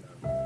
for now.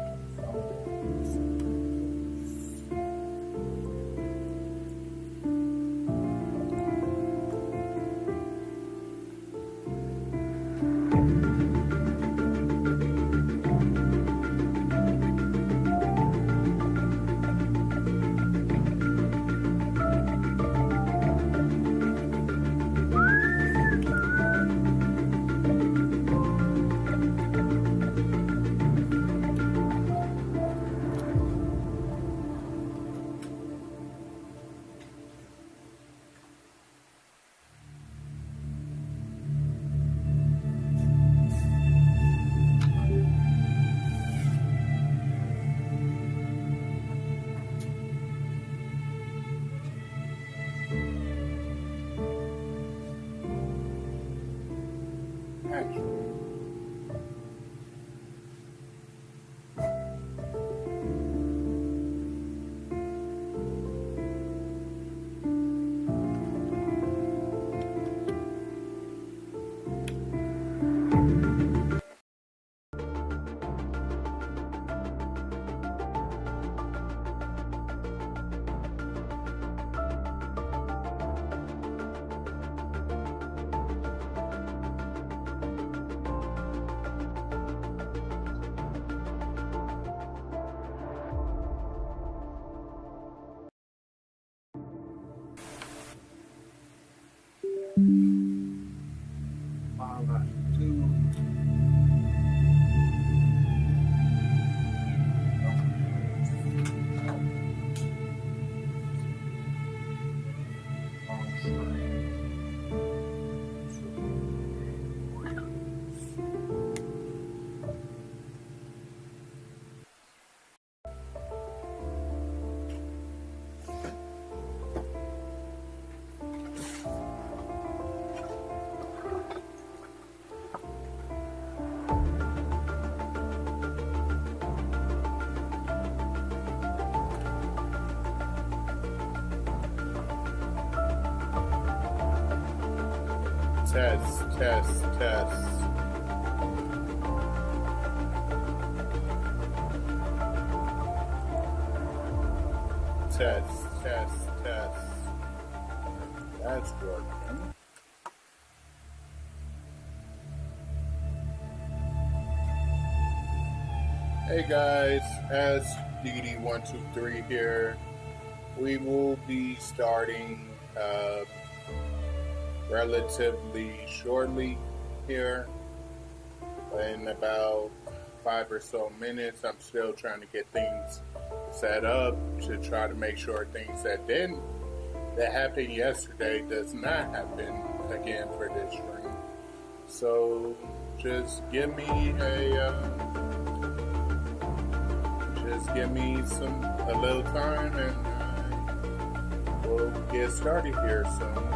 Test, test, test. Test, test, test. That's working. Hey guys, as DD123 here, we will be starting relatively shortly here in about 5 or so minutes. I'm still trying to get things set up to try to make sure things that happened yesterday does not happen again for this stream. So just give me a little time and we'll get started here soon.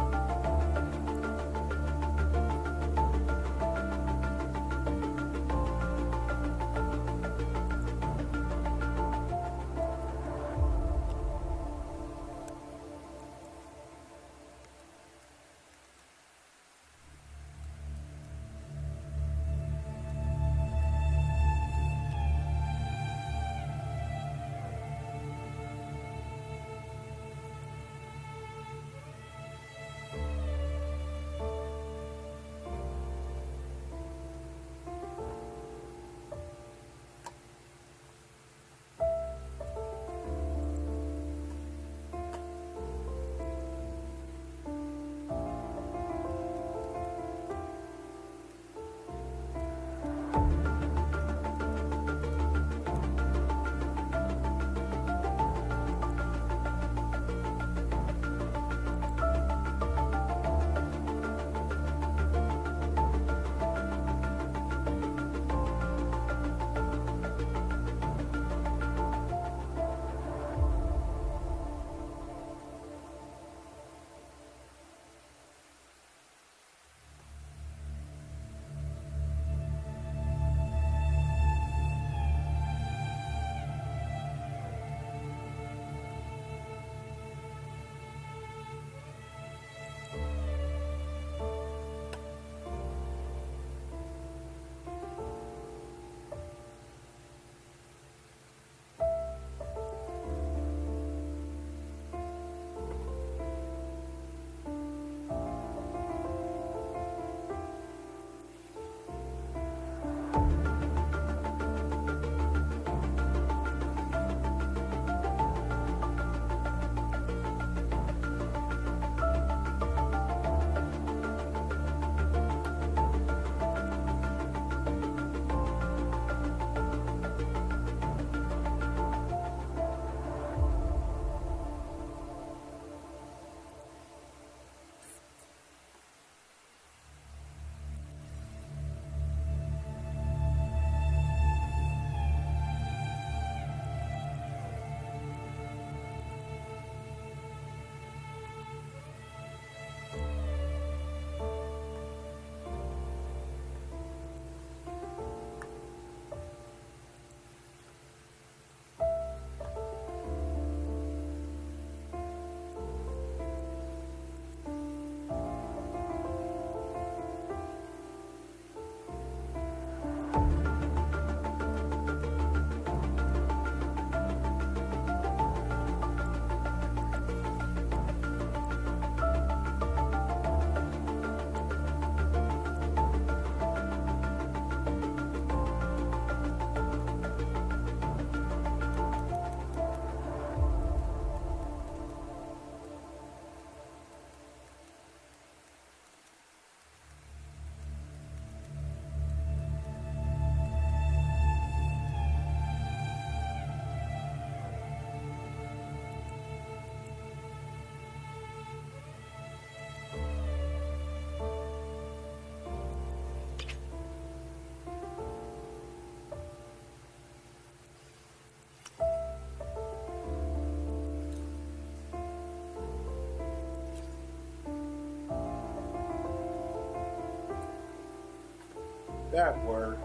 That works.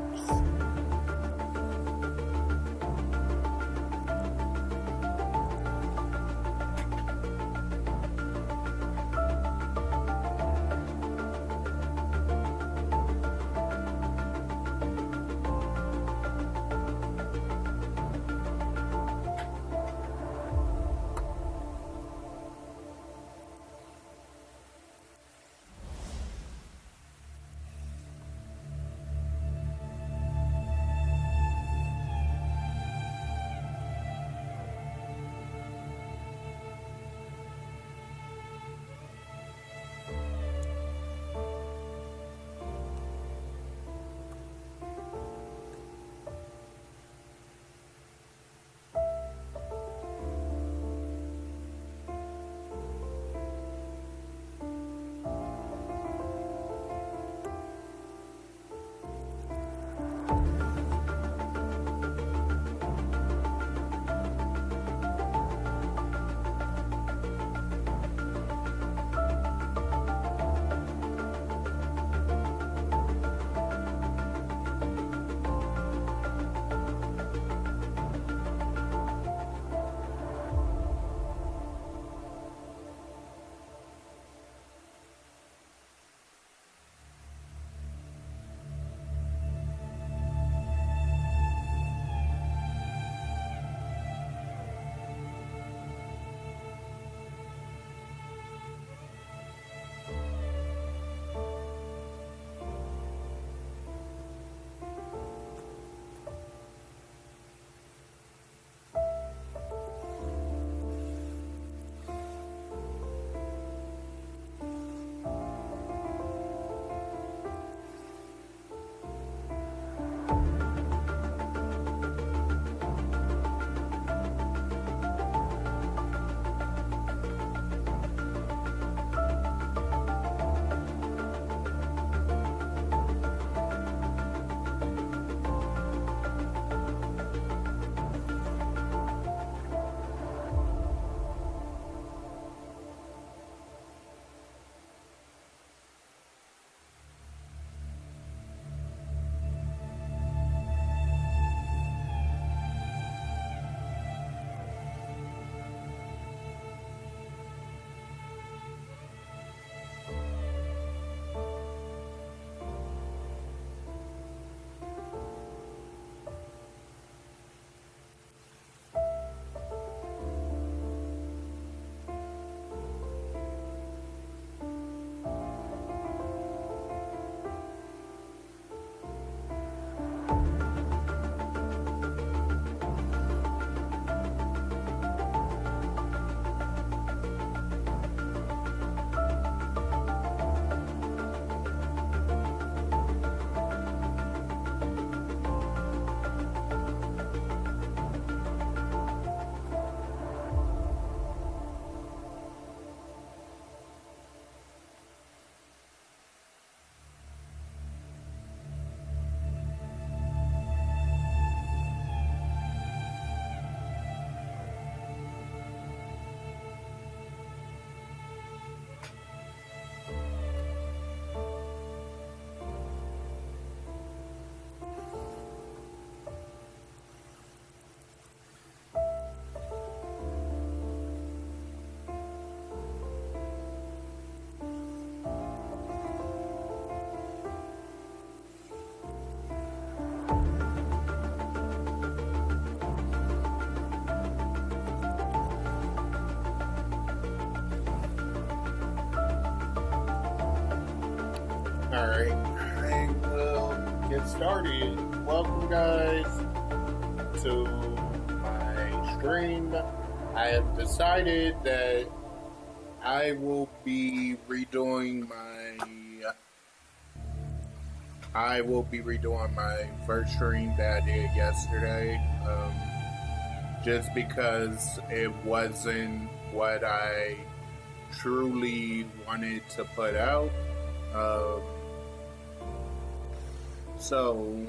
Alright, I will get started. Welcome, guys, to my stream. I have decided that I will be redoing my first stream that I did yesterday, just because it wasn't what I truly wanted to put out. So,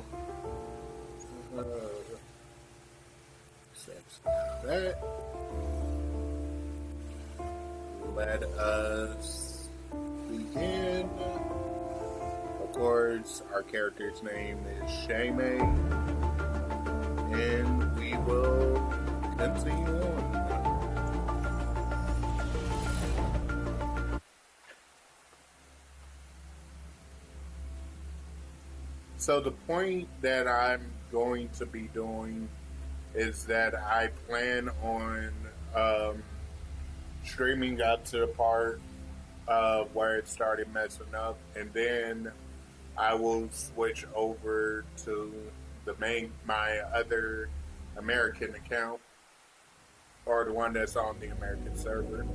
since that, let us begin. Okay. course, our character's name is Shame, and we will continue on. So the point that I'm going to be doing is that I plan on streaming up to the part where it started messing up, and then I will switch over to my other American account, or the one that's on the American server.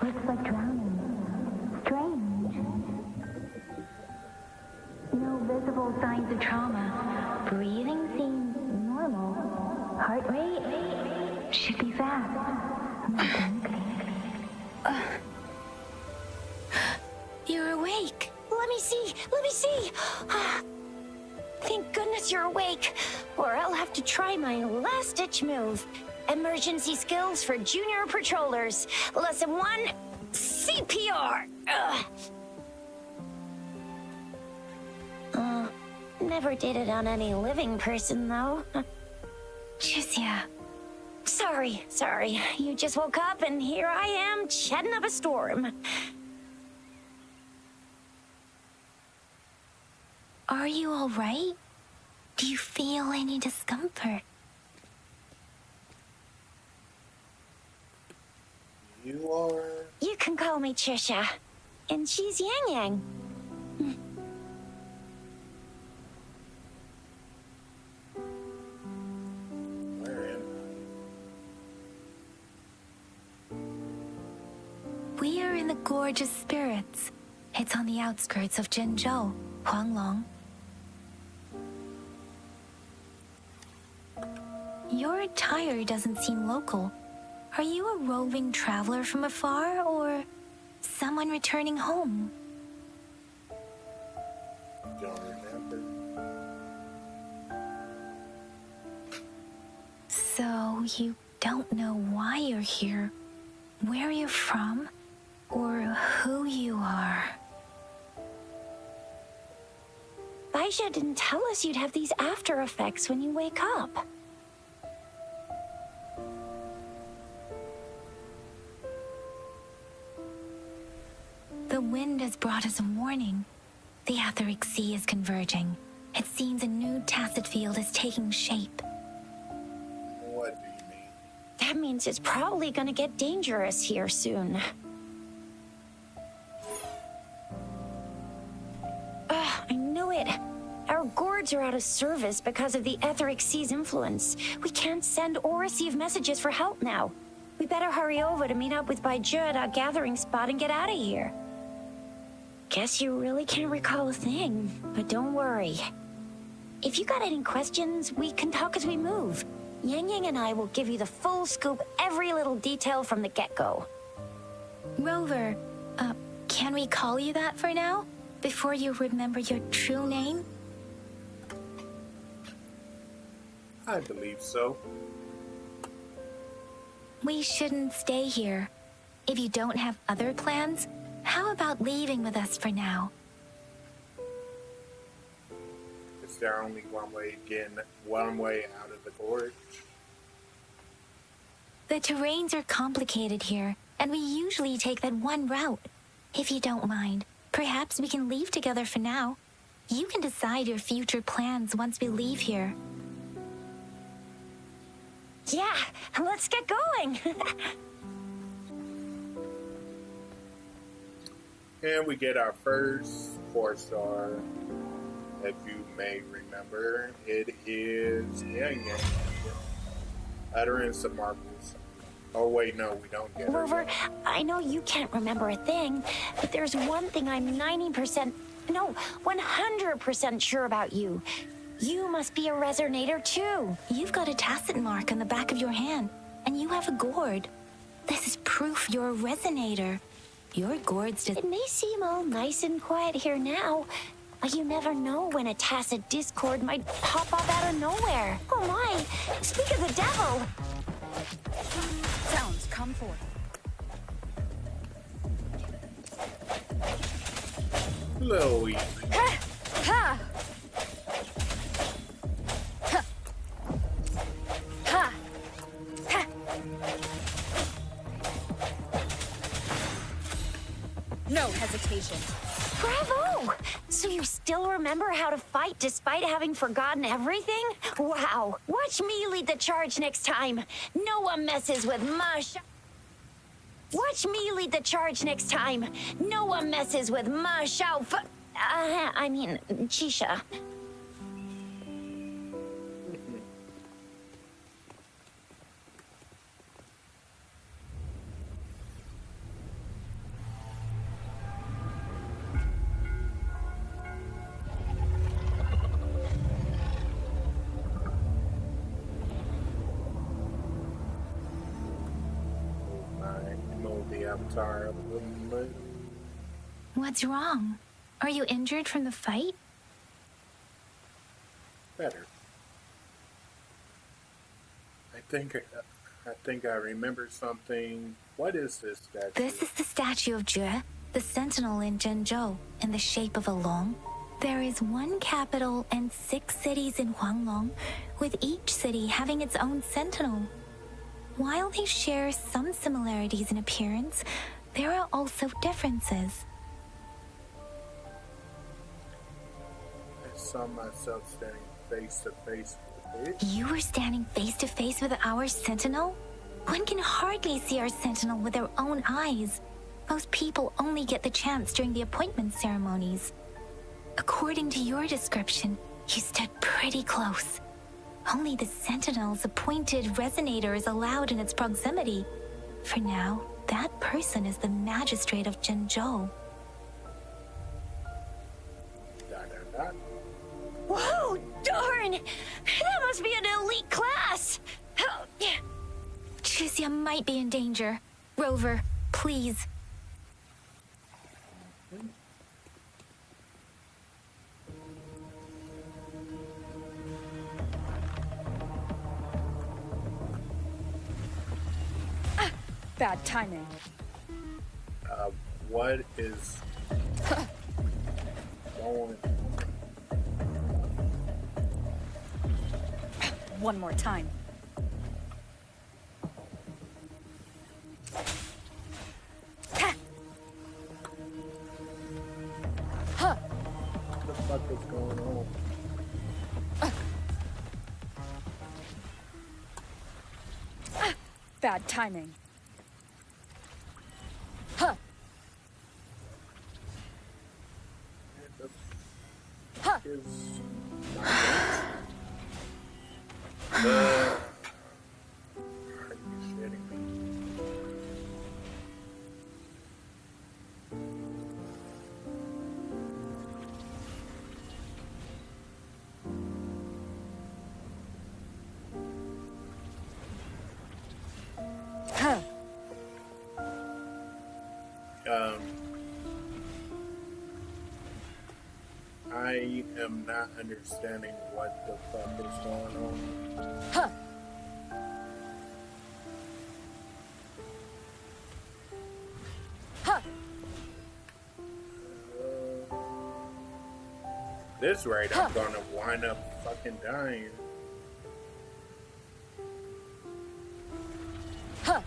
Looks like drowning. Strange. No visible signs of trauma. Breathing seems normal. Heart rate should be fast. You're awake. Let me see. Let me see. Thank goodness you're awake, or I'll have to try my last-ditch move. Emergency skills for junior patrollers. Lesson 1, CPR. Never did it on any living person, though. Jusia. Sorry. You just woke up, and here I am, chatting up a storm. Are you all right? Do you feel any discomfort? You are... You can call me Trisha. And she's Yang Yang. Where am I? We are in the Gorge of Spirits. It's on the outskirts of Jinzhou, Huanglong. Your attire doesn't seem local. Are you a roving traveler from afar, or someone returning home? Don't remember. So you don't know why you're here, where you're from, or who you are? Baisha didn't tell us you'd have these after effects when you wake up. The wind has brought us a warning. The etheric sea is converging. It seems a new tacit field is taking shape. What do you mean? That means it's probably gonna get dangerous here soon. I knew it. Our gourds are out of service because of the etheric sea's influence. We can't send or receive messages for help now. We better hurry over to meet up with Baiju at our gathering spot and get out of here. Guess you really can't recall a thing, but don't worry. If you got any questions, we can talk as we move. Yang Yang and I will give you the full scoop, every little detail from the get-go. Rover, can we call you that for now? Before you remember your true name? I believe so. We shouldn't stay here. If you don't have other plans, how about leaving with us for now? Is there only one way out of the gorge? The terrains are complicated here, and we usually take that one route. If you don't mind, perhaps we can leave together for now. You can decide your future plans once we leave here. Yeah, let's get going. And we get our first 4-star. If you may remember, it is Yang Yang. Utterance of Marbles. Oh wait, no, we don't get Rover, it. I know you can't remember a thing, but there's one thing I'm 100% sure about you. You must be a resonator too. You've got a tacit mark on the back of your hand, and you have a gourd. This is proof you're a resonator. Your gourds It may seem all nice and quiet here now, but you never know when a tacit discord might pop up out of nowhere. Oh my, speak of the devil! Sounds come forth. Little easy. Ha! Ha! Ha! Ha! No hesitation. Bravo! So you still remember how to fight despite having forgotten everything? Wow! Watch me lead the charge next time. No one messes with Masha. Watch me lead the charge next time. No one messes with Masha. Chisha. The avatar of the moon. What's wrong? Are you injured from the fight? Better. I think I remember something. What is this statue? This is the statue of Jue, the sentinel in Zhenzhou, in the shape of a long. There is one capital and 6 cities in Huanglong, with each city having its own sentinel. While they share some similarities in appearance, there are also differences. I saw myself standing face to face with it. You were standing face to face with our sentinel? One can hardly see our sentinel with their own eyes. Most people only get the chance during the appointment ceremonies. According to your description, you stood pretty close. Only the sentinel's appointed resonator is allowed in its proximity. For now, that person is the magistrate of Zhenzhou. Whoa, darn! That must be an elite class! Chixia might be in danger. Rover, please. Bad timing. What is going? One more time. Huh. What the fuck is going on? Bad timing. Huh. The Huh. fuck is I am not understanding what the fuck is going on. Huh. Huh. This rate, I'm gonna wind up fucking dying. Huh.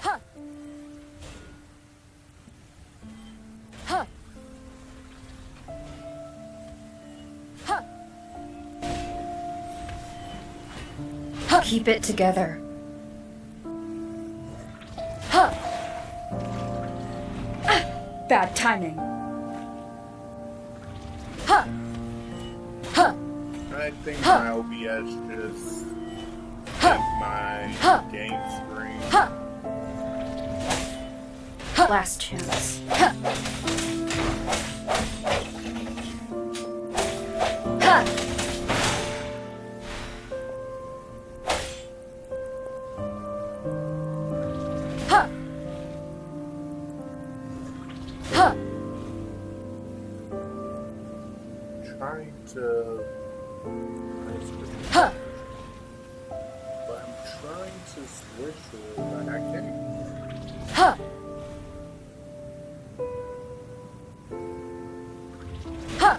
Huh. Huh. Huh. Huh. Keep it together. Huh. Bad timing. Huh. Huh. I think my OBS just hit my game screen. Huh. Last chance. Huh. Huh. Huh. Huh. Trying to Huh. but I'm trying to switch to it, but I can't. Huh. Huh.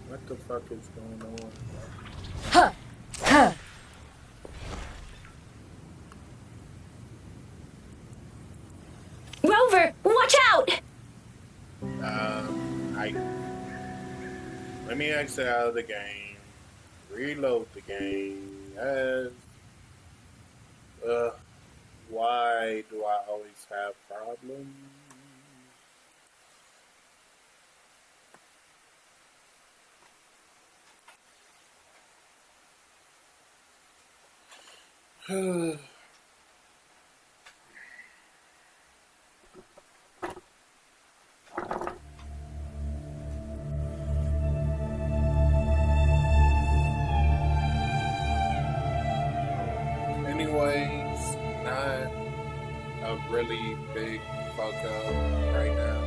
What the fuck is going on? Huh. Huh. Rover, watch out! Let me exit out of the game, reload the game. Why do I always have problems? Anyways, not a really big fuck up right now.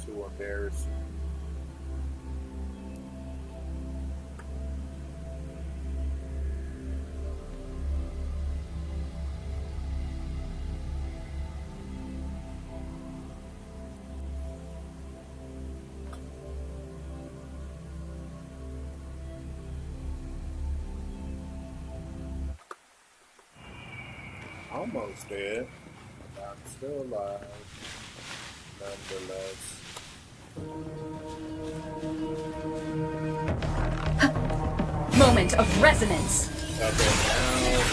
Too embarrassing. Almost dead. But I'm still alive. Nonetheless. Moment of resonance. Okay, now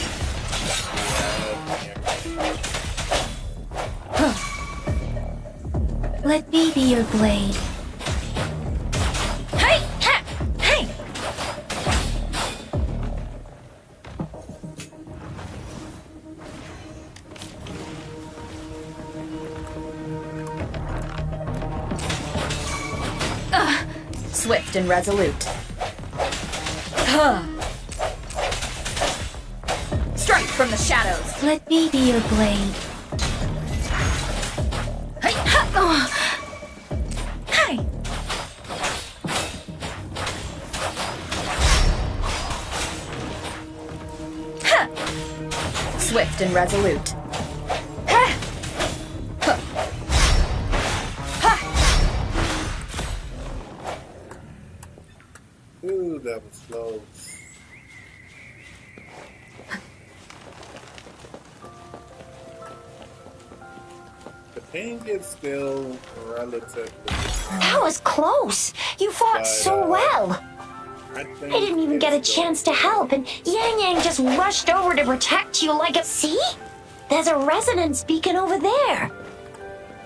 Let me be your blade. Hey! Ha! Hey! Swift and resolute. Strike from the shadows. Let me be your blade. Hey! Ha! Oh. Hey! Ha! Swift and resolute. Ha! ooh, that was close. The ping is still relatively That was close. You fought But, so well. I think I didn't even get a it's chance to help, and Yang Yang just rushed over to protect you like a... See? There's a resonance beacon over there.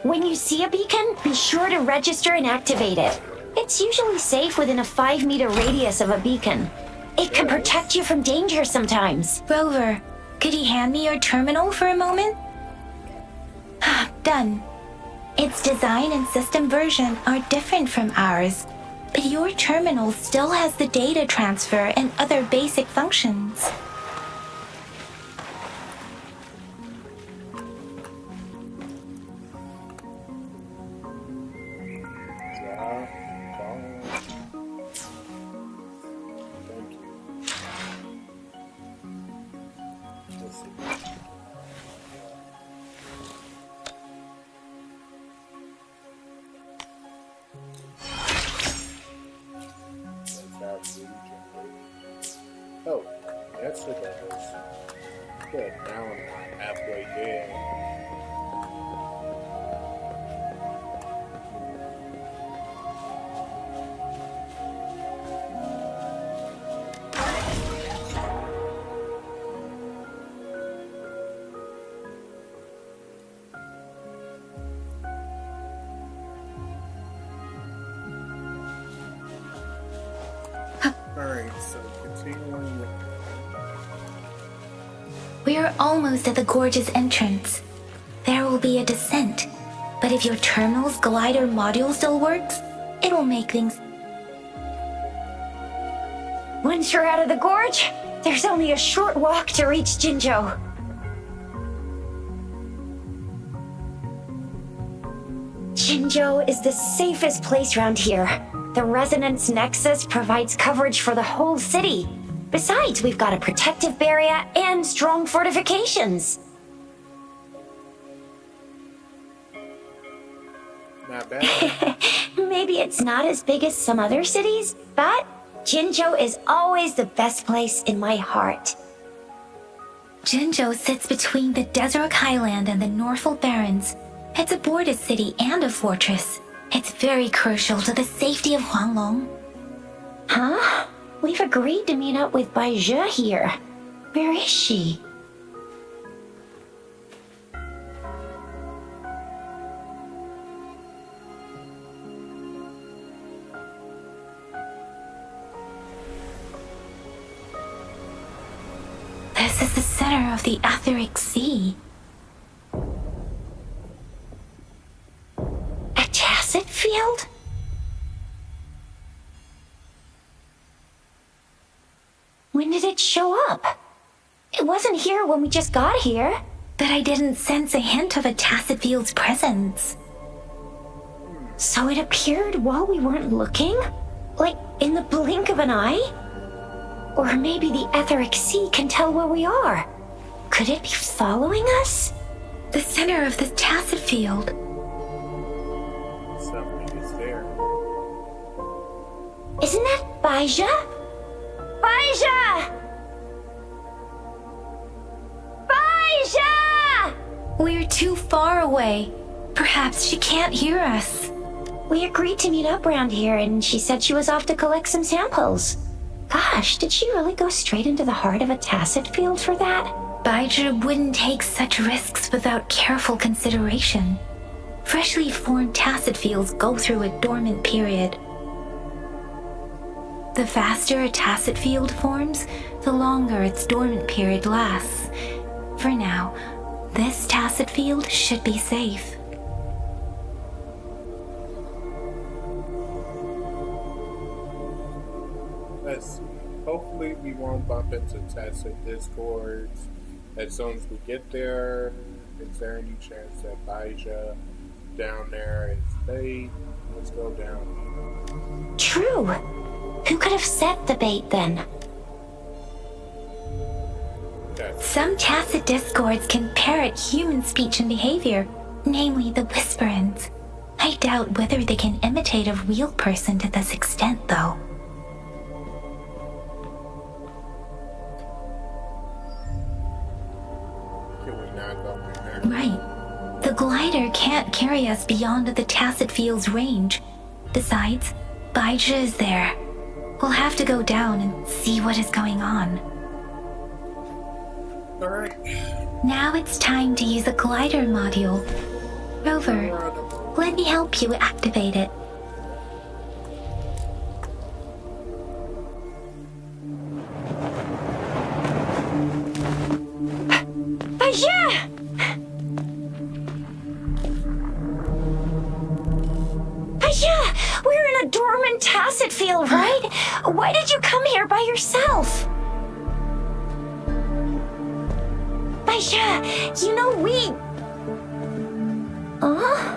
When you see a beacon, be sure to register and activate it. It's usually safe within a 5-meter radius of a beacon. It can protect you from danger sometimes. Rover, could you hand me your terminal for a moment? Done. Its design and system version are different from ours, but your terminal still has the data transfer and other basic functions. Thank you. Let's see. Oh, yes it does. Good, now I'm not halfway there. Alright, so continuing with We are almost at the gorge's entrance. There will be a descent, but if your terminal's glider module still works, it will make things... Once you're out of the gorge, there's only a short walk to reach Jinzhou. Jinzhou is the safest place around here. The Resonance Nexus provides coverage for the whole city. Besides, we've got a protective barrier and strong fortifications. not bad. Maybe it's not as big as some other cities, but Jinzhou is always the best place in my heart. Jinzhou sits between the Desert Highland and the Norfolk Barrens. It's a border city and a fortress. It's very crucial to the safety of Huanglong. Huh? We've agreed to meet up with Bai Zhe here. Where is she? This is the center of the Etheric Sea. A tacit field? When did it show up? It wasn't here when we just got here. But I didn't sense a hint of a tacit field's presence. So it appeared while we weren't looking? Like in the blink of an eye? Or maybe the Etheric Sea can tell where we are. Could it be following us? The center of the tacit field. Something is there. Isn't that Bai Zhe? Bai Zhe! Bai Zhe! We're too far away. Perhaps she can't hear us. We agreed to meet up around here and she said she was off to collect some samples. Gosh, did she really go straight into the heart of a tacit field for that? Baizhi wouldn't take such risks without careful consideration. Freshly formed tacit fields go through a dormant period. The faster a tacit field forms, the longer its dormant period lasts. For now, this tacit field should be safe. Let's see. Hopefully we won't bump into tacit discords as soon as we get there. Is there any chance that Baizha down there is bait? Let's go down. True. Who could have set the bait then? Some tacit discords can parrot human speech and behavior, namely the whisperings. I doubt whether they can imitate a real person to this extent, though. Can we not go in there? Right. The glider can't carry us beyond the tacit field's range. Besides, Baizhi is there. We'll have to go down and see what is going on. Alright. Now it's time to use a glider module. Rover, let me help you activate it. Aja! Aja! We're in a dormant tacet field, right? Why did you come here by yourself? Aja, you know we... Huh?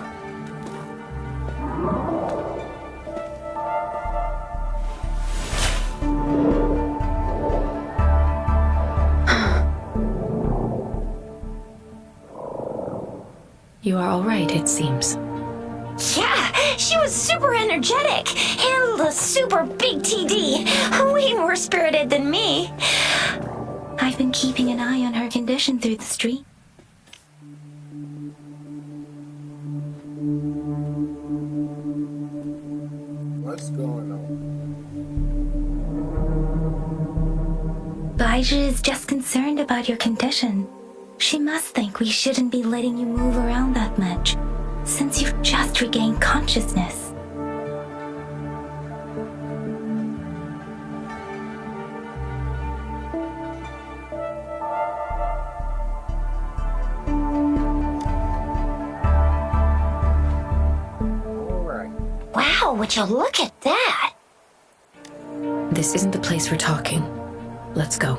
You are all right, it seems. Yeah, she was super energetic. Handled a super big TD. Way more spirited than me. I've been keeping an eye on her condition through the stream. What's going on? Baija is just concerned about your condition. She must think we shouldn't be letting you move around that much, since you've just regained consciousness. Alright. Wow, would you look at that? This isn't the place for talking. Let's go.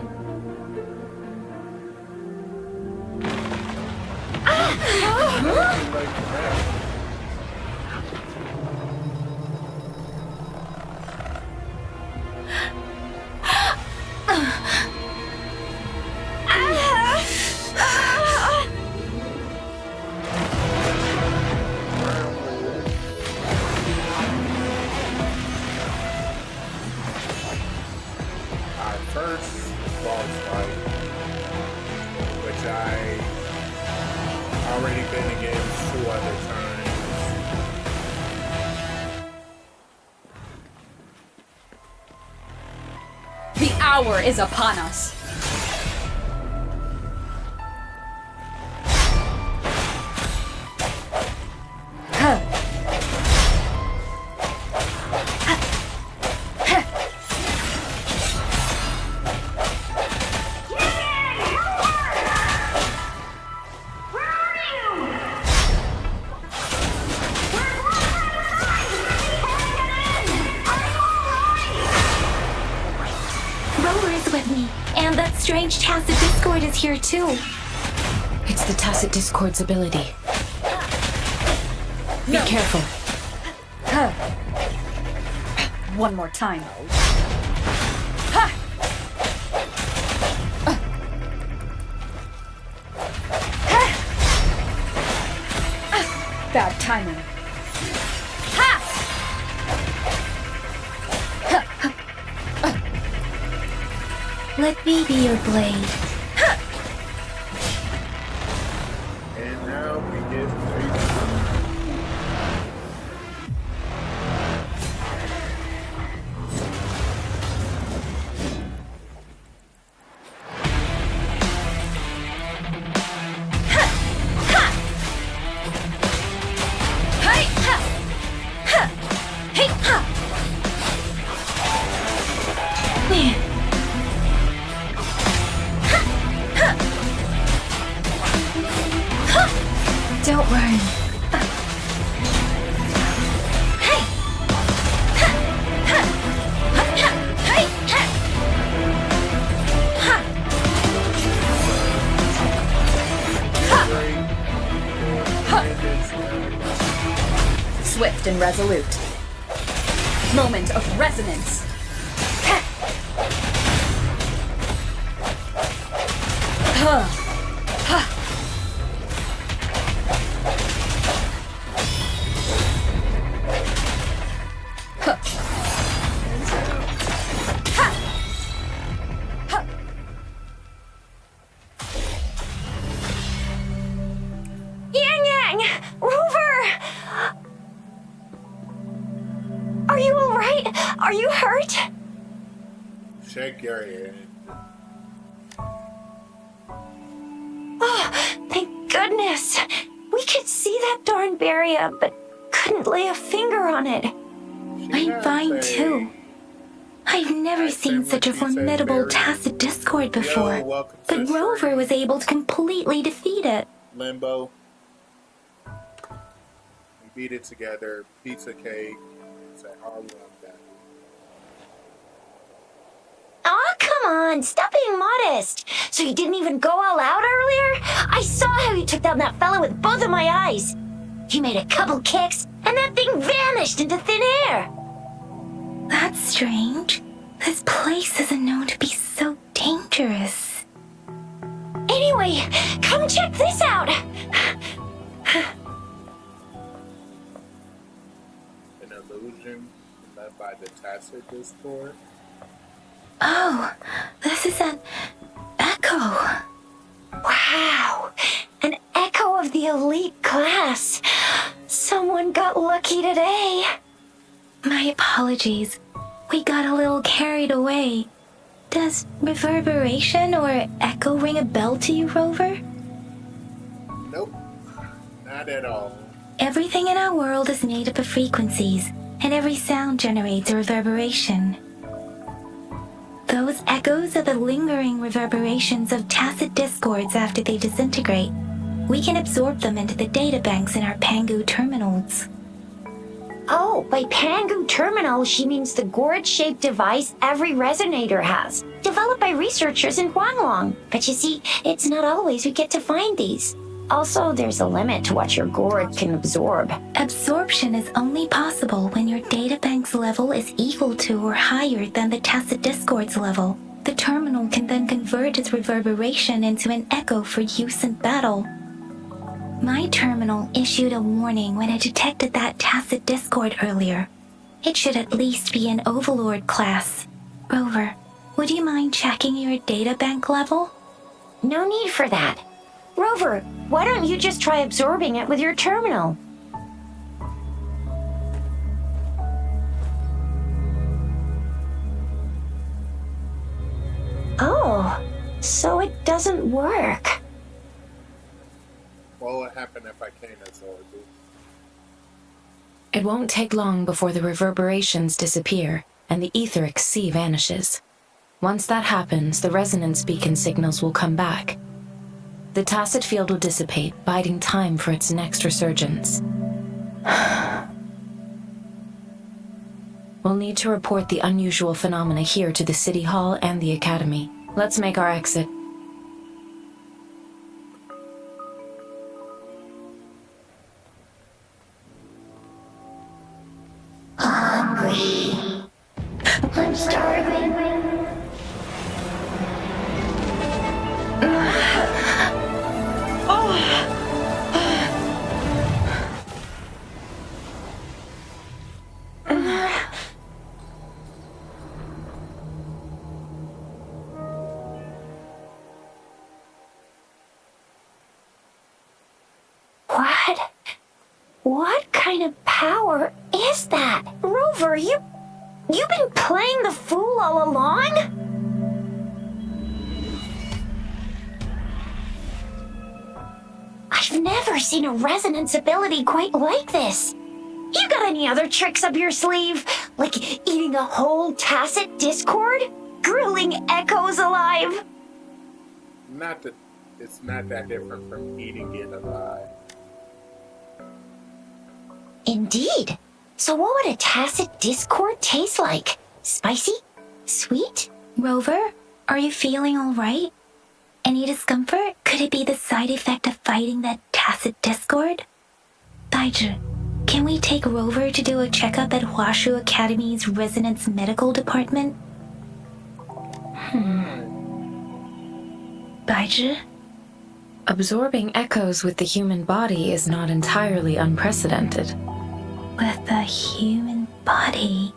Our first boss fight, which I already been against 2 other times. The hour is upon us. Rover is with me, and that strange tacit discord is here too. It's the tacit discord's ability. Be careful. One more time. Bad timing. Let me be your blade. And now we get Don't worry. Swift and resolute. Moment of resonance. Yang Yang! Rover! Are you alright? Are you hurt? shake your head. Oh, thank goodness. We could see that darn barrier, but couldn't lay a finger on it. I'm fine too. I've never seen such a formidable tacit discord before, but Rover was able to completely defeat it. Limbo. We beat it together. Pizza cake. Say, oh, love that. Aw, come on, stop being modest. So you didn't even go all out earlier? I saw how you took down that fella with both of my eyes. You made a couple kicks, and that thing vanished into thin air. That's strange. This place isn't known to be so dangerous. Anyway, come check this out. An illusion led by the tacit discord. Oh, this is an echo. Wow, an echo of the elite class. Someone got lucky today. My apologies. We got a little carried away. Does reverberation or echo ring a bell to you, Rover? Nope. Not at all. Everything in our world is made up of frequencies, and every sound generates a reverberation. Those echoes are the lingering reverberations of tacit discords after they disintegrate. We can absorb them into the databanks in our Pangu terminals. Oh, by Pangu Terminal, she means the gourd-shaped device every resonator has, developed by researchers in Huanglong. But you see, it's not always we get to find these. Also, there's a limit to what your gourd can absorb. Absorption is only possible when your databank's level is equal to or higher than the tacit discord's level. The terminal can then convert its reverberation into an echo for use in battle. My terminal issued a warning when it detected that tacit discord earlier. It should at least be an Overlord class. Rover, would you mind checking your databank level? No need for that. Rover, why don't you just try absorbing it with your terminal? Oh, so it doesn't work. What will happen if I can't absorb it? It won't take long before the reverberations disappear and the etheric sea vanishes. Once that happens, the resonance beacon signals will come back. The tacit field will dissipate, biding time for its next resurgence. We'll need to report the unusual phenomena here to the City Hall and the Academy. Let's make our exit. Hungry. I'm starving. What kind of power is that? Rover, you've been playing the fool all along? I've never seen a resonance ability quite like this. You got any other tricks up your sleeve? Like eating a whole tacit discord? Grilling echoes alive? It's not that different from eating it alive. Indeed. So what would a tacit discord taste like? Spicy? Sweet? Rover, are you feeling all right? Any discomfort? Could it be the side effect of fighting that tacit discord? Baizhi, can we take Rover to do a checkup at Huashu Academy's Resonance Medical Department? Baizhi? Absorbing echoes with the human body is not entirely unprecedented. With the human body.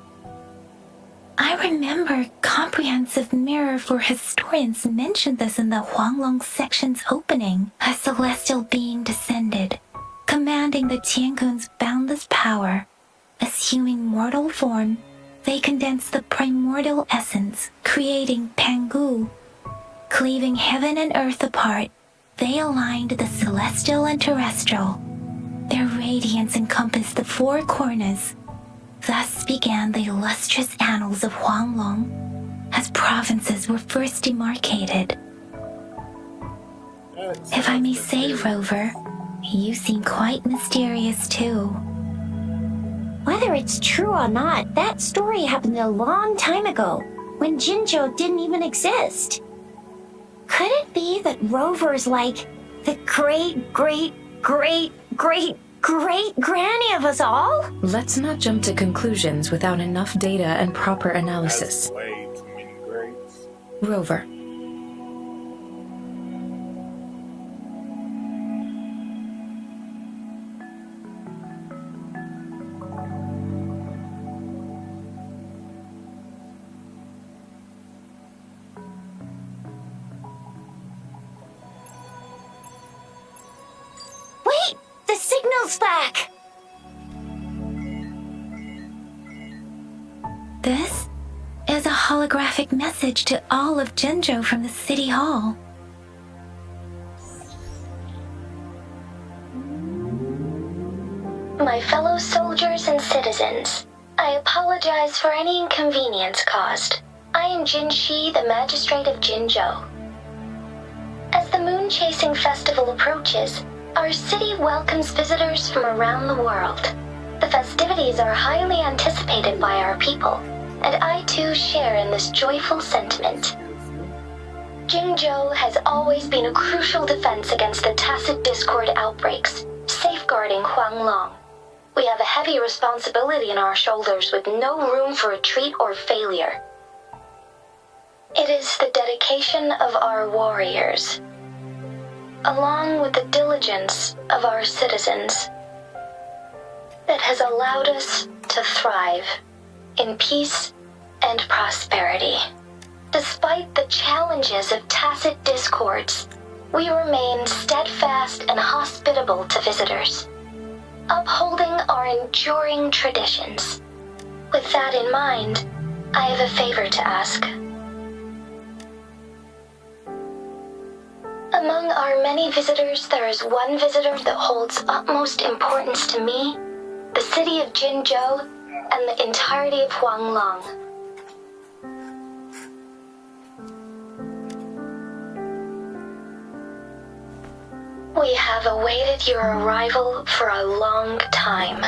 I remember Comprehensive Mirror for Historians mentioned this in the Huanglong section's opening. A celestial being descended, commanding the Tiankun's boundless power. Assuming mortal form, they condensed the primordial essence, creating Pangu. Cleaving heaven and earth apart, they aligned the celestial and terrestrial, Their radiance encompassed the four corners. Thus began the illustrious annals of Huanglong, as provinces were first demarcated. If I may say, Rover, you seem quite mysterious too. Whether it's true or not, that story happened a long time ago, when Jinzhou didn't even exist. Could it be that Rover's like the great granny of us all? Let's not jump to conclusions without enough data and proper analysis. That's way too many grapes. Rover, Wait! The signal's back! This is a holographic message to all of Jinzhou from the city hall. My fellow soldiers and citizens, I apologize for any inconvenience caused. I am Jin Shi, the magistrate of Jinzhou. As the Moon Chasing Festival approaches, our city welcomes visitors from around the world. The festivities are highly anticipated by our people, and I too share in this joyful sentiment. Jinzhou has always been a crucial defense against the tacit discord outbreaks, safeguarding Huanglong. We have a heavy responsibility on our shoulders with no room for retreat or failure. It is the dedication of our warriors, along with the diligence of our citizens, that has allowed us to thrive in peace and prosperity. Despite the challenges of tacit discords, we remain steadfast and hospitable to visitors, upholding our enduring traditions. With that in mind, I have a favor to ask. Among our many visitors, there is one visitor that holds utmost importance to me, the city of Jinzhou, and the entirety of Huanglong. We have awaited your arrival for a long time.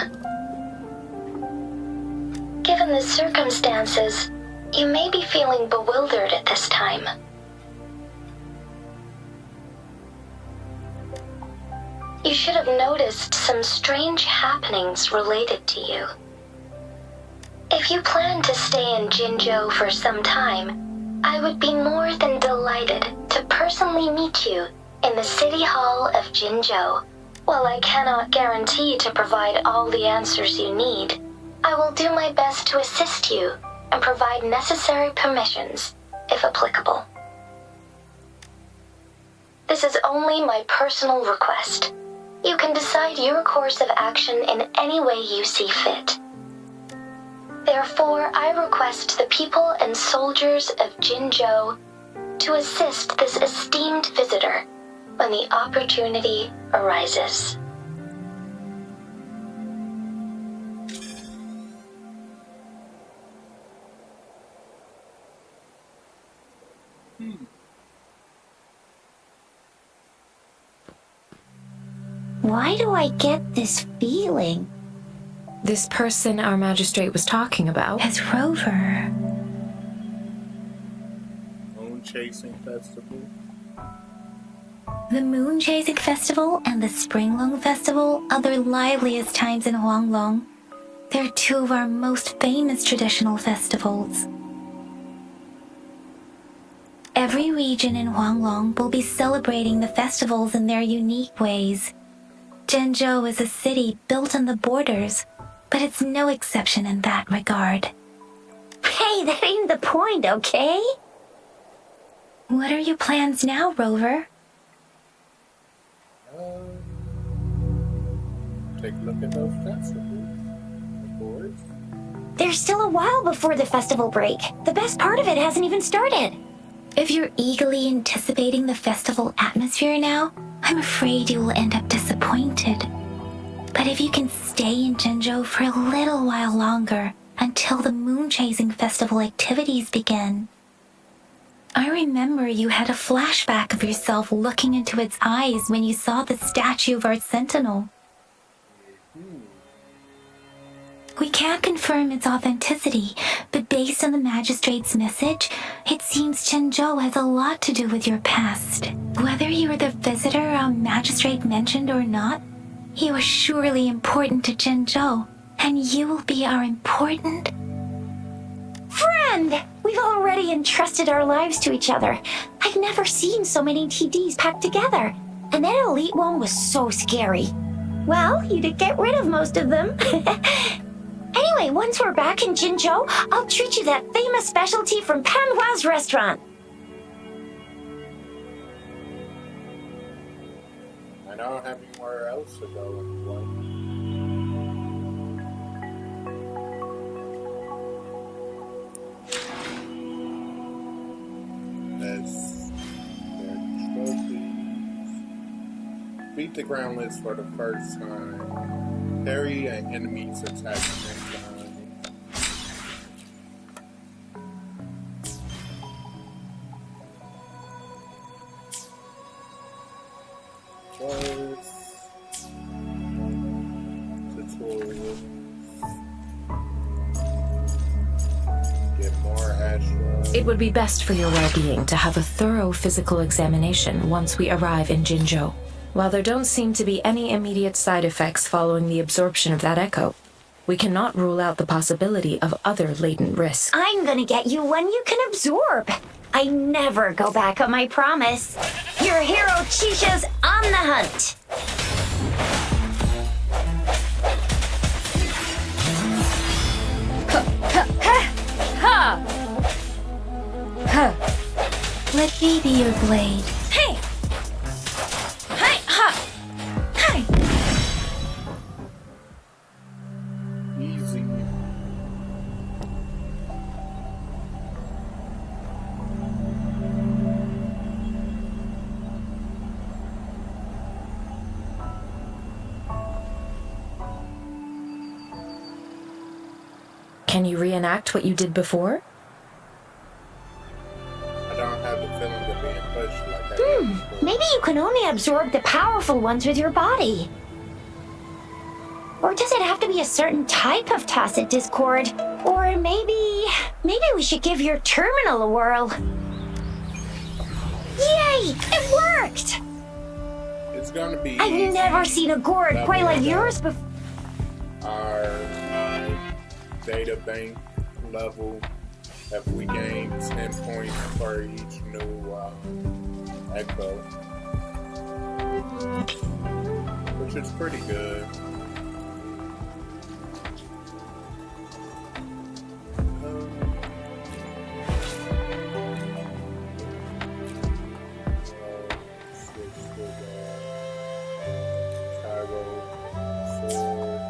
Given the circumstances, you may be feeling bewildered at this time. You should have noticed some strange happenings related to you. If you plan to stay in Jinzhou for some time, I would be more than delighted to personally meet you in the City Hall of Jinzhou. While I cannot guarantee to provide all the answers you need, I will do my best to assist you and provide necessary permissions, if applicable. This is only my personal request. You can decide your course of action in any way you see fit. Therefore, I request the people and soldiers of Jinzhou to assist this esteemed visitor when the opportunity arises. Why do I get this feeling? this person our magistrate was talking about. As Rover. Moon Chasing Festival. The Moon Chasing Festival and the Springlong Festival are the liveliest times in Huanglong. They're two of our most famous traditional festivals. Every region in Huanglong will be celebrating the festivals in their unique ways. Jinzhou is a city built on the borders, but it's no exception in that regard. Hey, that ain't the point, okay? What are your plans now, Rover? Take a look at those festivals, of course. There's still a while before the festival break. The best part of it hasn't even started. If you're eagerly anticipating the festival atmosphere now, I'm afraid you will end up disappointed. But if you can stay in Jinzhou for a little while longer, until the moon chasing festival activities begin. I remember you had a flashback of yourself looking into its eyes when you saw the statue of our sentinel. We can't confirm its authenticity, but based on the magistrate's message, it seems Jinzhou has a lot to do with your past. Whether you were the visitor our magistrate mentioned or not, you are surely important to Jinzhou, and you will be our important... Friend! We've already entrusted our lives to each other. I've never seen so many TDs packed together. And that elite one was so scary. Well, you did get rid of most of them. Anyway, once we're back in Jinzhou, I'll treat you that famous specialty from Panhua's restaurant. I don't have anywhere else to go anyway. Let's get trophies. Beat the ground list for the first time. Parry an enemy's attack 10 times. Tutorials. Get more Astra. It would be best for your well-being to have a thorough physical examination once we arrive in Jinzhou. While there don't seem to be any immediate side effects following the absorption of that echo, we cannot rule out the possibility of other latent risks. I'm gonna get you one you can absorb. I never go back on my promise. Your hero Chisha's on the hunt. Ha! Ha! Let me be your blade. Hey! Hi! Ha! Hi! Easy. Can you reenact what you did before? I don't have the feeling of being pushed like I did before. Maybe you can only absorb the powerful ones with your body. Or does it have to be a certain type of tacit discord? Or maybe we should give your terminal a whirl. Yay! It worked! It's gonna be I've easy. never seen a gourd quite like yours before. Our data bank level, if we gain 10 points for each new echo, which is pretty good. Switch to the Cairo sword.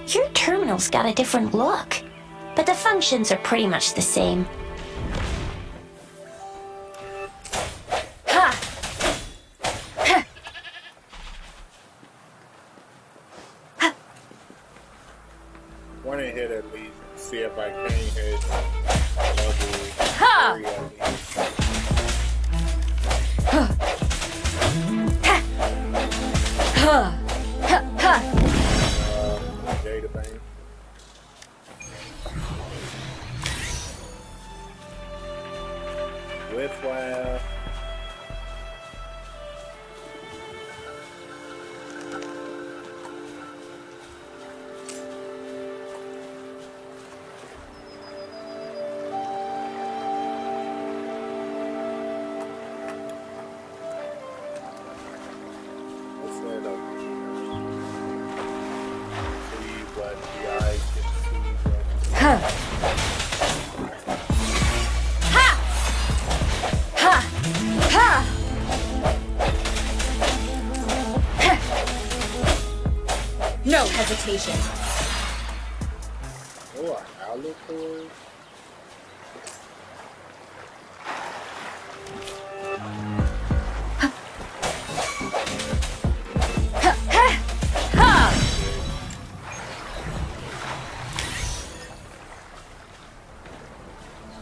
Your terminal's got a different look, but the functions are pretty much the same. Ha! Ha! Want to hit at least, see if I can hit level Ha! 3 at least. Ha! Ha! Ha! Data bank. Whiplash. Let's set up. See what the eye can see. Ha! hesitation. Oh, an alligator.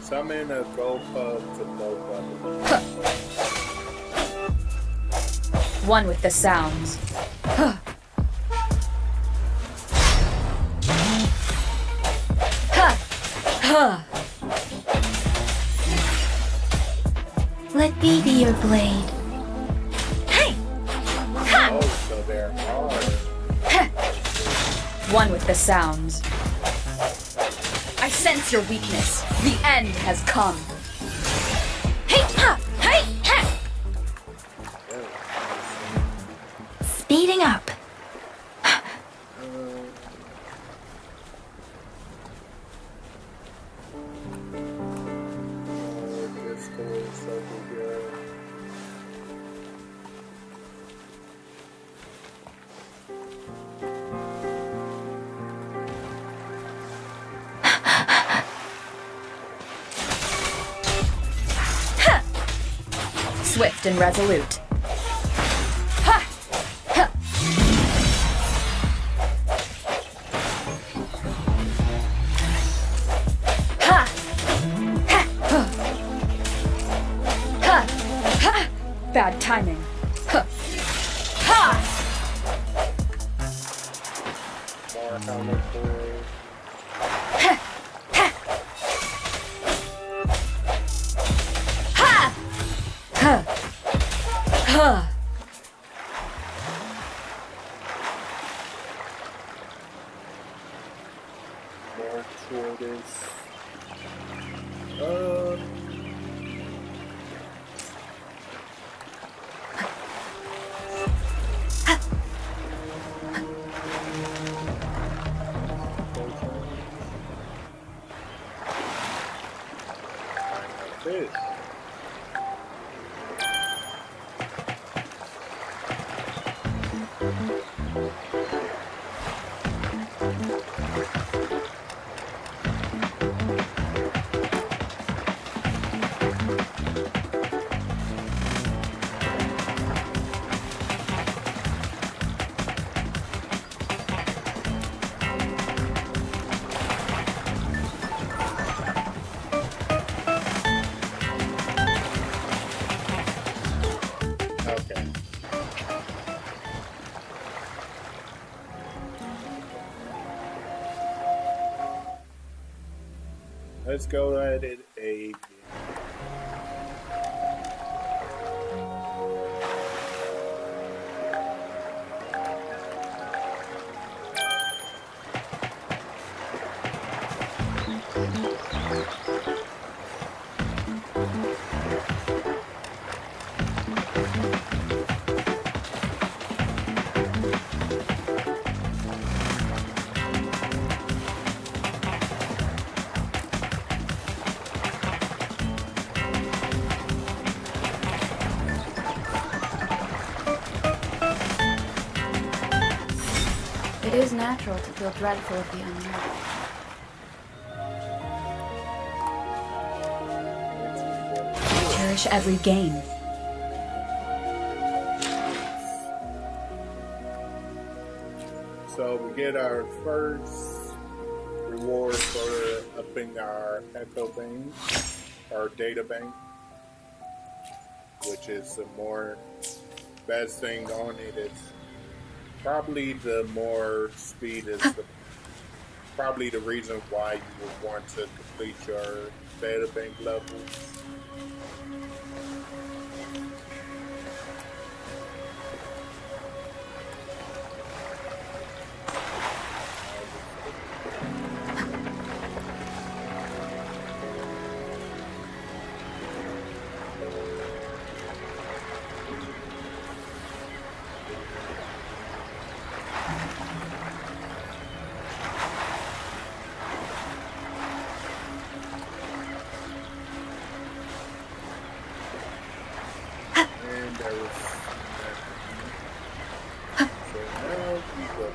Summon a gold pub to both bubbles. One with the sounds. Let me be your blade. Hey! Oh, so they're hard. One with the sounds. I sense your weakness. The end has come. Hey, ha! Hey, ha! Speeding up. This goes over here. Swift and resolute. Ha! Ha! Ha! Ha! Ha! Ha! Bad timing. Ha! Ha! More alligator. Ha! Ha! Ha! More tortoise. Fish. Okay. Let's go at it again. It is natural to feel dreadful of the unknown. Cherish every gain. So we get our first reward for upping our echo bank, our data bank, which is the more best thing on it is probably the more speed is probably the reason why you would want to complete your data bank levels. And there was so now we go.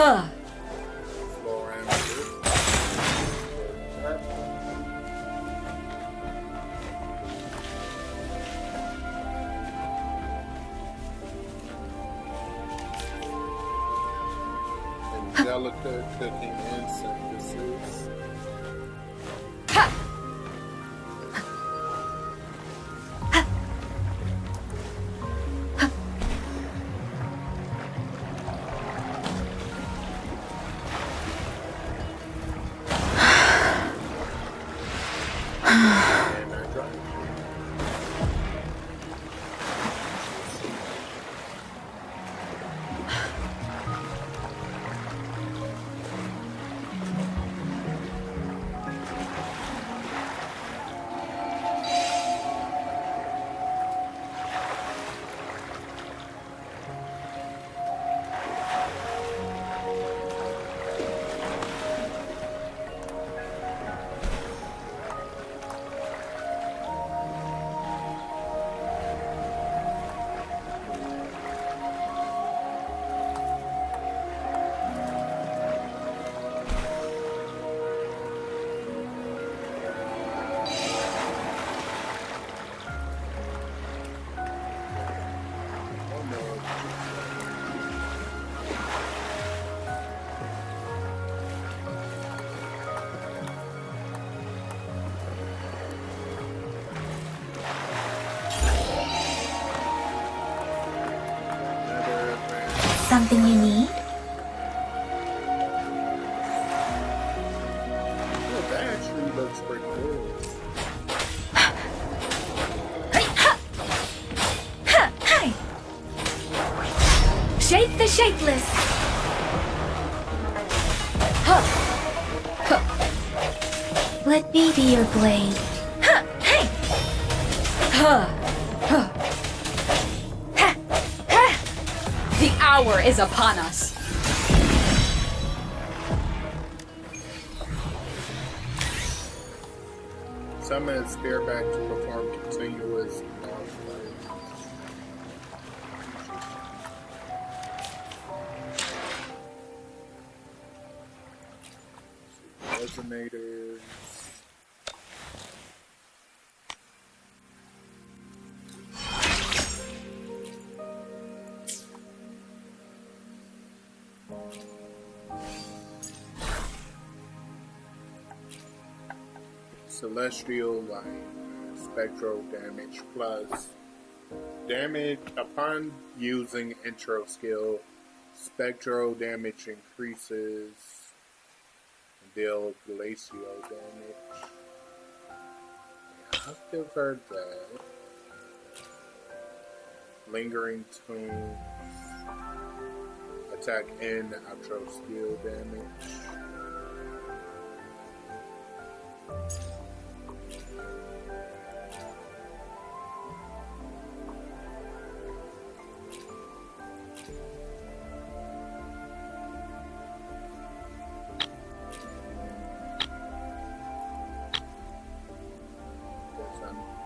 Huh. Floor amethyst. Angelica cooking in synthesis. And I drive. Oh no. Another advance. Something you need? Oh, that actually looks pretty cool. Hi! Shake the shapeless. Let me be your blade. Hey! The hour is upon us. Summon a spearback to perform continuous non-play. Resonators. Celestial light, spectral damage plus damage upon using intro skill. Spectral damage increases. Deal glacial damage. I've never heard that. Lingering tunes. Attack and outro skill damage.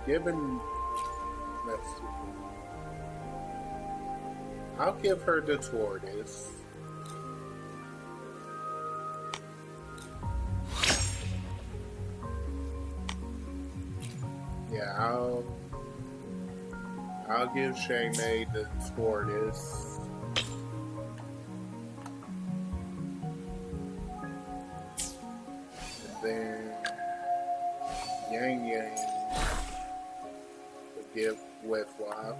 Given, let's see. I'll give her the tortoise. Yeah, I'll give Shaymay the tortoise. And then Yang Yang will give Whitflop.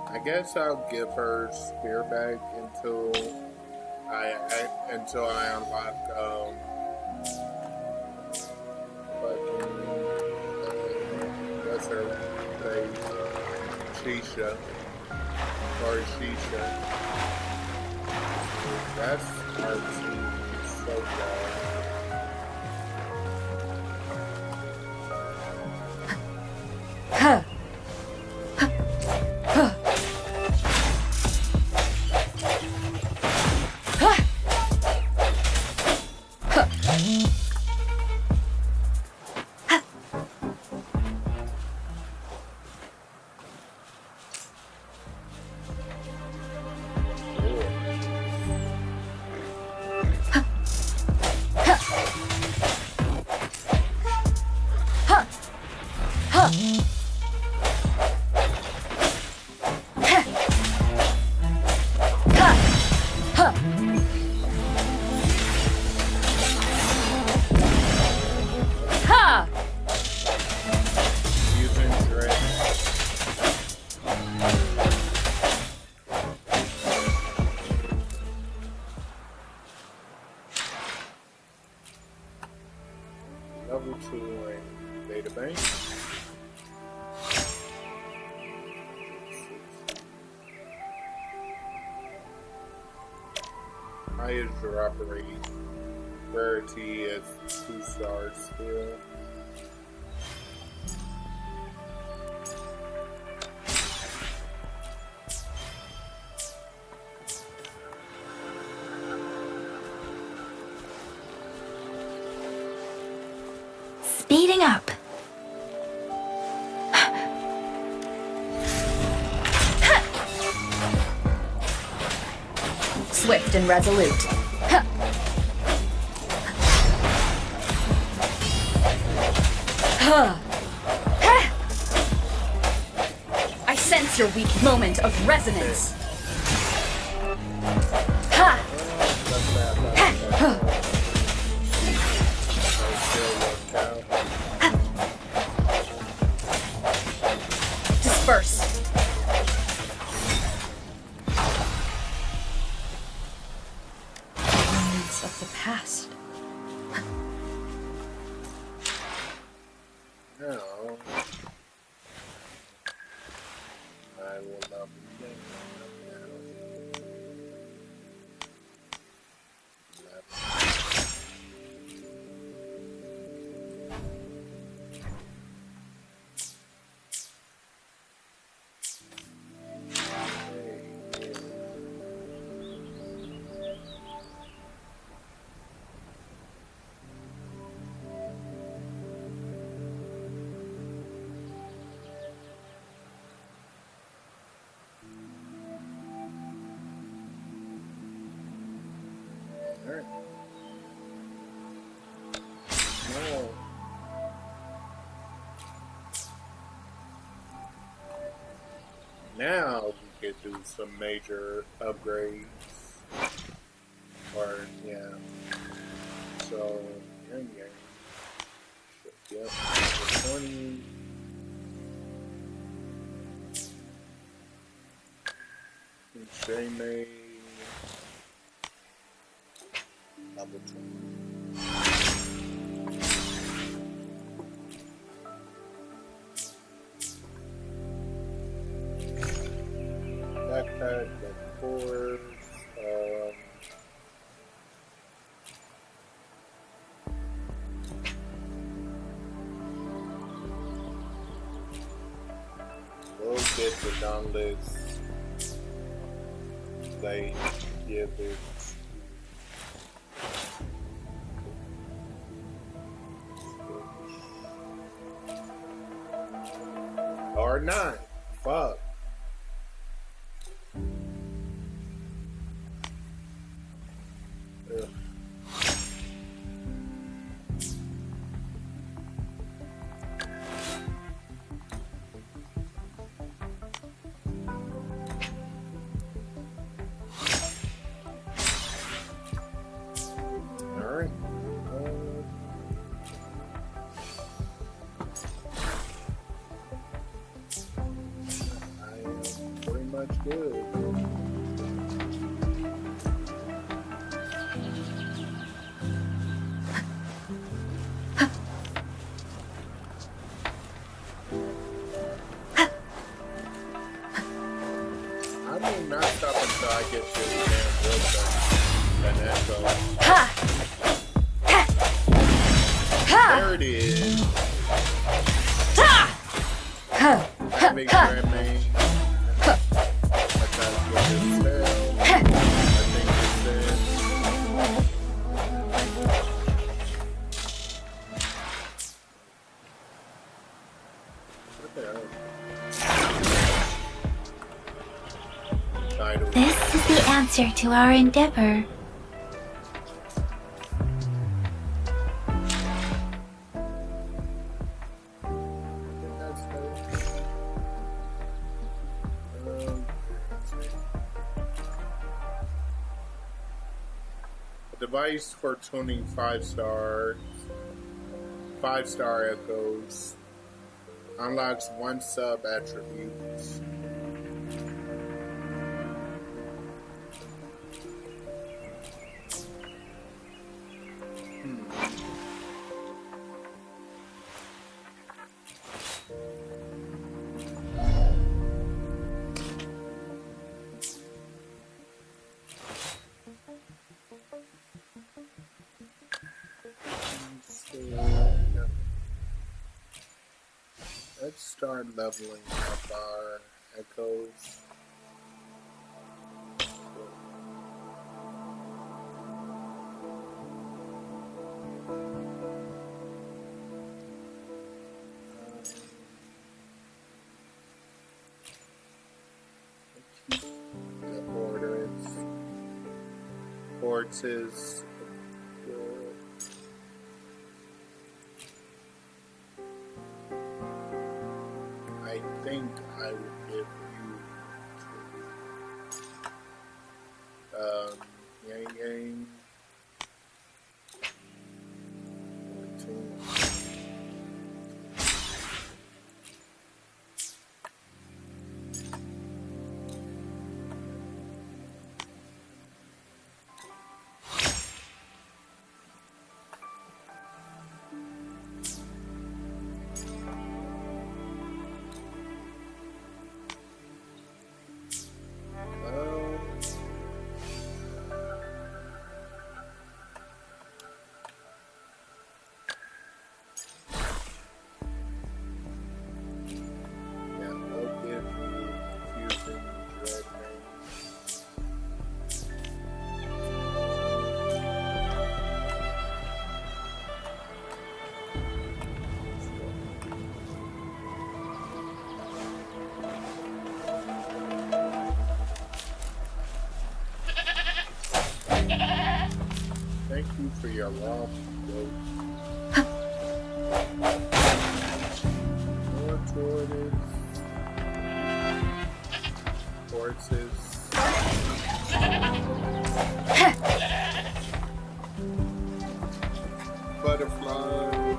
I guess I'll give her Spearback until I unlock what's her face? Shisha or Shisha. That's our team so far. Huh. Why is your operating rarity as 2 stars still? Speeding up. Swift and resolute. Huh. Huh. Ha! I sense your weak moment of resonance. Ha! Disperse. Remnants of the past. No. I will not be playing that Alright. No. Now we could do some major upgrades. Or, yeah. So, yep, 20. Shayme. Level 20. Backpack, of course. We'll get the gauntlets. They give it. Or not. Fuck. Ugh. Alright. I am pretty much good. I will not stop until I get to the damn website. And that's all. Ha! Ha! Ha! There it is. Ha! Ha! Ha! Big Ha! grand main. I gotta get this spell. I think it says. What the hell? Title. This is the answer to our endeavor. That's nice. A device for tuning 5-star echoes unlocks 1 sub attributes. start leveling up our echoes. The Hordes is I think I would give you Yang Yang 14. Thank you for your love. More tortoise. Butterflies.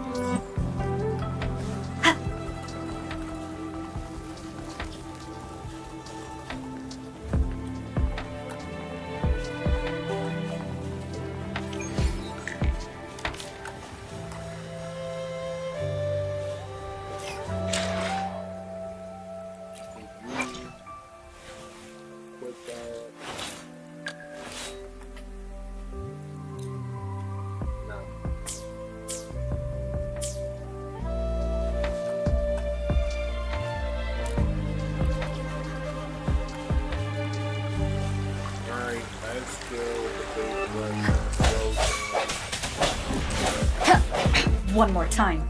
One more time.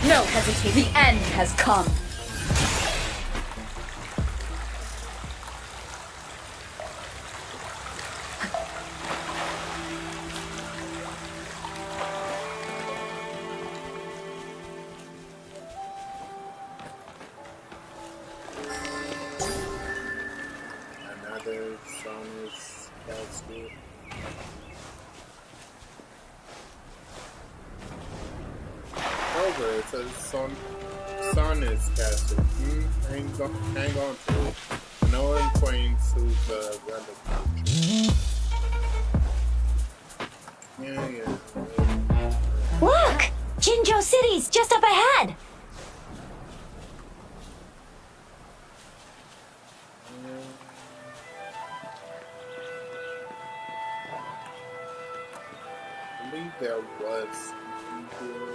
No hesitation. The end has come. Another song is casted. Over, it says sun is casted. Hang on to it. No one claims who's the relative. Yeah. Look! Jinzhou City's just up ahead! I believe there was people.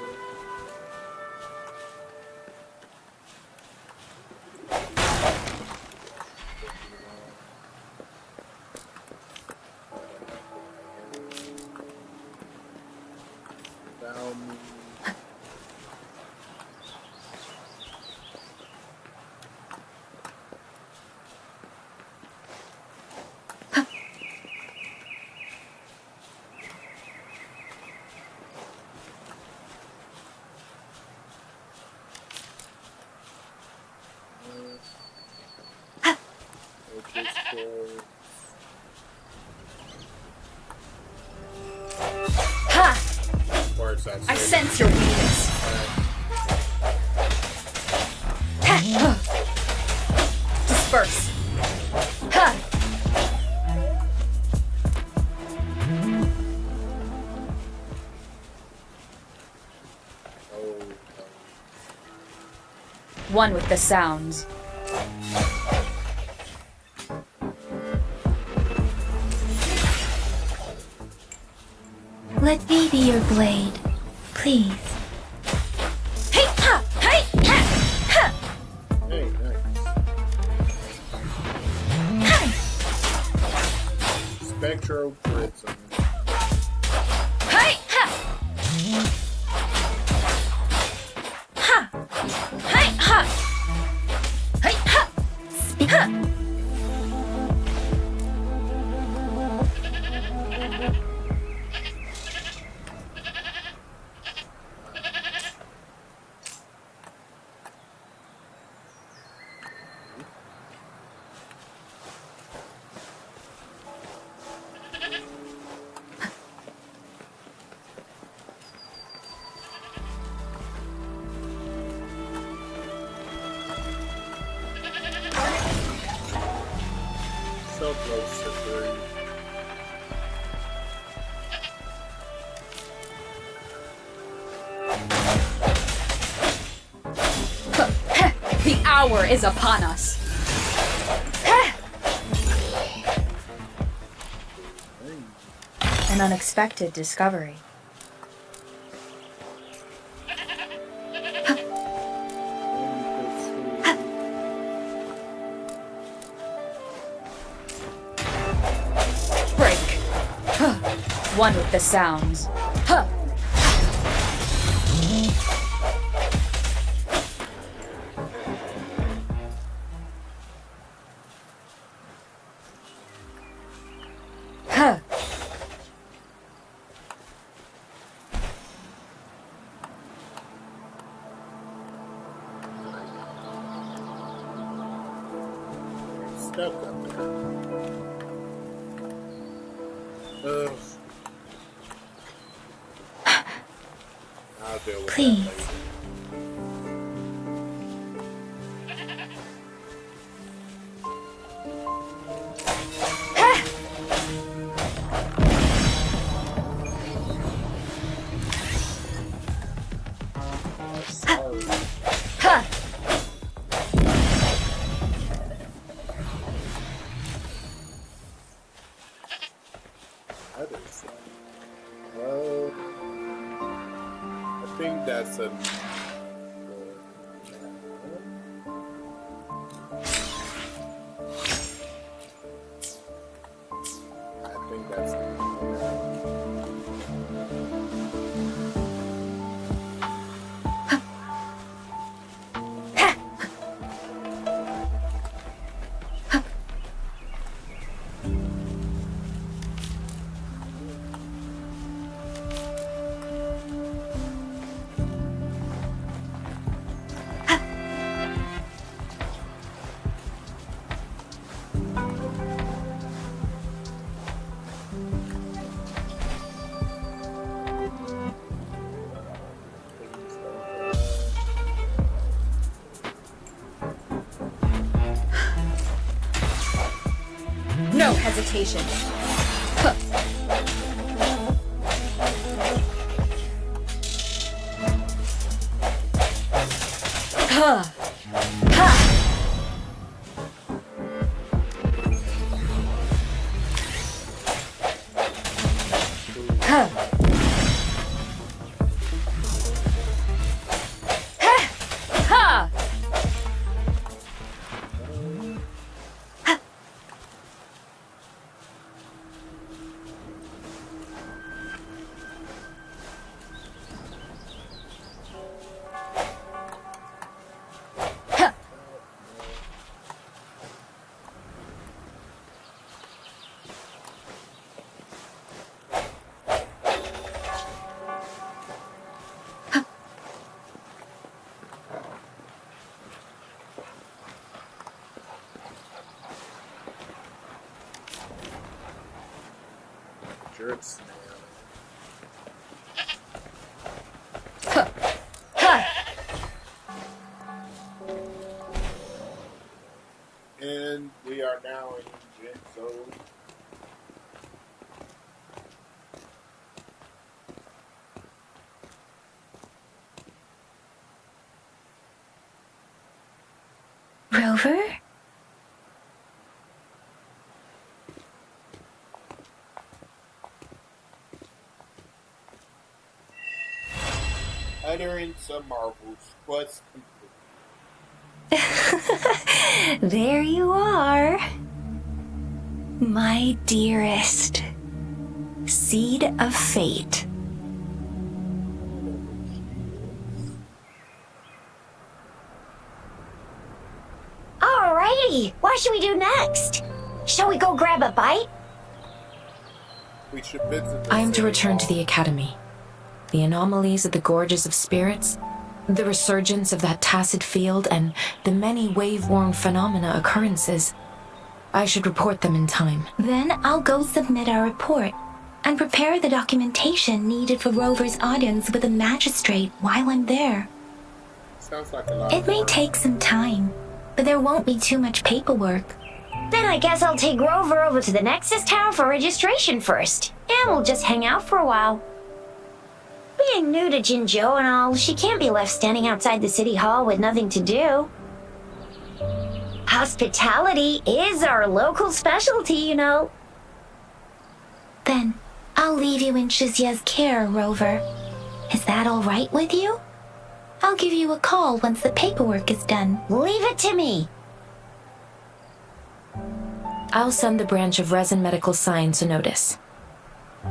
Ha! Of course, I sense your weakness. Disperse. Ha! One with the sounds. Let me be your blade, please. Hey! Ha! Hey! Ha! Spectral Prism. Hey! Ha! Ha! Hey! Ha! Hey! Ha! Ha! So close to 3. The hour is upon us. An unexpected discovery. Break. One with the sounds. Huh. Huh. Stuck up there. Ugh. I'll deal with Please. that later. Sorry. Huh. Other side. Well, I think that's a. I think that's No hesitation. Huh. Huh. Ha. Huh. Ha. jerk snail. Huh. Ha. And we are now in Gen Zone. Rover? Utterance of Marvels. Quest complete. There you are. My dearest. Seed of Fate. Alrighty, what should we do next? Shall we go grab a bite? We should visit the I am to city return to hall. the Academy. The anomalies of the Gorges of Spirits, the resurgence of that tacit field, and the many wave-worn phenomena occurrences. I should report them in time. Then I'll go submit our report and prepare the documentation needed for Rover's audience with the magistrate while I'm there. Sounds like a lot It of may work. take some time, but there won't be too much paperwork. Then I guess I'll take Rover over to the Nexus Tower for registration first, and we'll just hang out for a while. Being new to Jinzhou and all, she can't be left standing outside the city hall with nothing to do. Hospitality is our local specialty, you know. Then I'll leave you in Shizia's care, Rover. Is that all right with you? I'll give you a call once the paperwork is done. Leave it to me. I'll send the branch of Resin Medical Science a notice.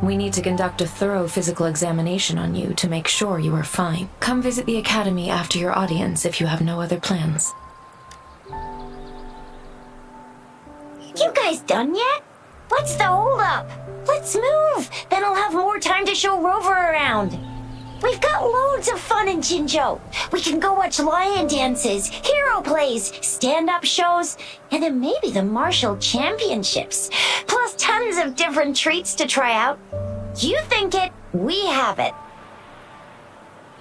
We need to conduct a thorough physical examination on you to make sure you are fine. Come visit the Academy after your audience if you have no other plans. You guys done yet? What's the holdup? Let's move. Then I'll have more time to show Rover around. We've got loads of fun in Jinzhou. We can go watch lion dances, hero plays, stand-up shows, and then maybe the martial championships. Plus tons of different treats to try out. You think it, we have it.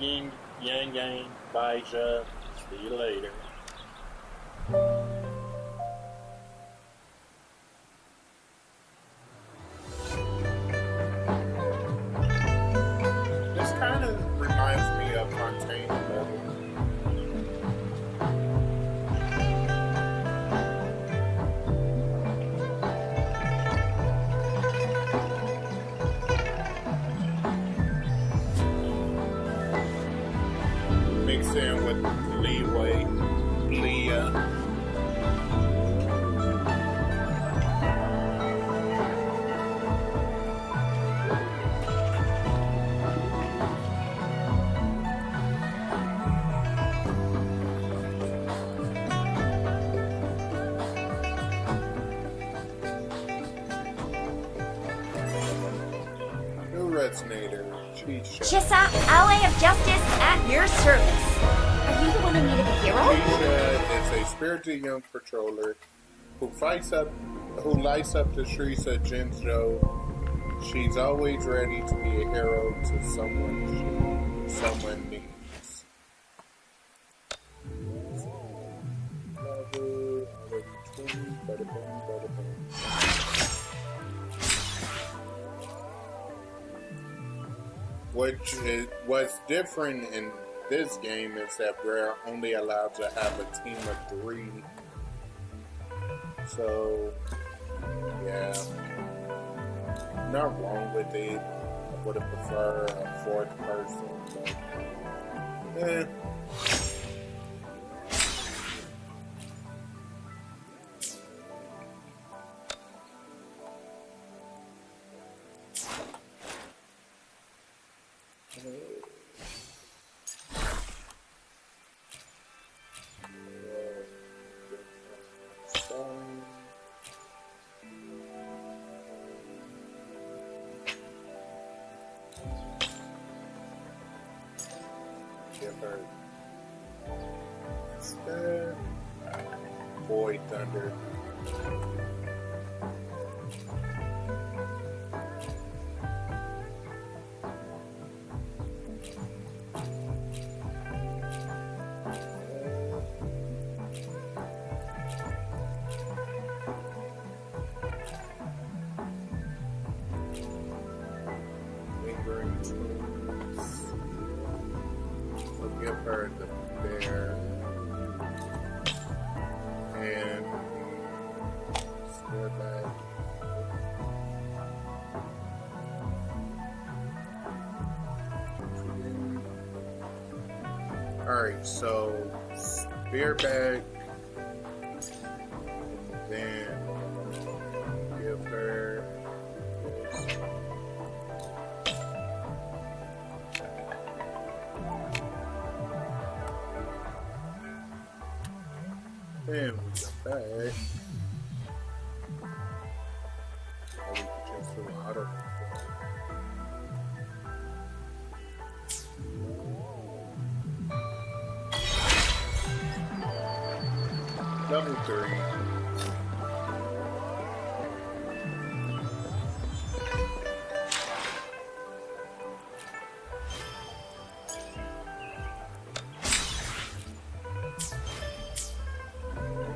Yin, yang, yang, bye, ja. See you later. This kind of reminds me of Fontaine level. Mixed in with leeway, Leah. New resonator, cheat sheet. Chissa, ally of justice, at your service. Are you the one who needed a hero? Keisha is a spirited young patroller who lights up the streets of Jinzhou. She's always ready to be a hero to someone needs. What's different in this game is that we're only allowed to have a team of 3. So, yeah. Not wrong with it. I would have preferred a 4th person, but get her. Instead, Boy Thunder. Lingering Twins. We'll give her the bear and square back. Alright, so spear back, and then give And we got that. Or we could just do auto. Level 3.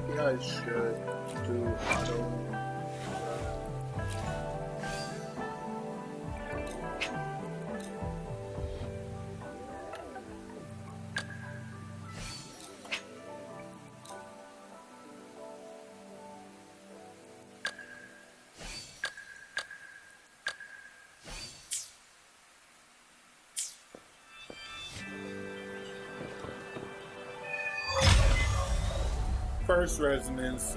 Maybe I should do auto. First resonance.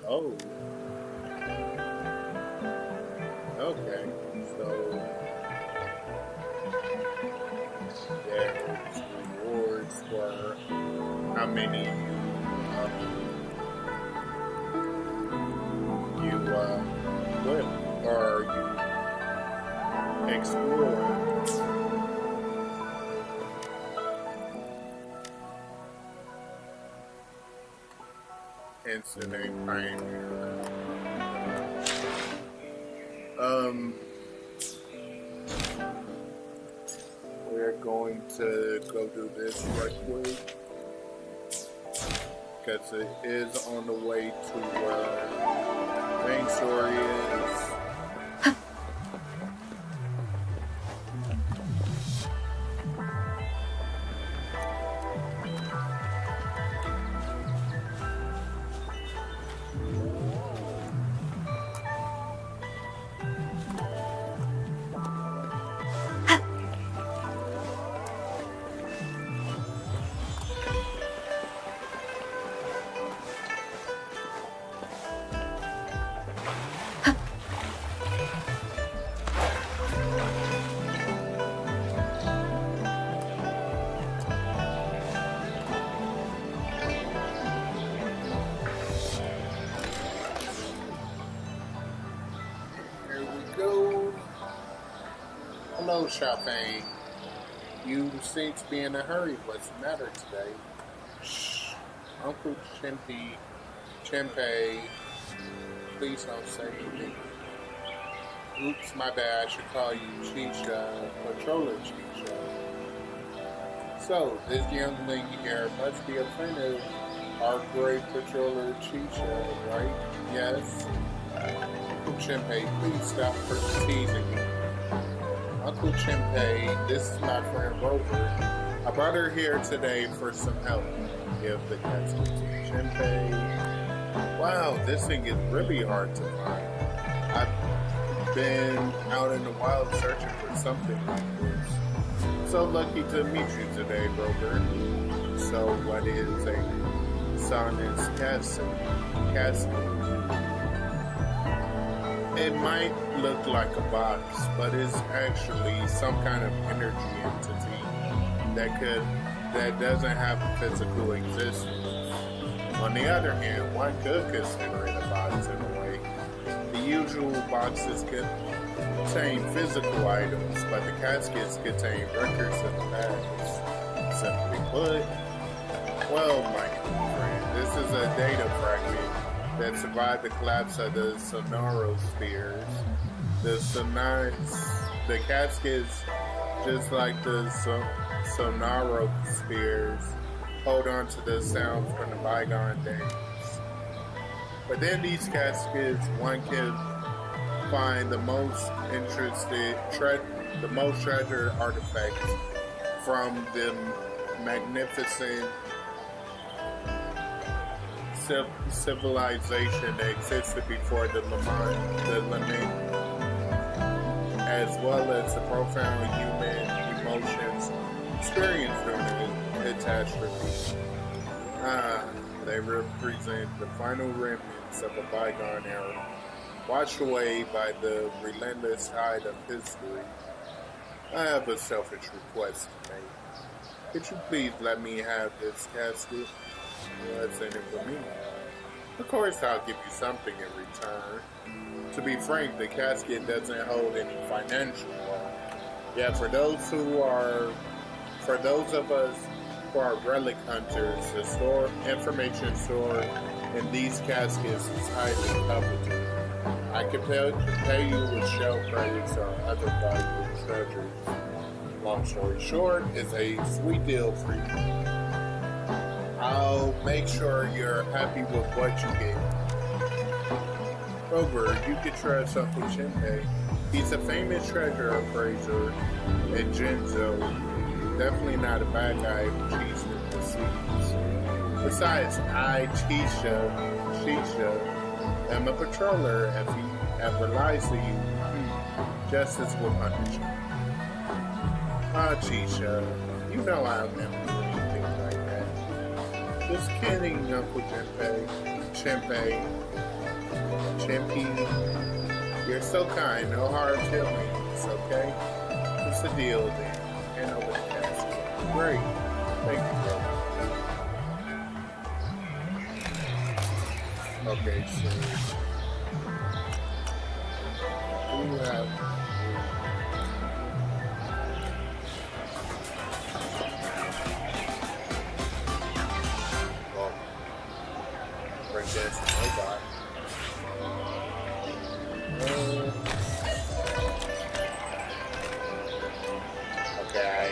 Oh. Okay. So there's rewards for how many you flip or you explore. Instant Pioneer. We're going to go do this right quick because it is on the way to where main story is. Hello, Champagne. You seem to be in a hurry. What's the matter today? Shh. Uncle Chimpay, please don't say anything. Oops, my bad. I should call you Chisha, Patroller Chisha. So, this youngling here must be a friend of our great Patroller Chisha, right? Yes. Uncle Chimpay, please stop teasing me. Uncle Chimpay, this is my friend Rover. I brought her here today for some help. Give the casket to Chimpay. Wow, this thing is really hard to find. I've been out in the wild searching for something like this. So lucky to meet you today, Rover. So what is a Sonic's casket? It might look like a box, but it's actually some kind of energy entity that doesn't have a physical existence. On the other hand, one could consider it a box in a way. The usual boxes contain physical items, but the caskets contain records in the past. Simply put, well, my friend, this is a data fragment that survived the collapse of the sonarospheres. The caskets, just like the sonarospheres, hold on to the sounds from the bygone days. Within these caskets, one can find the most treasured artifacts from the magnificent civilization that existed before the lament, as well as the profound human emotions experienced during the catastrophe. They represent the final remnants of a bygone era, washed away by the relentless tide of history. I have a selfish request to make. Could you please let me have this casket? What's in it for me? Of course I'll give you something in return. To be frank, the casket doesn't hold any financial wealth. Yet for those of us who are relic hunters, the information stored in these caskets is highly coveted. I can pay you with shell credits or other valuable treasures. Long story short, it's a sweet deal for you. I'll make sure you're happy with what you get. Rover, you can trust Uncle Shinpei. He's a famous treasure appraiser in Jinzhou. Definitely not a bad guy if cheats with the seeds. Besides, I, Chisha, am a patroller. If he ever lies to you, justice will punish him. Chisha, you know I'll never do anything like that. Just kidding, Uncle Shinpei. Chimpy, you're so kind. No hard feelings, okay? It's a deal then. Hand over the casket. Great. Thank you, bro. Okay, so we have Princess Robot. Okay.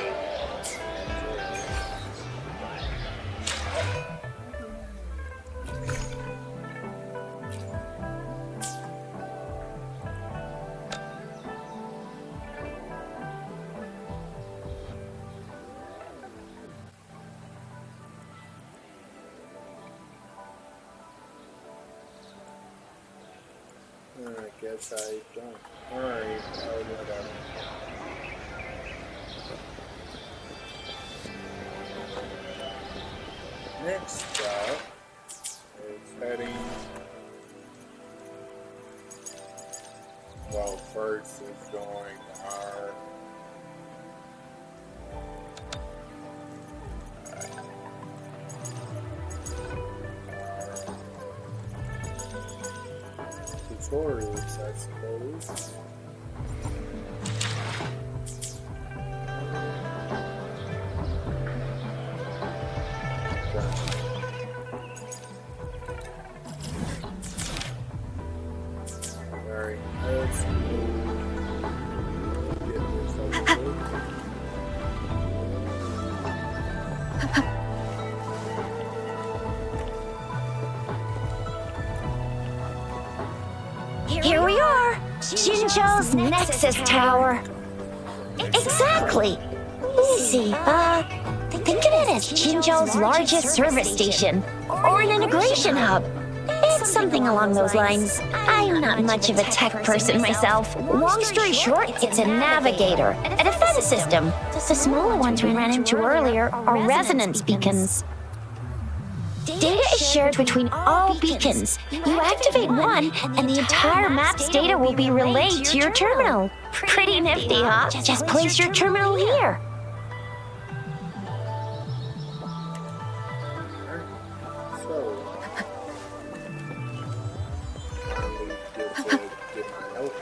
I guess I don't. Alright, whatever. Next stop is heading. Well, first is going our. Tutorials, I suppose. Alright, let's get this over with. Here we are! Jinzhou's Nexus Tower. Exactly! Easy. Think of it as Jinzhou's largest service station, or an integration hub. It's something along those lines. I'm not much of a tech person myself. Long story short, it's a navigator, a defense system. The smaller ones we ran into earlier are resonance beacons. Data is shared between all beacons. You activate one, and the entire map's data will be relayed to your terminal. Pretty nifty, huh? Just place your terminal here. So, finally get my help.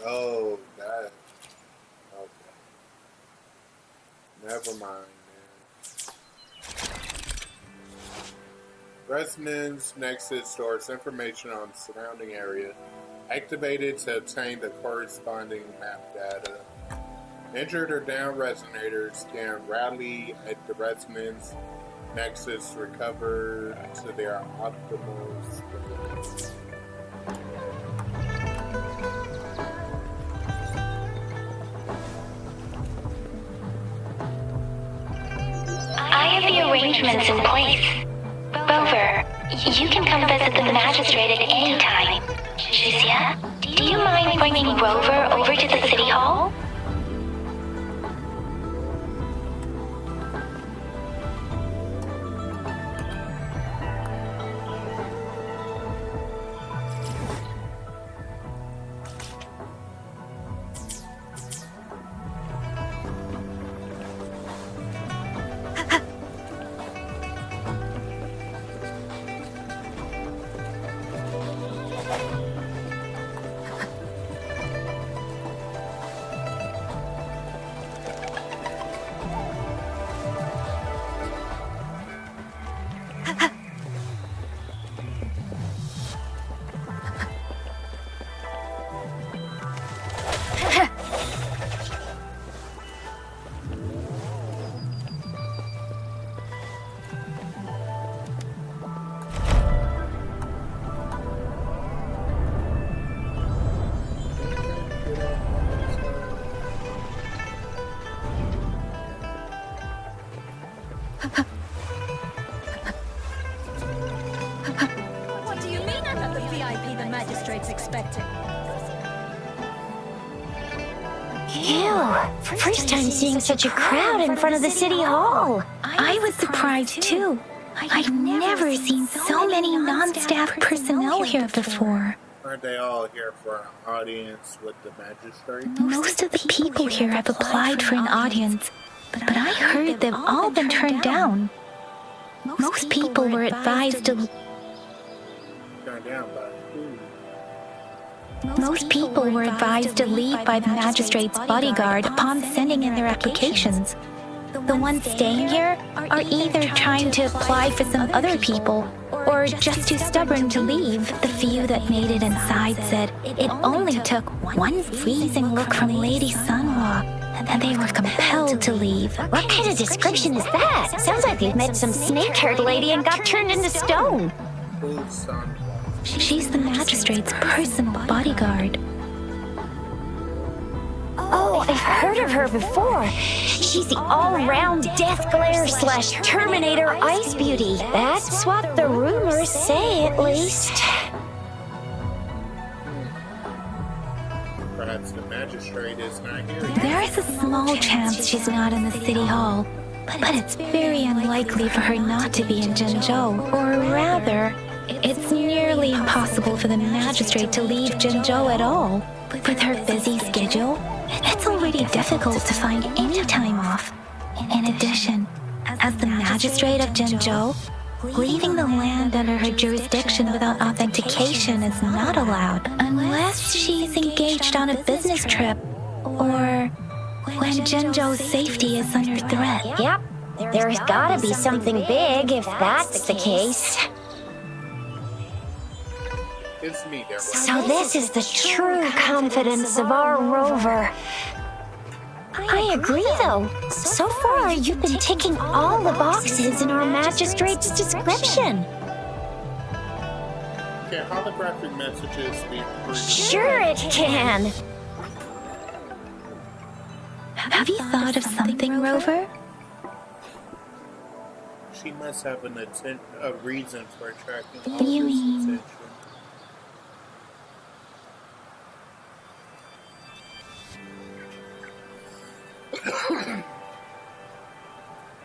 Oh, that. Okay. Never mind, man. Resonance Nexus stores information on the surrounding area. Activated to obtain the corresponding map data. Injured or downed resonators can rally at the resonance Nexus recovered to their optimal state. I have the arrangements in place. Rover, you can come visit the magistrate at any time. Jizia, do you mind bringing Rover over to the city hall? What do you mean I'm not the VIP the magistrate's expecting? Ew. First time seeing such a crowd in front of the city hall. I was surprised too. I've never seen so many non-staff personnel here before. Aren't they all here for an audience with the magistrate? Most of the people here have applied for an audience, but I heard they've all been turned down. Most people were advised to... Turned down by who? Most people were advised to leave by the magistrate's bodyguard upon sending in their applications. The ones staying here are either trying to apply for some other people or just too stubborn to leave. The few that made it inside said it only took one freezing look from Lady Sunhwa and they were compelled to leave. What kind of description is that? Sounds like you've met some snake-haired lady and got turned into stone. Who's son? She's the magistrate's personal bodyguard. Oh, I've heard of her before. She's the all-round Death Glare / Terminator Ice Beauty. That's what the rumors say, at least. Perhaps the magistrate is not here. There is a small chance she's not in the city hall, but it's very unlikely for her not to be in Jinzhou. Or rather, it's nearly impossible for the magistrate to leave Jinzhou at all. With her busy schedule, it's already difficult to find any time off. In addition, as the magistrate of Jinzhou, leaving the land under her jurisdiction without authentication is not allowed unless she's engaged on a business trip or when Jinzhou's safety is under threat. Yep, there's gotta be something big if that's the case. It's me there. So this is the true confidence of our Rover. I agree, though. So far, you've been ticking all the boxes in our magistrate's description. Can holographic messages be approved? Sure it can. Have you thought of something, Rover? She must have a reason for attracting all You this mean- attention.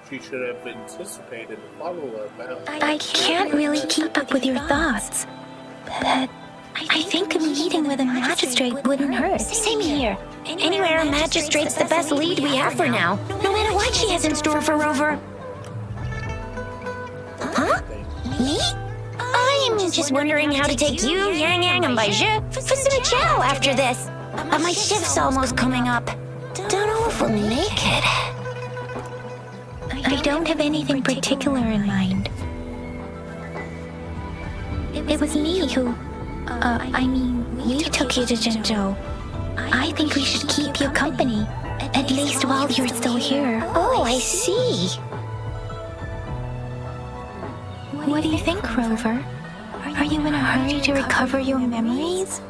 She should have anticipated the follow-up. I can't really keep up with your thoughts, but I think a meeting with a magistrate wouldn't hurt. Same here. Anyway, our magistrate's the best lead we have for now, no matter what she has in store for Rover. Huh? Me? I'm just wondering how to take you, Yang Yang, and Baizhi for some chow after this. But my shift's almost coming up. Don't know if we'll make it. I don't have anything particular in mind. It was me who... we took you to Jinzhou. I think we should keep you company, at least while you're still here. Oh, I see. What do you think, Rover? Are you in a hurry to recover your memories?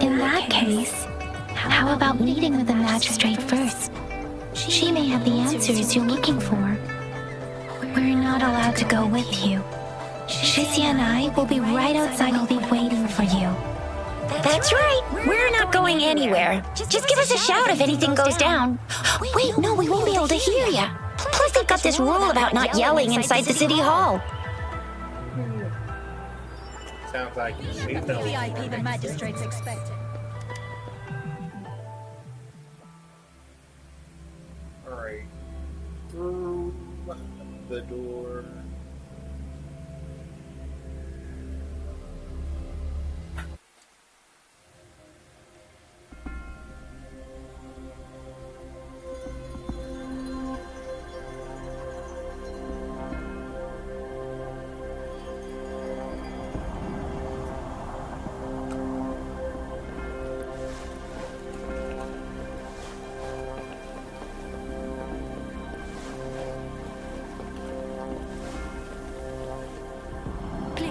In that case, how about meeting with the magistrate first? She may have the answers you're looking for. We're not allowed to go with you. Shizia and I will be right outside. We'll be waiting for you. That's right. We're not going anywhere. Just give us a shout if anything goes down. Wait, no, we won't be able to hear ya. Plus, they've got this rule about not yelling inside the city hall. Sounds like she The knows. VIP the magistrate's expecting. Alright. Through the door.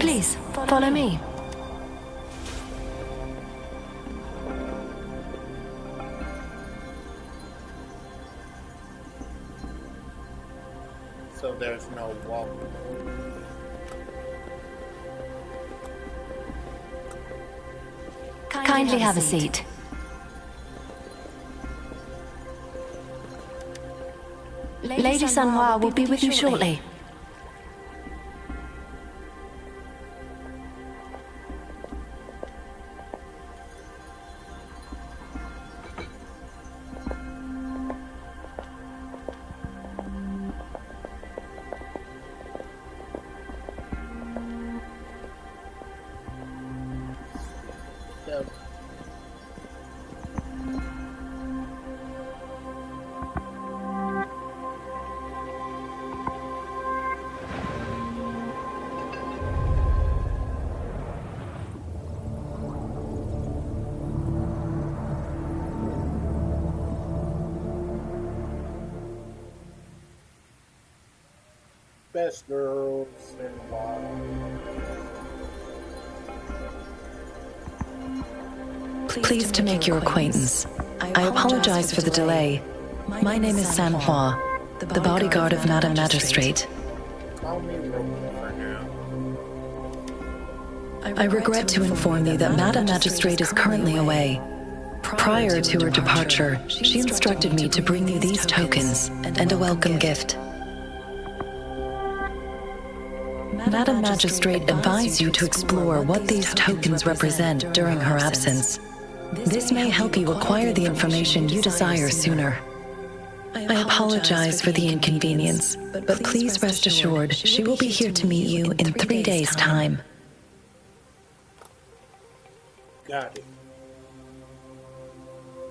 Please, follow me. So there's no walk. Kindly have a seat. Lady Sanhua will be with you shortly. Yep. Best girls in a while. Pleased to make your acquaintance. I apologize for the delay. My name is Sanhua, the bodyguard of Madam Magistrate. Call me Roman for now. I regret to inform you that Madam Magistrate is currently away. Prior to her departure, she instructed me to bring you these tokens and a welcome gift. Madam Magistrate advised you to explore what these tokens represent during her absence. This may help you acquire the information you desire sooner. I apologize for the inconvenience, but please rest assured she will be here to meet you in 3 days' time. Got it.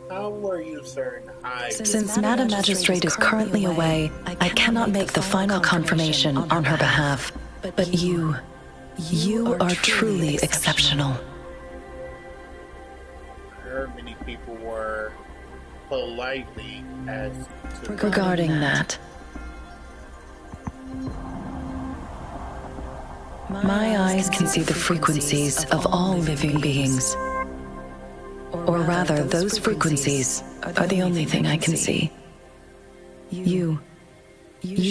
How were you certain I... Since Madam Magistrate is currently away, I cannot make the final confirmation on her behalf. But you are truly exceptional. I heard many people were politely asked to... Regarding that, my eyes can see the frequencies of all living beings. Or rather, those frequencies are the only thing I can see. You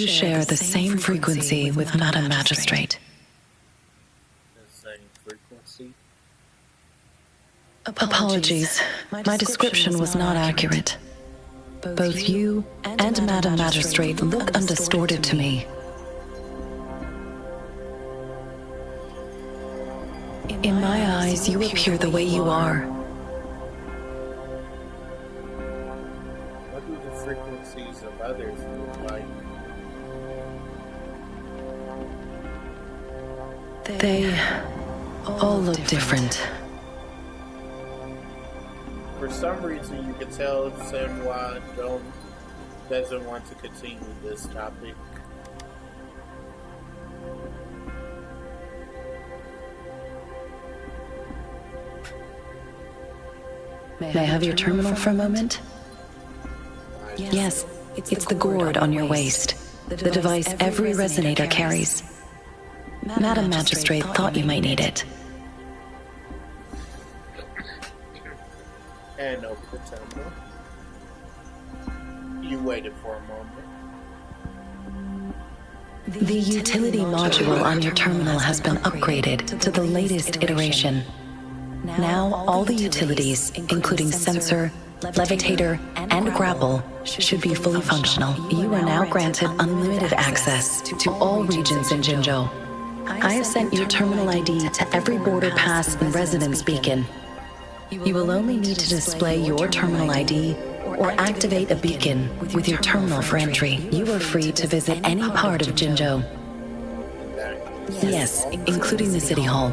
share the same frequency with Madam Magistrate. The same frequency? Apologies, my description was not accurate. Both you and Madam Magistrate look undistorted to me. In my eyes, you appear the way you are. What do the frequencies of others look like? They all look different. For some reason, you can tell Senwa doesn't want to continue this topic. May I have your terminal for a moment? Yes, it's the gourd on your waist, the device every resonator carries. Madam Magistrate thought you might need it. And over the temple. You waited for a moment. The utility module on your terminal has been upgraded to the latest iteration. Now, all the utilities, including sensor, levitator, and grapple, should be fully functional. You are now granted unlimited access to all regions in Jinzhou. I have sent your terminal ID to every border pass and residence beacon. You will only need to display your terminal ID or activate a beacon with your terminal for entry. You are free to visit any part of Jinzhou. Yes, including the City Hall.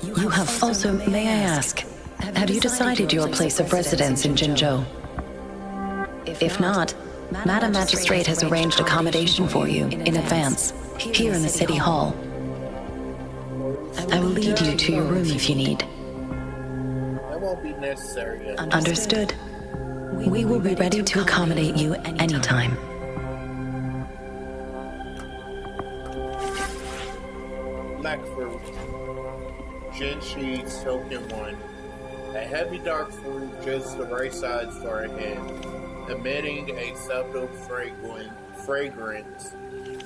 You have also, may I ask, have you decided your place of residence in Jinzhou? If not, Madam Magistrate has arranged accommodation for you in advance, here in the City Hall. I will lead you to your room if you need. That won't be necessary. Understood. We will be ready to accommodate you anytime. Black fruit. Jinshi Token 1. A heavy dark fruit just the right size for a head, emitting a subtle fragrance.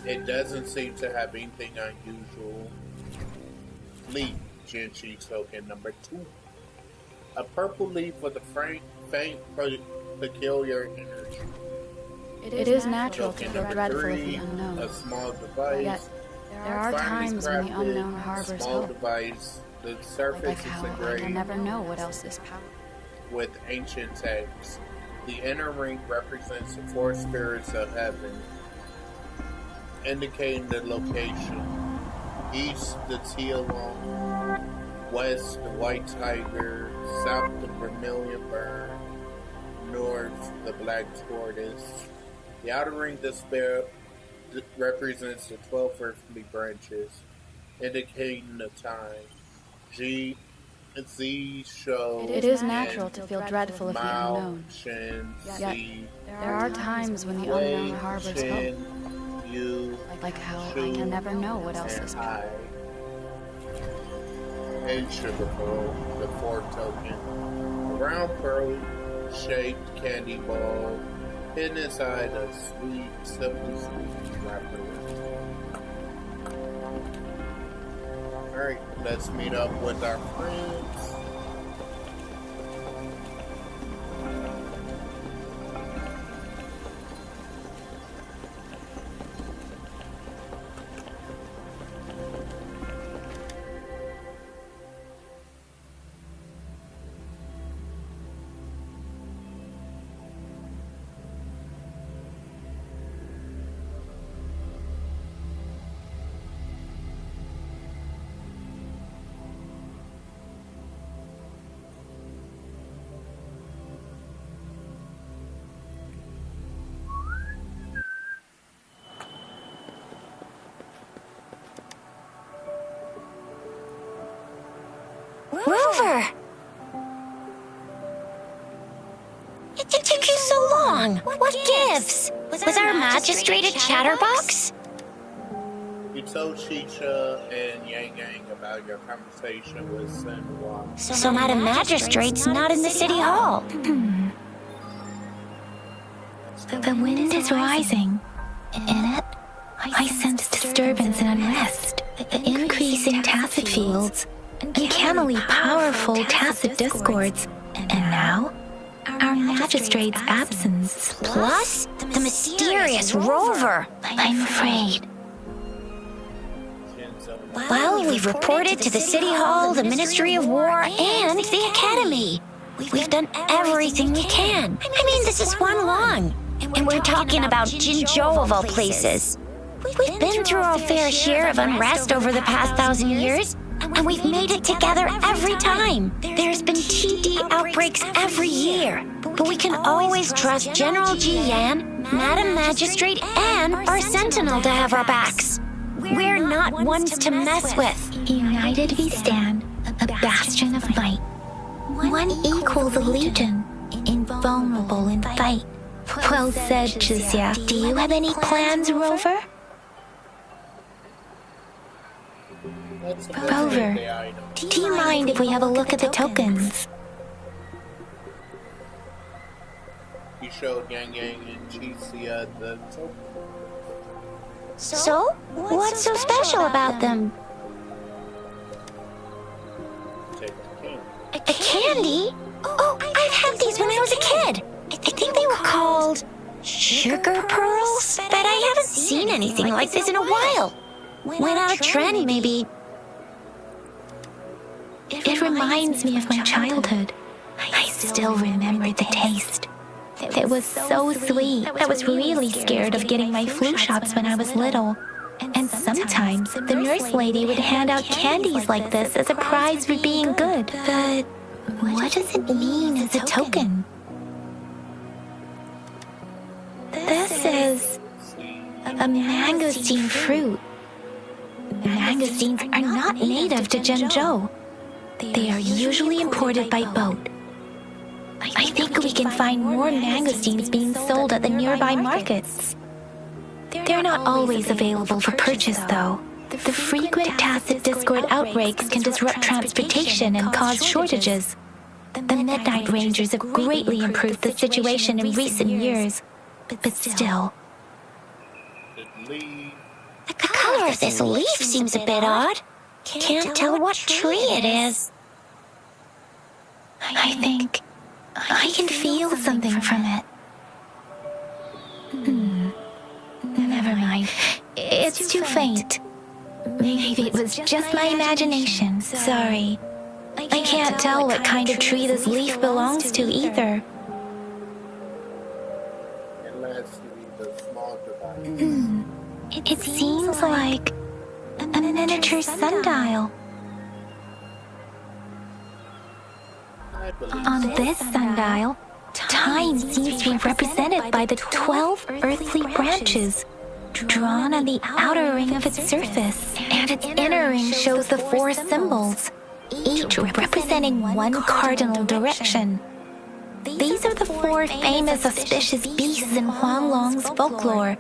It doesn't seem to have anything unusual. Leaf. Jinshi Token number 2. A purple leaf with a faint peculiar energy. It is natural to Token feel number dreadful of 3, the unknown. a small device. Yet, there are times when the unknown harbors small hope. device. The surface Like is how I engraved can never know what else is powerful. with ancient text. The inner ring represents the four spirits of heaven, indicating the location. East, the Tialong. West, the white tiger. South, the vermilion bird. North, the black tortoise. The outer ring represents the 12 earthly branches, indicating the time. Z show. It is natural to feel dreadful of the Mao, unknown. Shin, Yet, Z, there are times when the Wei, unknown harbors Shin, hope. Yu, Like how I Shu, can never know what else and is I. powerful. And sugar pearl, the fourth token. A round pearl-shaped candy ball hidden inside a sweet, simply sweet wrapper. Alright, let's meet up with our friends. Rover! It took you so long. What gives? Was our magistrate a chatterbox? You told Chicha and Yang Yang about your conversation with Senwa. So Madam Magistrate's not in the City Hall. The wind is rising. In it, I sense disturbance and unrest. The increase in tacit fields, uncannily powerful tacit discords, and now, our magistrate's absence. Plus, the mysterious Rover. I'm afraid. Well, we've reported to the City Hall, the Ministry of War, and the Academy. We've done everything we can. I mean, this is one long. And we're talking about Jinzhou of all places. We've been through our fair share of unrest over the past 1,000 years, and we've made it together every time. There's been TD outbreaks every year, but we can always trust General Ji Yan, Madam Magistrate, and our Sentinel to have our backs. We're not ones to mess with. United we stand, a bastion of might. One equals a legion, invulnerable in fight. Well said, Jizya. Do you have any plans, Rover? Let's Rover, investigate the item. do you mind if we have a look at the tokens? You showed Yang Yang and Chicia the token. So? What's so special about them? Take the king. A candy? Oh, I've had these when I was a kid. I think they were called sugar pearls, but I haven't seen anything like this in a while. Went out of trend, maybe. It reminds me of my childhood. I still remember the taste. It was so sweet. I was really scared of getting my flu shots when I was little. And sometimes the nurse lady would hand out candies like this as a prize for being good. But what does it mean as a token? This is a mangosteen fruit. Mangosteens are not native to Zhengzhou. They are usually imported by boat. I think we can find more mangosteens being sold at the nearby markets. They're not always available for purchase, though. The frequent tacit discord outbreaks can disrupt transportation and cause shortages. The Midnight Rangers have greatly improved the situation in recent years, but still. The color of this leaf seems a bit odd. Can't tell what tree it is. I think I can feel something from it. Never mind. It's too faint. Maybe it was just my imagination. Sorry. I can't tell what kind of tree this leaf belongs to either. It seems like a miniature sundial. On this sundial, time seems to be represented by the 12 earthly branches drawn on the outer ring of its surface, and its inner ring shows the 4 symbols, each representing one cardinal direction. These are the 4 famous auspicious beasts in Huanglong's folklore.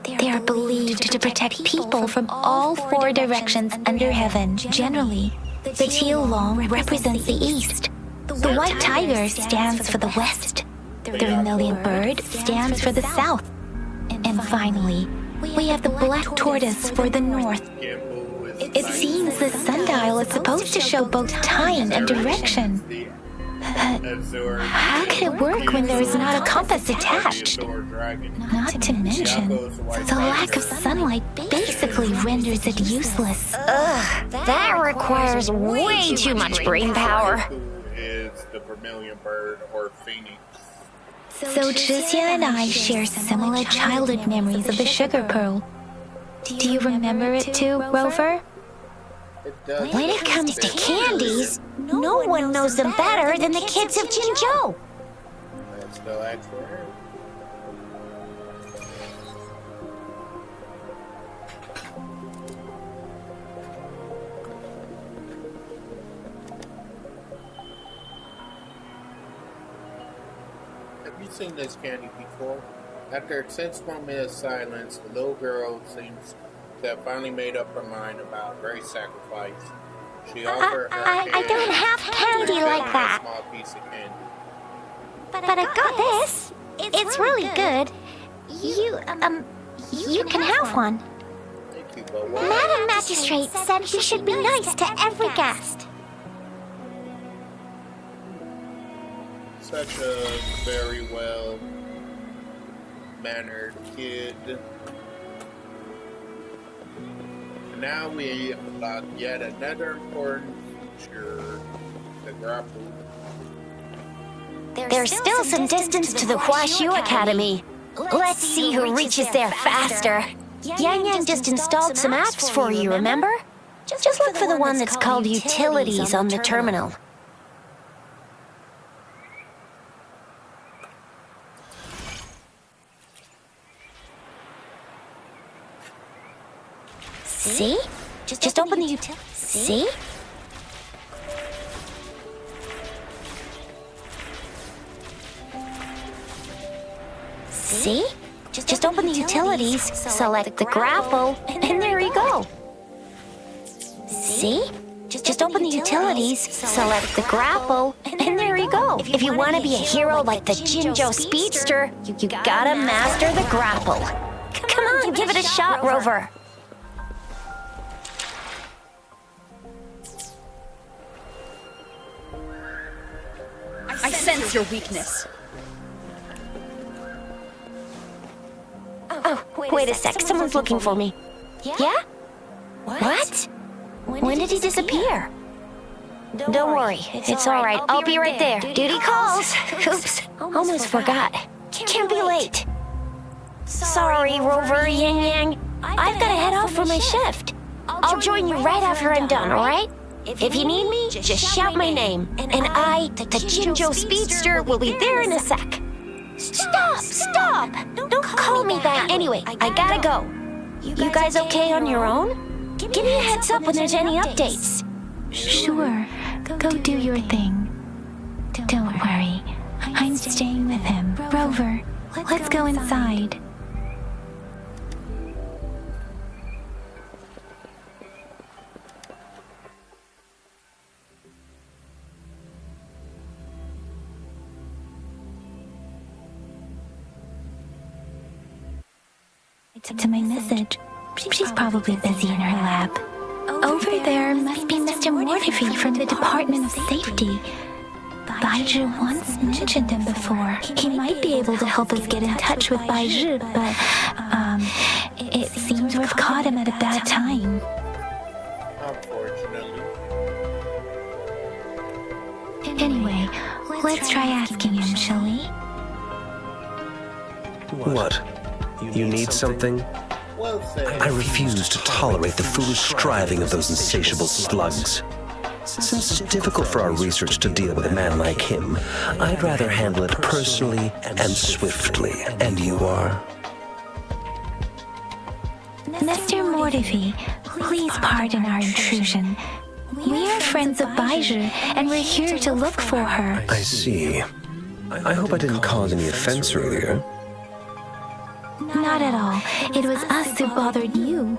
They are believed to protect people from all 4 directions under heaven. Generally, the teal long represents the east. The white tiger stands for the west. The vermilion bird stands for the south. And finally, we have the black tortoise for the north. It seems the sundial is supposed to show both time and direction. But how can it work when there is not a compass attached? Not to mention, the lack of sunlight basically renders it useless. Ugh, that requires way too much brain power. Is the vermilion bird or phoenix? So Zhixia and I share similar childhood memories of the sugar pearl. Do you remember it too, Rover? When it comes to candies, no one knows them better than the kids of Jinzhou. Let's go ask for her. Have you seen this candy before? After a tense moment of silence, the little girl seems to have finally made up her mind about great sacrifice. She offered her I don't have candy like that. a small piece of candy. But I got this. It's really good. You can have one. Thank you, but why? Madam Magistrate said you should be nice to every guest. Such a very well mannered kid. Now we unlock yet another important feature, the grapple. There's still some distance to the Huaxu Academy. Let's see who reaches there faster. Yang Yang just installed some apps for you, remember? Just look for the one that's called Utilities on the terminal. See? Just open the util. See? See? Just open the utilities, select the grapple, and there you go. See? See? Just open the utilities, select the grapple, and there you go. If you want to be a hero like the Jinjo Speedster, you gotta master the grapple. Come on, give it a shot, Rover. I sense your weakness. Oh, wait a sec. Someone's looking for me. Yeah? What? When did he disappear? Don't worry. It's all right. I'll be right there. Duty calls. Oops. Almost forgot. Can't be late. Sorry, Rover Yin Yang. I've got to head off for my shift. I'll join you right after I'm done, all right? If you need me, just shout my name. And I, the Jinjo Speedster, will be there in a sec. Stop! Don't call me that. Anyway, I gotta go. You guys okay on your own? Give me a heads up when there's any updates. Sure. Go do your thing. Don't worry. I'm staying with him. Rover, let's go inside. To my message. She's probably busy in her lab. Over there must be Mr. Mortifi from the Department of Safety. Baizhi once mentioned him before. He might be able to help us get in touch with Baizhi, but it seems we've caught him at a bad time. Unfortunately. Anyway, let's try asking him, shall we? What? You need something? Well said. I refuse to tolerate the foolish striving of those insatiable slugs. Since it's difficult for our research to deal with a man like him, I'd rather handle it personally and swiftly. And you are? Mr. Mortifi, please pardon our intrusion. We are friends of Baizhi, and we're here to look for her. I see. I hope I didn't cause any offense earlier. Not at all. It was us who bothered you.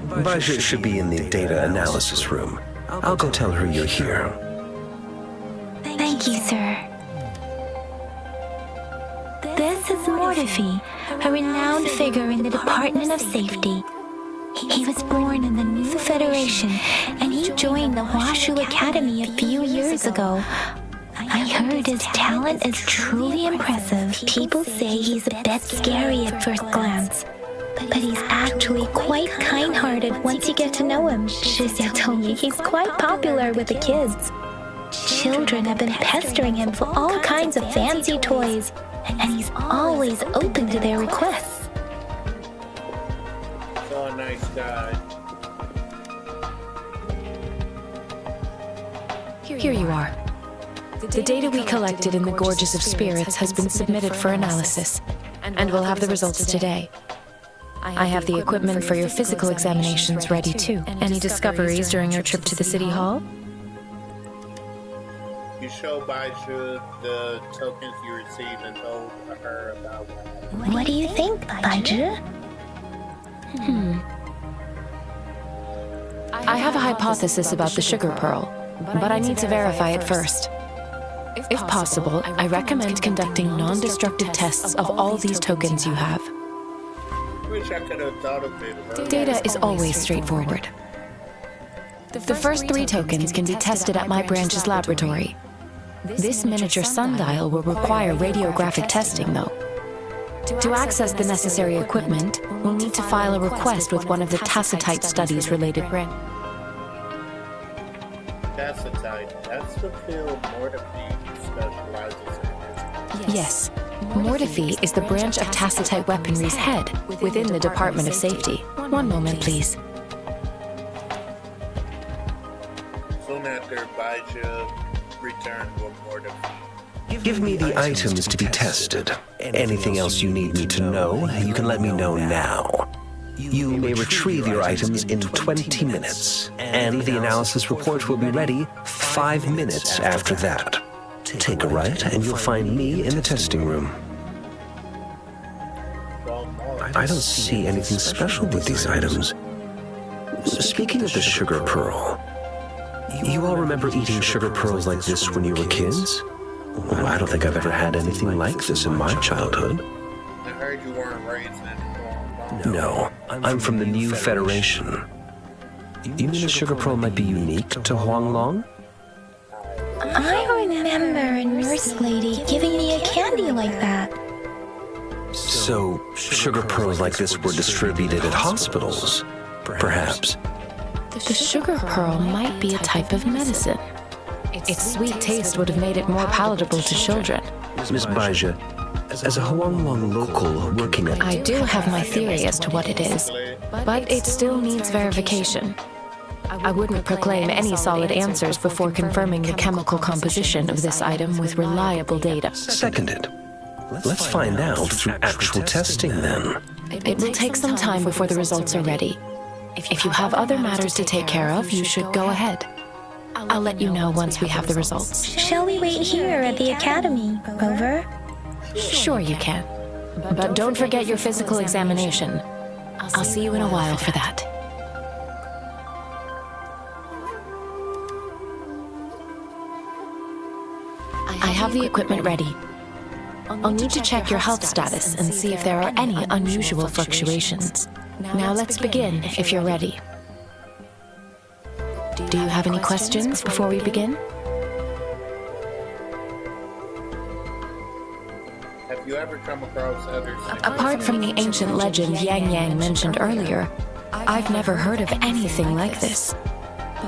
Baizhi should be in the data analysis room. I'll go tell her you're here. Thank you, sir. This is Mortifi, a renowned figure in the Department of Safety. He was born in the new Federation, and he joined the Washu Academy a few years ago. I heard his talent is truly impressive. People say he's a bit scary at first glance, but he's actually quite kind-hearted once you get to know him. Shizia told me he's quite popular with the kids. Children have been pestering him for all kinds of fancy toys, and he's always open to their requests. So a nice guy. Here you are. The data we collected in the Gorges of Spirits has been submitted for analysis, and we'll have the results today. I have the equipment for your physical examinations ready too. Any discoveries during your trip to the City Hall? You show Baizhi the tokens you received and told her about what. What do you think, Baizhi? I have a hypothesis about the sugar pearl, but I need to verify it first. If possible, I recommend conducting non-destructive tests of all these tokens you have. Wish I could have thought of it earlier. Data is always straightforward. The first 3 tokens can be tested at my branch's laboratory. This miniature sundial will require radiographic testing, though. To access the necessary equipment, we'll need to file a request with one of the Tacitite studies-related branches. Tacitite, that's the field Mortifi specializes in. Yes. Mortifi is the branch of Tacitite weaponry's head within the Department of Safety. One moment, please. Soon after Baizhi returned with Mortifi. Give me the items to be tested. Anything else you need me to know, you can let me know now. You may retrieve your items in 20 minutes, and the analysis report will be ready 5 minutes after that. Take a right, and you'll find me in the testing room. I don't see anything special with these items. Speaking of the sugar pearl, you all remember eating sugar pearls like this when you were kids? Well, I don't think I've ever had anything like this in my childhood. I heard you weren't raised in Hong Kong. No, I'm from the New Federation. You mean the sugar pearl might be unique to Huanglong? I remember a nurse lady giving me a candy like that. So, sugar pearls like this were distributed at hospitals, perhaps. The sugar pearl might be a type of medicine. Its sweet taste would have made it more palatable to children. Miss Baija, as a Huanglong local working at... I do have my theory as to what it is, but it still needs verification. I wouldn't proclaim any solid answers before confirming the chemical composition of this item with reliable data. Seconded. Let's find out through actual testing then. It will take some time before the results are ready. If you have other matters to take care of, you should go ahead. I'll let you know once we have the results. Shall we wait here at the academy, Rover? Sure you can. But don't forget your physical examination. I'll see you in a while for that. I have the equipment ready. I'll need to check your health status and see if there are any unusual fluctuations. Now let's begin, if you're ready. Do you have any questions before we begin? Have you ever come across others? Apart from the ancient legend Yang Yang mentioned earlier, I've never heard of anything like this.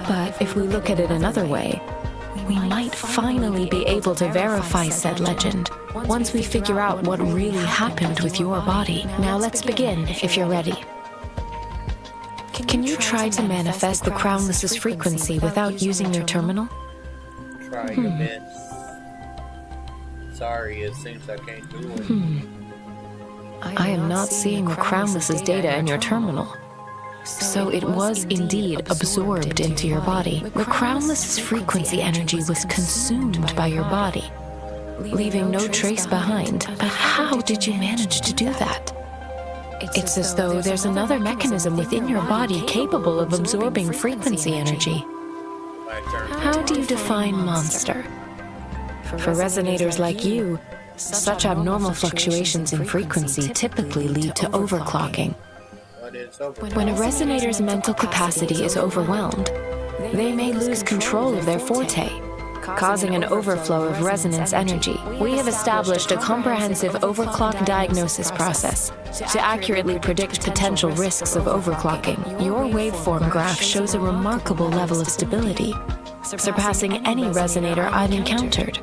But if we look at it another way, we might finally be able to verify said legend once we figure out what really happened with your body. Now let's begin, if you're ready. Can you try to manifest the Crownless's frequency without using their terminal? Try your best. Sorry, it seems I can't do it. I am not seeing the Crownless's data in your terminal. So it was indeed absorbed into your body. The Crownless's frequency energy was consumed by your body, leaving no trace behind. But how did you manage to do that? It's as though there's another mechanism within your body capable of absorbing frequency energy. How do you define monster? For resonators like you, such abnormal fluctuations in frequency typically lead to overclocking. When a resonator's mental capacity is overwhelmed, they may lose control of their forte, causing an overflow of resonance energy. We have established a comprehensive overclock diagnosis process to accurately predict potential risks of overclocking. Your waveform graph shows a remarkable level of stability, surpassing any resonator I've encountered.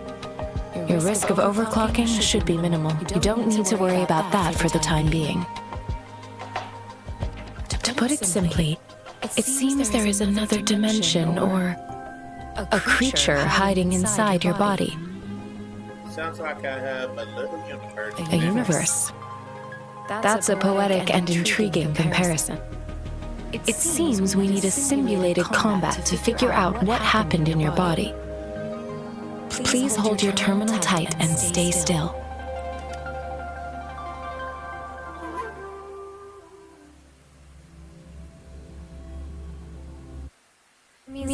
Your risk of overclocking should be minimal. You don't need to worry about that for the time being. To put it simply, it seems there is another dimension or a creature hiding inside your body. Sounds like I have a little universe. A universe. That's a poetic and intriguing comparison. It seems we need a simulated combat to figure out what happened in your body. Please hold your terminal tight and stay still.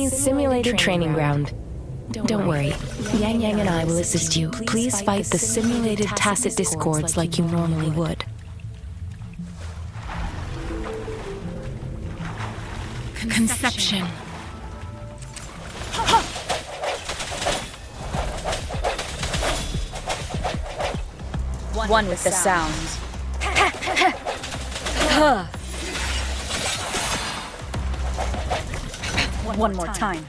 Simulated training ground. Don't worry. Yang Yang and I will assist you. Please fight the simulated tacit discords like you normally would. Conception. One with the sounds. One more time.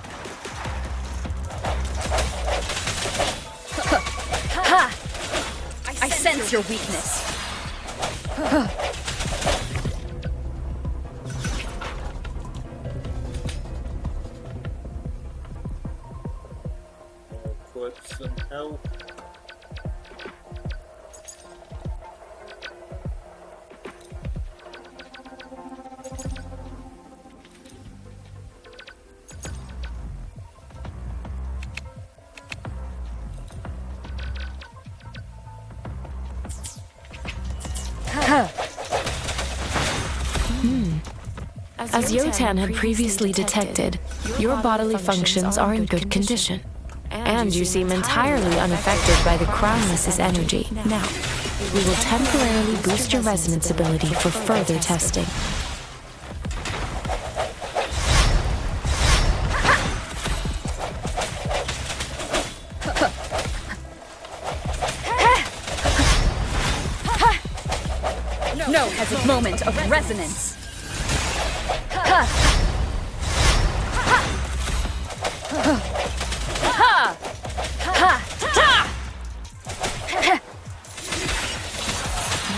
I sense your weakness. Put some help. As Yotan had previously detected, your bodily functions are in good condition, and you seem entirely unaffected by the Crownless's energy. Now, we will temporarily boost your resonance ability for further testing. No has its moment of resonance.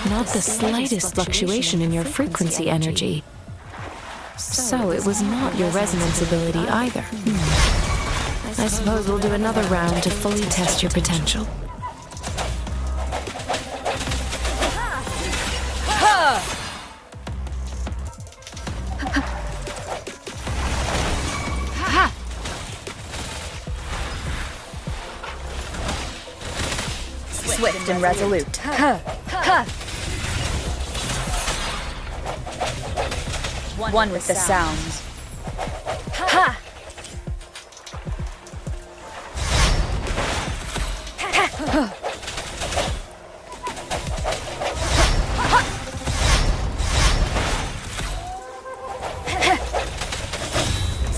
Not the slightest fluctuation in your frequency energy. So it was not your resonance ability either. I suppose we'll do another round to fully test your potential. Swift and resolute. One with the sounds.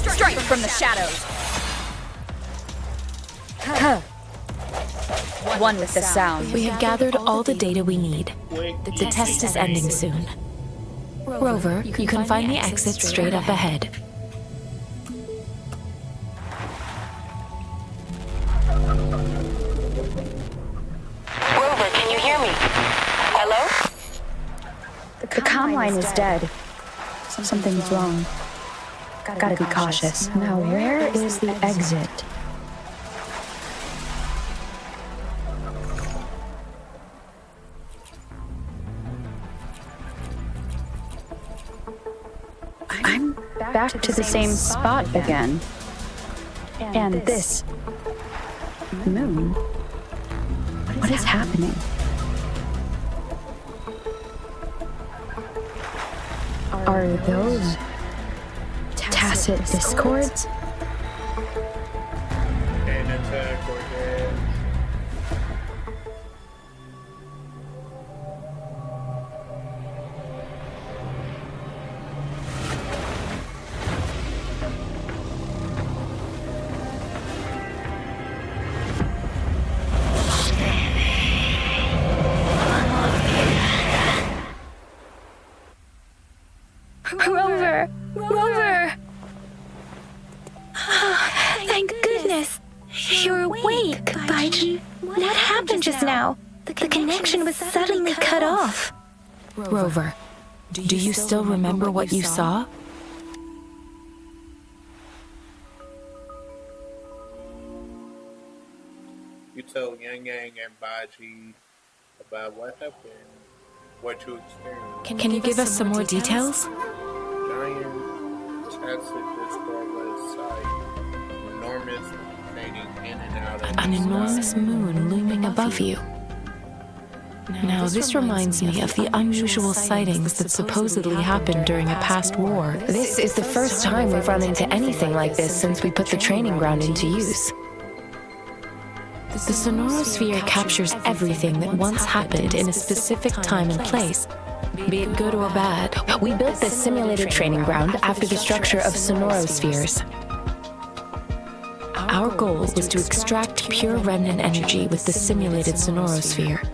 Strike from the shadows. One with the sound. We have gathered all the data we need. The test is ending soon. Rover, you can find the exit straight up ahead. Rover, can you hear me? Hello? The comm line is dead. Something's wrong. Gotta be cautious. Now, where is the exit? I'm back to the same spot again. And this moon. What is happening? Are those tacit discords? An attack or dead. Rover! Rover! Thank goodness! You're awake, Baiji. What happened just now? The connection was suddenly cut off. Rover, do you still remember what you saw? You tell Yang Yang and Baji about what happened, what you experienced. Can you give us some more details? Giant tacit discorless site, enormous fading in and out of An enormous moon looming above you. Now, this reminds me of the unusual sightings that supposedly happened during a past war. This is the first time we've run into anything like this since we put the training ground into use. The sonorosphere captures everything that once happened in a specific time and place, be it good or bad. We built this simulated training ground after the structure of sonorospheres. Our goal was to extract pure remnant energy with the simulated sonorosphere.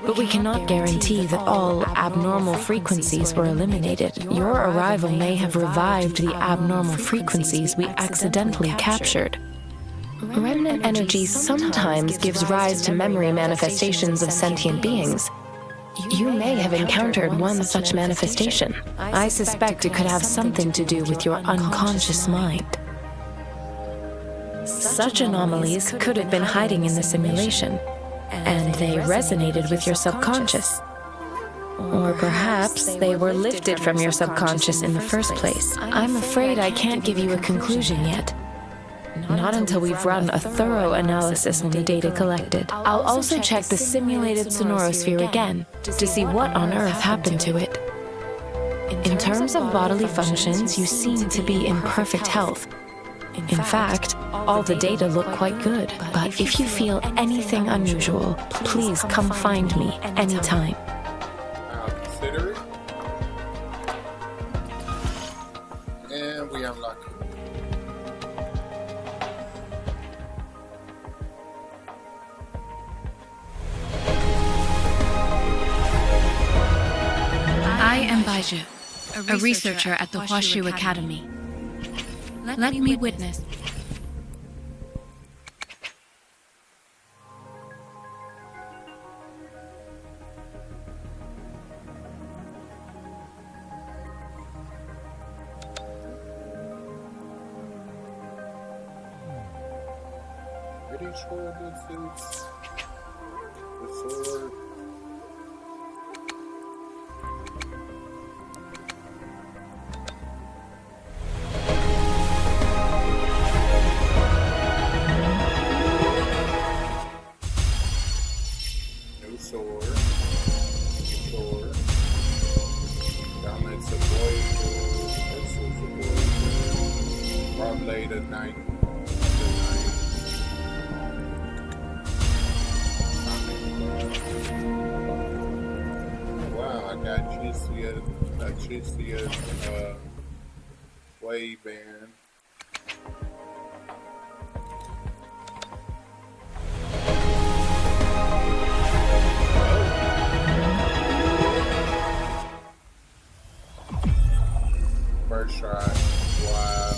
But we cannot guarantee that all abnormal frequencies were eliminated. Your arrival may have revived the abnormal frequencies we accidentally captured. Remnant energy sometimes gives rise to memory manifestations of sentient beings. You may have encountered one such manifestation. I suspect it could have something to do with your unconscious mind. Such anomalies could have been hiding in the simulation, and they resonated with your subconscious. Or perhaps they were lifted from your subconscious in the first place. I'm afraid I can't give you a conclusion yet. Not until we've run a thorough analysis on the data collected. I'll also check the simulated sonorosphere again to see what on earth happened to it. In terms of bodily functions, you seem to be in perfect health. In fact, all the data look quite good, but if you feel anything unusual, please come find me anytime. I'll consider it. And we unlock it. I am Baiju, a researcher at the Huashu Academy. Let me witness. Pretty sure this is the sword. New sword. Sword. Dominance of Voyager. Missiles of Voyager. Brought later night. Wow, I got Chisia's wave band. First shot. Wow.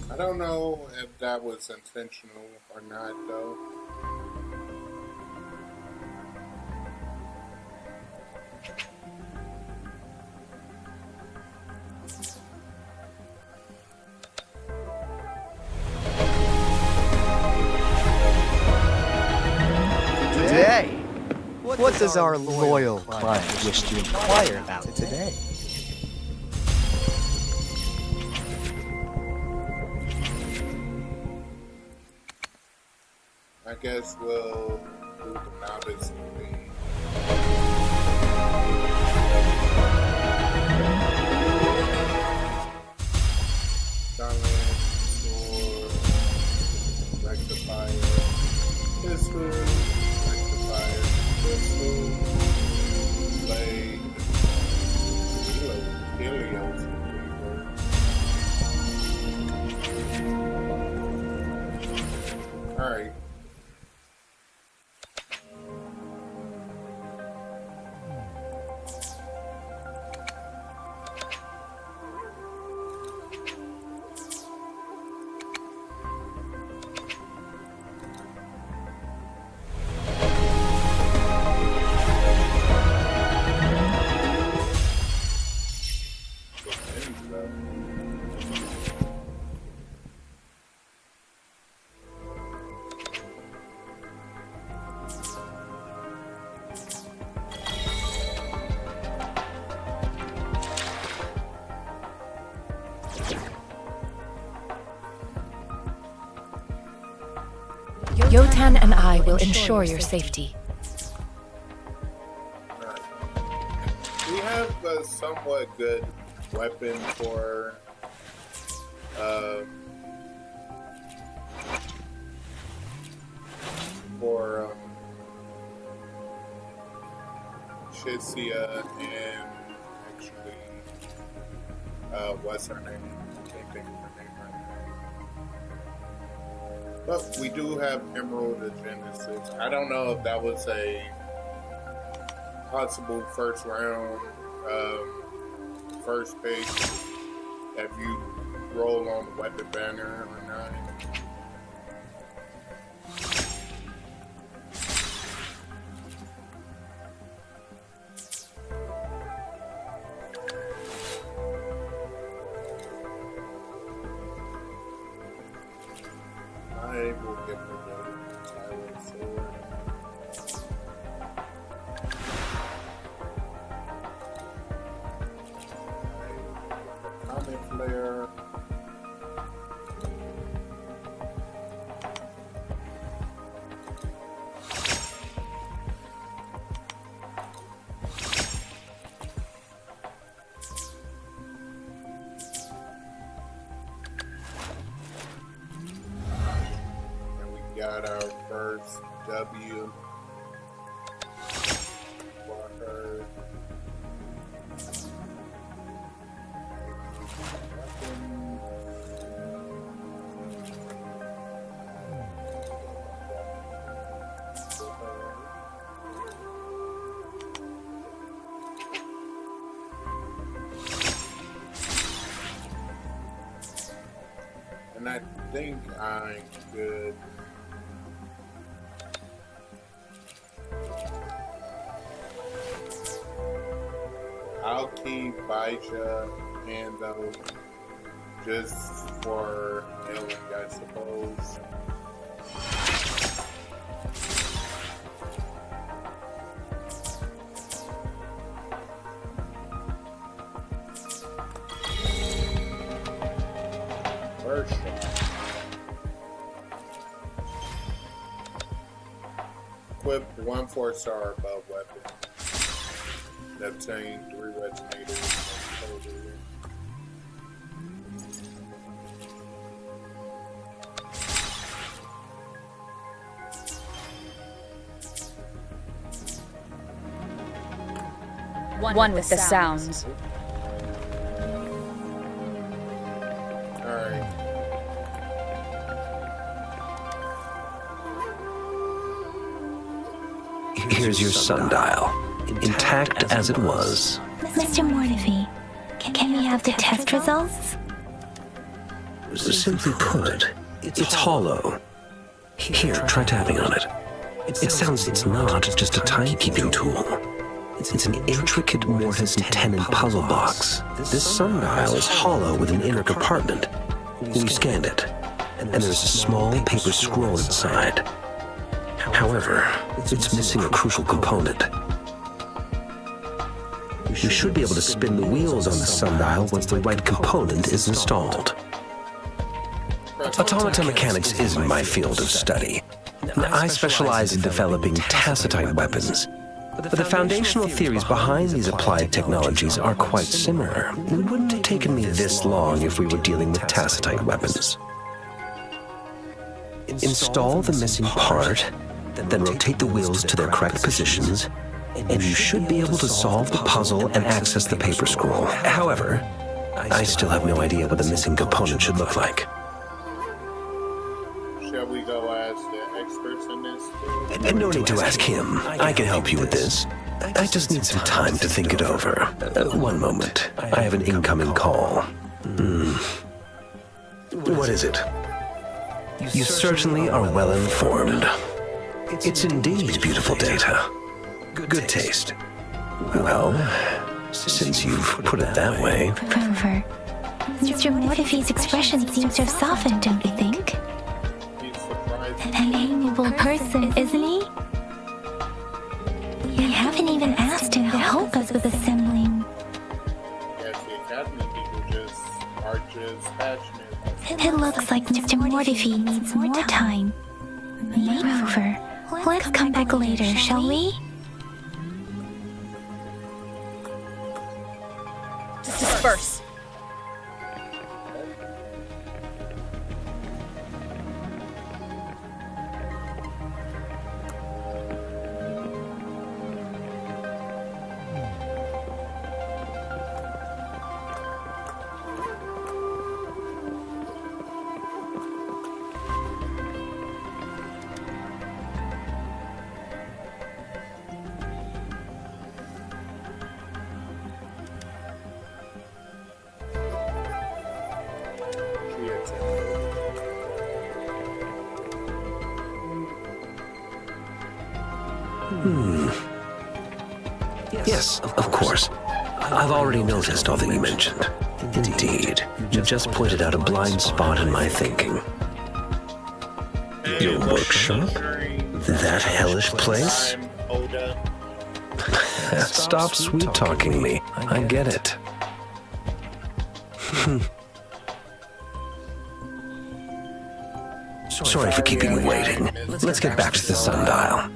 I don't know if that was intentional or not, though. Today, what does our loyal client wish to inquire about today? I guess we'll do the novice thing. Silence, sword, rectifier, pistol, rectifier, pistol, blade, Helios, alright. Yotan and I will ensure your safety. We have a somewhat good weapon for Chisia and actually what's her name? Can't think of her name right now. But we do have Emerald of Genesis. I don't know if that was a possible first round, first pick, if you roll on the weapon banner or not. I will get the Tyrant Sword. clear. And we got our first W for her. And I think I'm good. I'll keep Baija and those just for healing, I suppose. First shot. Equip 1 4-star above weapon. Obtain 3 resonators. One with the sounds. Alright. Here's your sundial, intact as it was. Mr. Mortefi, can we have the test results? Simply put, it's hollow. Here, try tapping on it. It sounds it's not just a timekeeping tool. It's an intricate mortise and tenon puzzle box. This sundial is hollow with an inner compartment. We scanned it, and there's a small paper scroll inside. However, it's missing a crucial component. You should be able to spin the wheels on the sundial once the right component is installed. Automata mechanics isn't my field of study. I specialize in developing tacitite weapons. But the foundational theories behind these applied technologies are quite similar. It wouldn't have taken me this long if we were dealing with tacitite weapons. Install the missing part, then rotate the wheels to their correct positions, and you should be able to solve the puzzle and access the paper scroll. However, I still have no idea what the missing component should look like. Shall we go ask the experts in this? No need to ask him. I can help you with this. I just need some time to think it over. One moment. I have an incoming call. What is it? You certainly are well informed. It's indeed beautiful data. Good taste. Well, since you've put it that way. Rover, Mr. Mortefi's expression seems to have softened, don't you think? An amiable person, isn't he? We haven't even asked him to help us with assembling. Yes, the Academy people are just passionate. It looks like Mr. Mortefi needs more time. Rover, let's come back later, shall we? Disperse. Yes, of course. I've already noticed all that you mentioned. Indeed, you just pointed out a blind spot in my thinking. Your workshop? That hellish place? Stop sweet-talking me. I get it. Sorry for keeping you waiting. Let's get back to the sundial.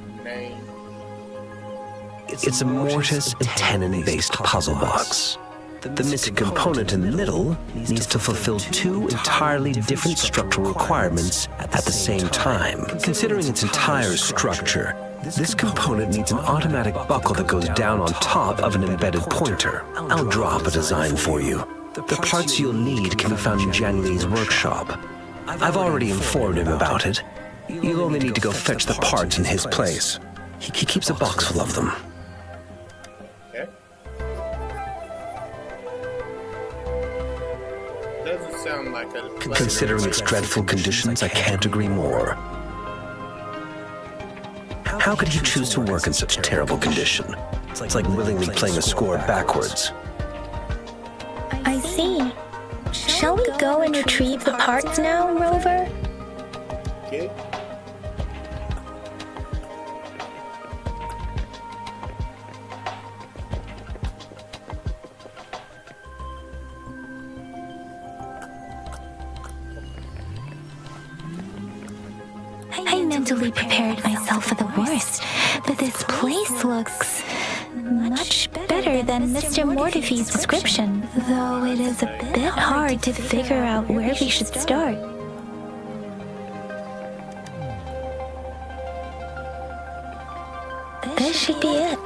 It's a mortise and tenon-based puzzle box. The missing component in the middle needs to fulfill two entirely different structural requirements at the same time. Considering its entire structure, this component needs an automatic buckle that goes down on top of an embedded pointer. I'll draw up a design for you. The parts you'll need can be found in Jiangli's workshop. I've already informed him about it. You'll only need to go fetch the parts in his place. He keeps a box full of them. Okay. Doesn't sound like a... Considering its dreadful conditions, I can't agree more. How could he choose to work in such terrible condition? It's like willingly playing a score backwards. I see. Shall we go and retrieve the parts now, Rover? Okay. I mentally prepared myself for the worst, but this place looks much better than Mr. Mortify's description, though it is a bit hard to figure out where we should start. This should be it.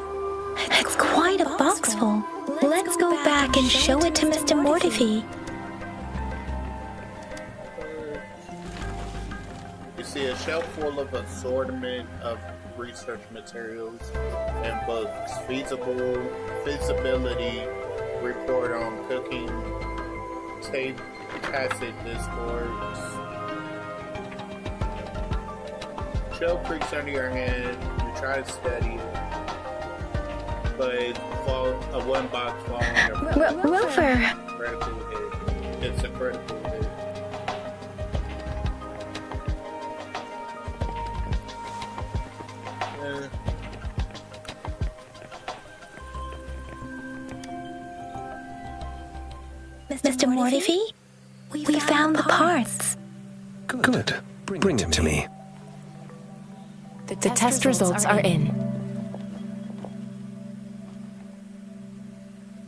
It's quite a box full. Let's go back and show it to Mr. Mortify. You see a shelf full of assortment of research materials and books. Feasibility report on cooking, tacit discords. Shell creaks under your hand. You try to steady it, but one box falling. Rover! Critical hit. It's a critical hit. Mr. Mortify? We found the parts. Good. Bring it to me. The test results are in.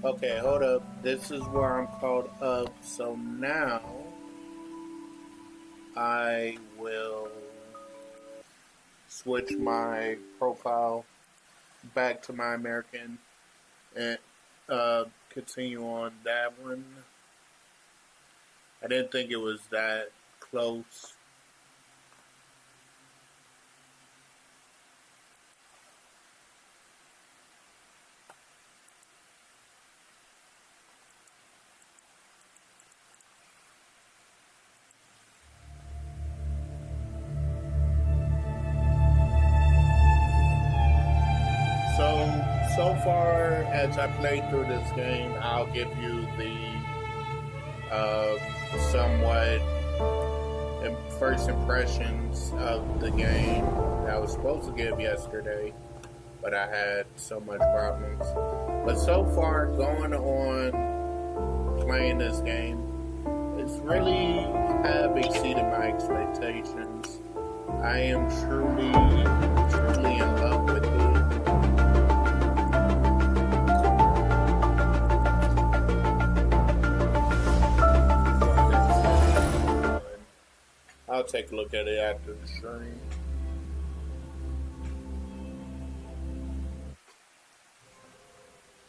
Okay, hold up. This is where I'm called up. So now I will switch my profile back to my American and continue on that one. I didn't think it was that close. So far as I played through this game, I'll give you the somewhat first impressions of the game that I was supposed to give yesterday, but I had so much problems. But so far, going on playing this game, it's really have exceeded my expectations. I am truly in love with it. I'll take a look at it after the stream.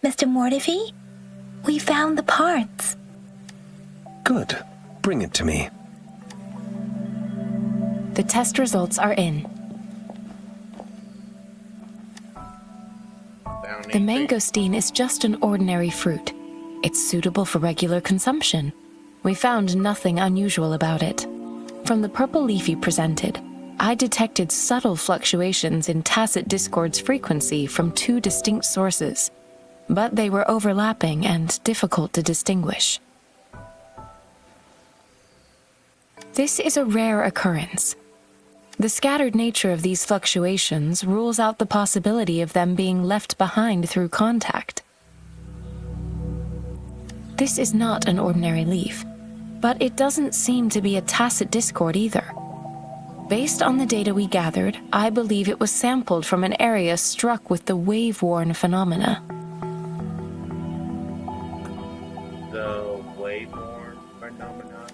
Mr. Mortify? We found the parts. Good. Bring it to me. The test results are in. The mangosteen is just an ordinary fruit. It's suitable for regular consumption. We found nothing unusual about it. From the purple leaf you presented, I detected subtle fluctuations in tacit discord's frequency from two distinct sources, but they were overlapping and difficult to distinguish. This is a rare occurrence. The scattered nature of these fluctuations rules out the possibility of them being left behind through contact. This is not an ordinary leaf, but it doesn't seem to be a tacit discord either. Based on the data we gathered, I believe it was sampled from an area struck with the wave-worn phenomena. The wave-worn phenomena?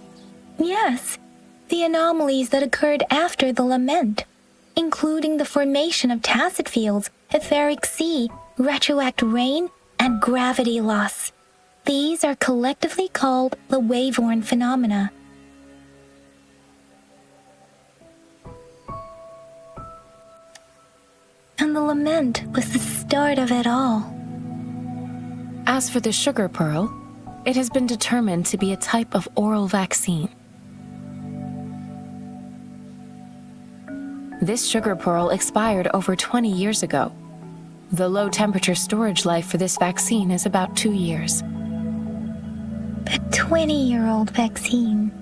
Yes, the anomalies that occurred after the lament, including the formation of tacit fields, etheric sea, retroact rain, and gravity loss. These are collectively called the wave-worn phenomena. And the lament was the start of it all. As for the sugar pearl, it has been determined to be a type of oral vaccine. This sugar pearl expired over 20 years ago. The low-temperature storage life for this vaccine is about 2 years. A 20-year-old vaccine.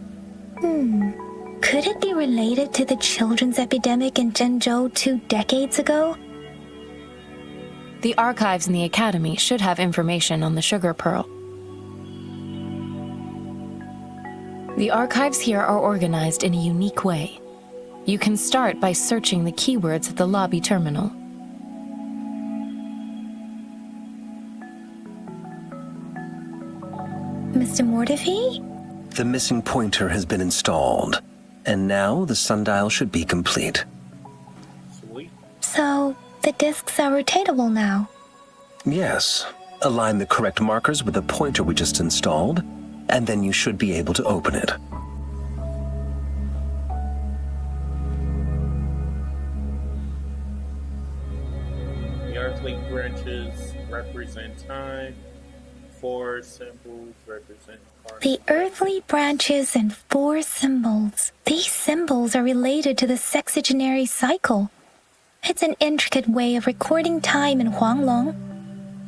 Could it be related to the children's epidemic in Zhengzhou 2 decades ago? The archives in the Academy should have information on the sugar pearl. The archives here are organized in a unique way. You can start by searching the keywords at the lobby terminal. Mr. Mortefi? The missing pointer has been installed, and now the sundial should be complete. Sweet. So, the discs are rotatable now? Yes. Align the correct markers with the pointer we just installed, and then you should be able to open it. The earthly branches represent time. 4 symbols represent The earthly branches and 4 symbols. These symbols are related to the sexagenary cycle. It's an intricate way of recording time in Huanglong.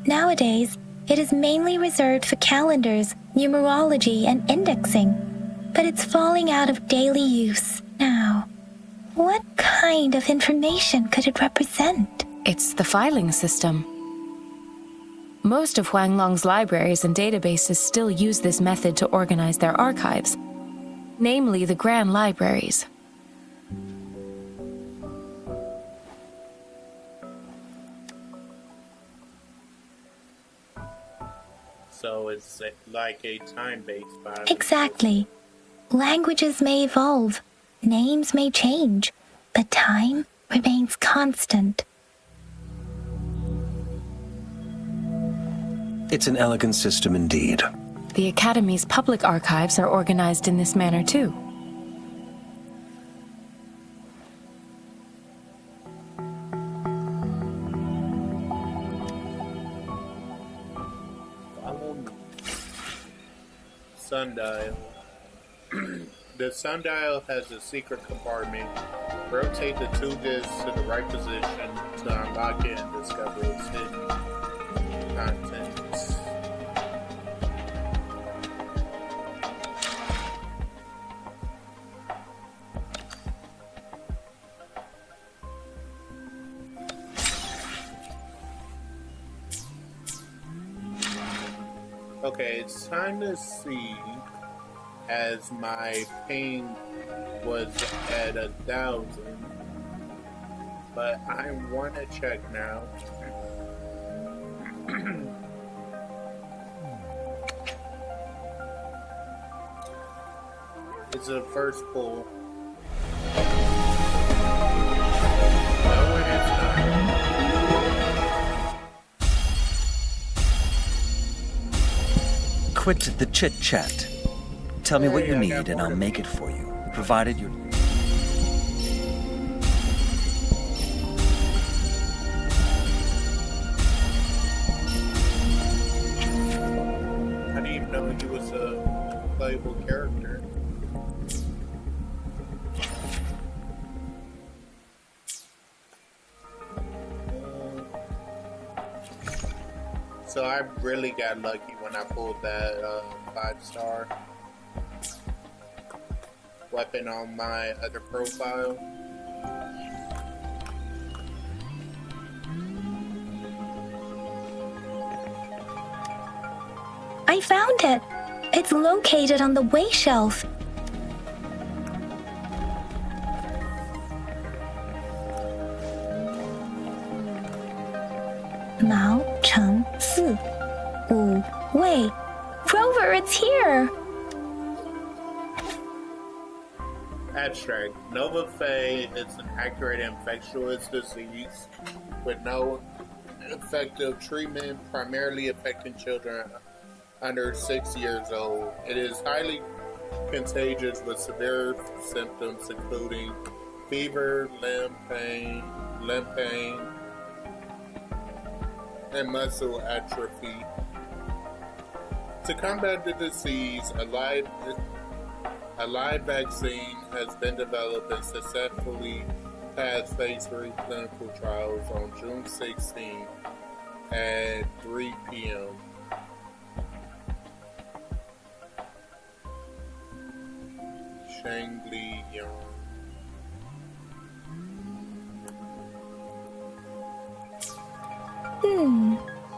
Nowadays, it is mainly reserved for calendars, numerology, and indexing. But it's falling out of daily use now. What kind of information could it represent? It's the filing system. Most of Huanglong's libraries and databases still use this method to organize their archives, namely the Grand Libraries. So it's like a time-based file. Exactly. Languages may evolve, names may change, but time remains constant. It's an elegant system indeed. The Academy's public archives are organized in this manner too. Follow me. Sundial. The sundial has a secret compartment. Rotate the 2 discs to the right position to unlock it and discover its hidden contents. Okay, it's time to see, as my ping was at 1,000, but I want to check now. It's the first pull. No, it is not. Quit the chit-chat. Tell me what you need and I'll make it for you, provided you... I didn't even know he was a playable character. So I really got lucky when I pulled that 5-star weapon on my other profile. I found it. It's located on the way shelf. Mao Cheng Si. Wu Wei. Rover, it's here! Abstract. Nova Fey is an accurate infectious disease with no effective treatment, primarily affecting children under 6 years old. It is highly contagious with severe symptoms including fever, limb pain, and muscle atrophy. To combat the disease, a live vaccine has been developed and successfully passed phase 3 clinical trials on June 16 at 3 p.m. Shangli Yang.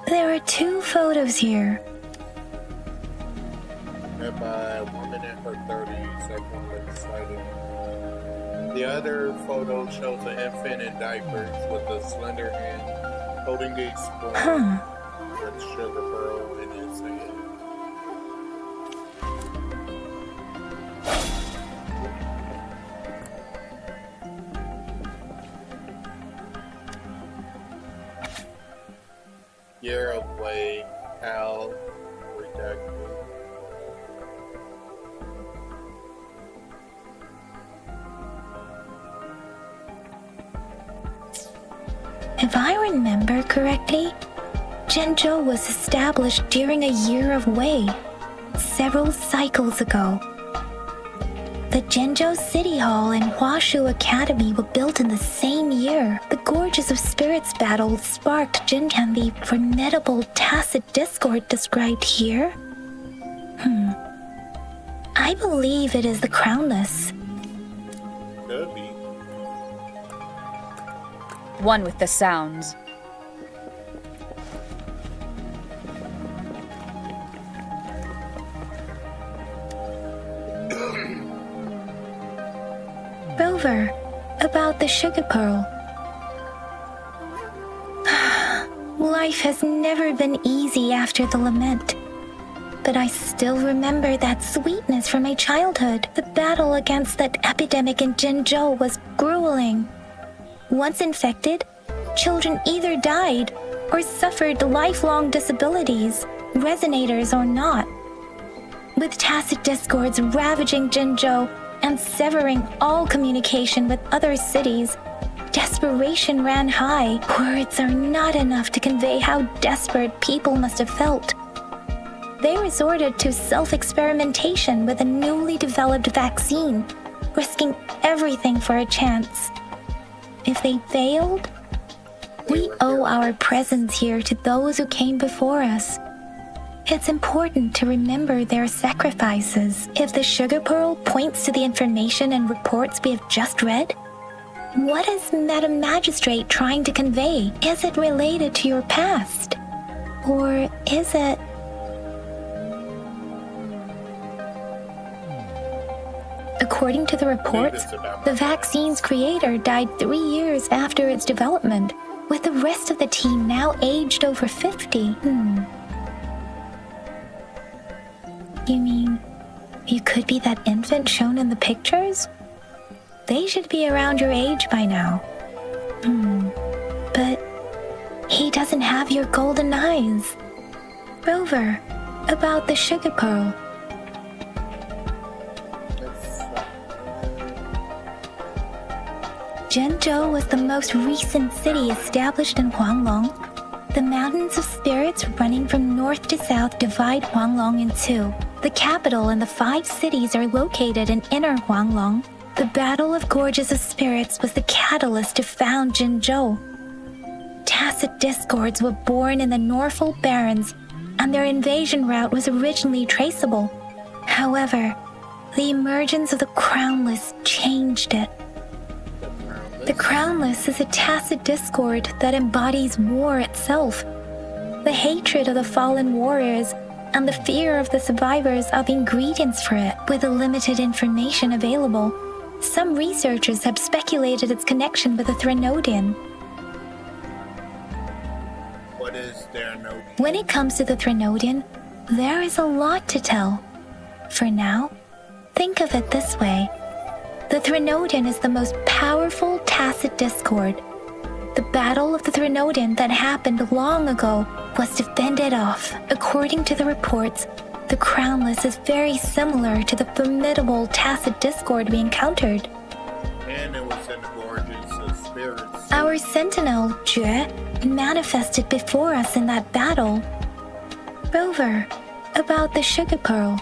There are 2 photos here. By a woman in her 30s, everyone excited. The other photo shows an infant in diapers with a slender hand holding a spoon with sugar pearl in his hand. Year away, Al redacted. If I remember correctly, Zhenzhou was established during a year of Wei, several cycles ago. The Zhenzhou City Hall and Huashu Academy were built in the same year. The Gorges of Spirits battle sparked Jinkan, the formidable tacit discord described here. I believe it is the Crownless. Could be. One with the sounds. Rover, about the sugar pearl. Life has never been easy after the lament. But I still remember that sweetness from my childhood. The battle against that epidemic in Zhenzhou was grueling. Once infected, children either died or suffered lifelong disabilities, resonators or not. With tacit discords ravaging Zhenzhou and severing all communication with other cities, desperation ran high. Words are not enough to convey how desperate people must have felt. They resorted to self-experimentation with a newly developed vaccine, risking everything for a chance. If they failed, we owe our presence here to those who came before us. It's important to remember their sacrifices. If the sugar pearl points to the information and reports we have just read, what is Madam Magistrate trying to convey? Is it related to your past? Or is it... According to the reports, the vaccine's creator died 3 years after its development, with the rest of the team now aged over 50. You mean, you could be that infant shown in the pictures? They should be around your age by now. But he doesn't have your golden eyes. Rover, about the sugar pearl. Zhenzhou was the most recent city established in Huanglong. The mountains of spirits running from north to south divide Huanglong in two. The capital and the 5 cities are located in inner Huanglong. The Battle of Gorges of Spirits was the catalyst to found Zhenzhou. Tacit discords were born in the Norfolk Barrens, and their invasion route was originally traceable. However, the emergence of the Crownless changed it. The Crownless is a tacit discord that embodies war itself. The hatred of the fallen warriors and the fear of the survivors are the ingredients for it. With the limited information available, some researchers have speculated its connection with the Threnodian. What When it comes to the Threnodian, there is a lot to tell. For now, think of it this way. The Threnodian is the most powerful tacit discord. The Battle of the Threnodian that happened long ago was to fend it off. According to the reports, the Crownless is very similar to the formidable tacit discord we encountered. And it was in the gorges of spirits. Our sentinel, Jue, manifested before us in that battle. Rover, about the sugar pearl.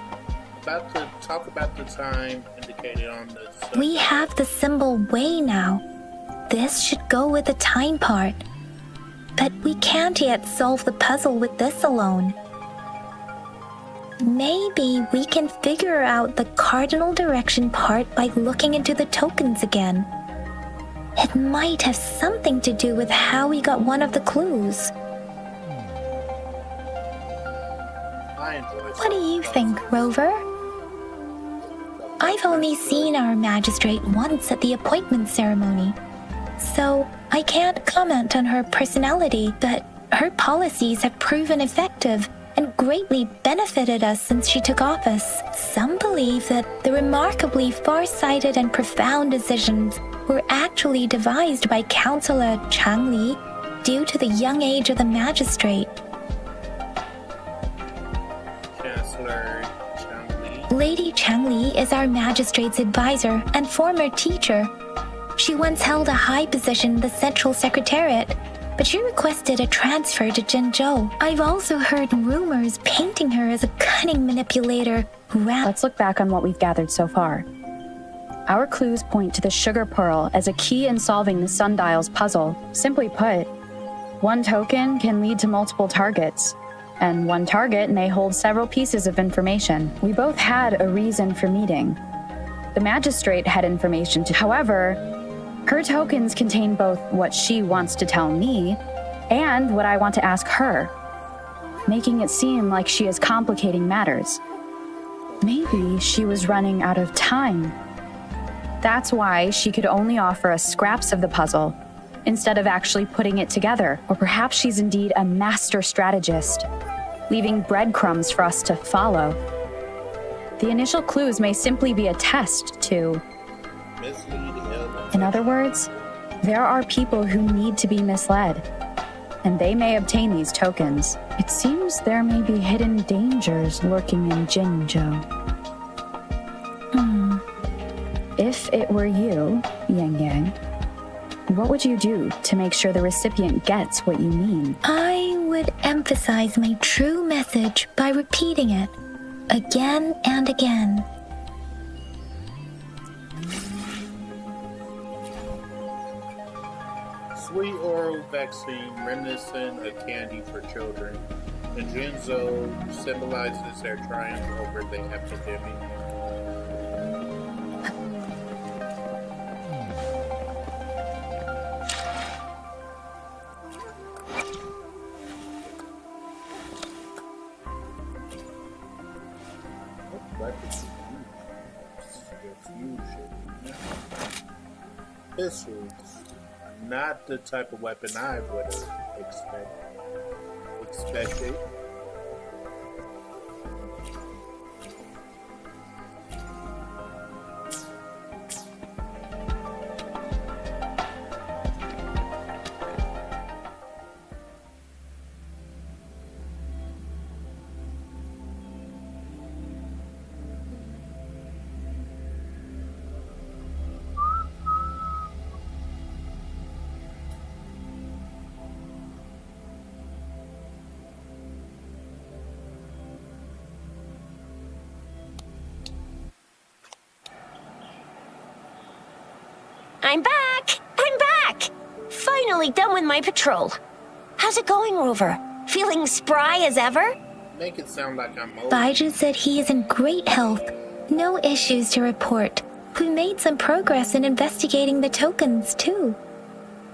About to talk about the time indicated on this. We have the symbol way now. This should go with the time part. But we can't yet solve the puzzle with this alone. Maybe we can figure out the cardinal direction part by looking into the tokens again. It might have something to do with how we got one of the clues. What do you think, Rover? I've only seen our magistrate once at the appointment ceremony, so I can't comment on her personality, but her policies have proven effective and greatly benefited us since she took office. Some believe that the remarkably far-sighted and profound decisions were actually devised by Councillor Changli due to the young age of the magistrate. Chancellor Changli. Lady Changli is our magistrate's advisor and former teacher. She once held a high position in the Central Secretariat, but she requested a transfer to Jinzhou. I've also heard rumors painting her as a cunning manipulator who Let's look back on what we've gathered so far. Our clues point to the sugar pearl as a key in solving the sundial's puzzle. Simply put, one token can lead to multiple targets, and one target may hold several pieces of information. We both had a reason for meeting. The magistrate had information to. However, her tokens contain both what she wants to tell me and what I want to ask her, making it seem like she is complicating matters. Maybe she was running out of time. That's why she could only offer us scraps of the puzzle instead of actually putting it together. Or perhaps she's indeed a master strategist, leaving breadcrumbs for us to follow. The initial clues may simply be a test to... In other words, there are people who need to be misled, and they may obtain these tokens. It seems there may be hidden dangers lurking in Jinzhou. If it were you, Yang Yang, what would you do to make sure the recipient gets what you mean? I would emphasize my true message by repeating it again and again. Sweet oral vaccine reminiscent of candy for children. The Jinzhou symbolizes their triumph over the epidemic. This is not the type of weapon I would have expected. I'm back! I'm back! Finally done with my patrol. How's it going, Rover? Feeling spry as ever? Make it sound like I'm old. Baiju said he is in great health. No issues to report. We made some progress in investigating the tokens, too.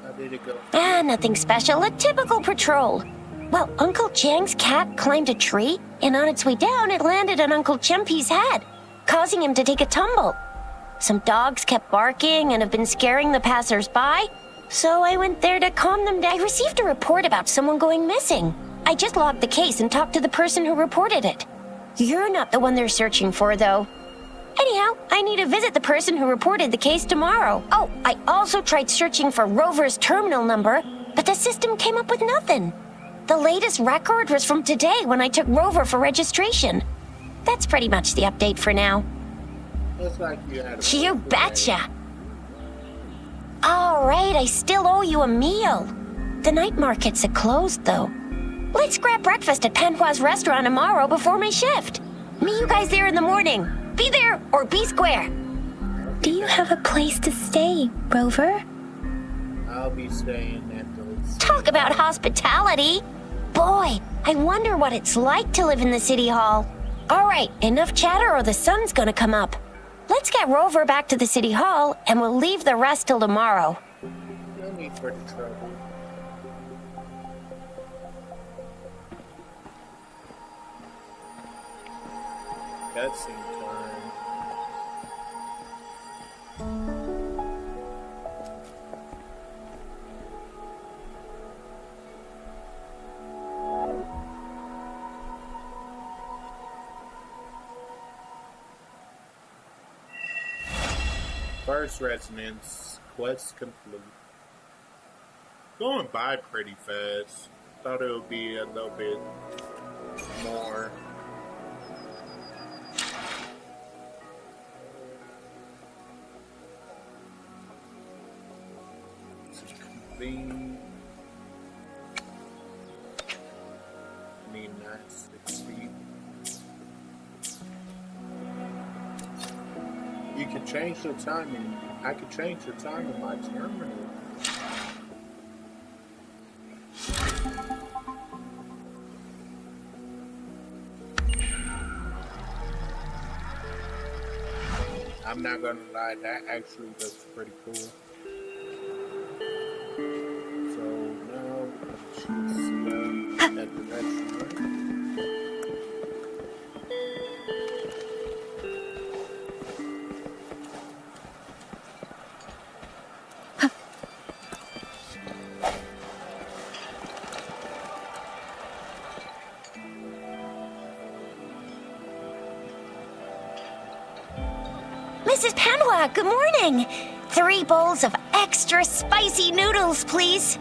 How did it go? Nothing special. A typical patrol. Well, Uncle Chang's cat climbed a tree, and on its way down, it landed on Uncle Chempi's head, causing him to take a tumble. Some dogs kept barking and have been scaring the passers-by, so I went there to calm them down. I received a report about someone going missing. I just logged the case and talked to the person who reported it. You're not the one they're searching for, though. Anyhow, I need to visit the person who reported the case tomorrow. Oh, I also tried searching for Rover's terminal number, but the system came up with nothing. The latest record was from today when I took Rover for registration. That's pretty much the update for now. Looks like you had a You betcha. All right, I still owe you a meal. The night markets are closed, though. Let's grab breakfast at Panhua's restaurant tomorrow before my shift. Meet you guys there in the morning. Be there or be square. Do you have a place to stay, Rover? I'll be staying at the... Talk about hospitality. Boy, I wonder what it's like to live in the city hall. All right, enough chatter or the sun's gonna come up. Let's get Rover back to the city hall and we'll leave the rest till tomorrow. No need for the trouble. Cutscene time. First resonance, quest complete. Going by pretty fast. Thought it would be a little bit more. Complete. Need 960. You can change the timing. I can change the time in my terminal. I'm not gonna lie, that actually looks pretty cool. So now she's at the restaurant. Mrs. Panhua, good morning. 3 bowls of extra spicy noodles, please.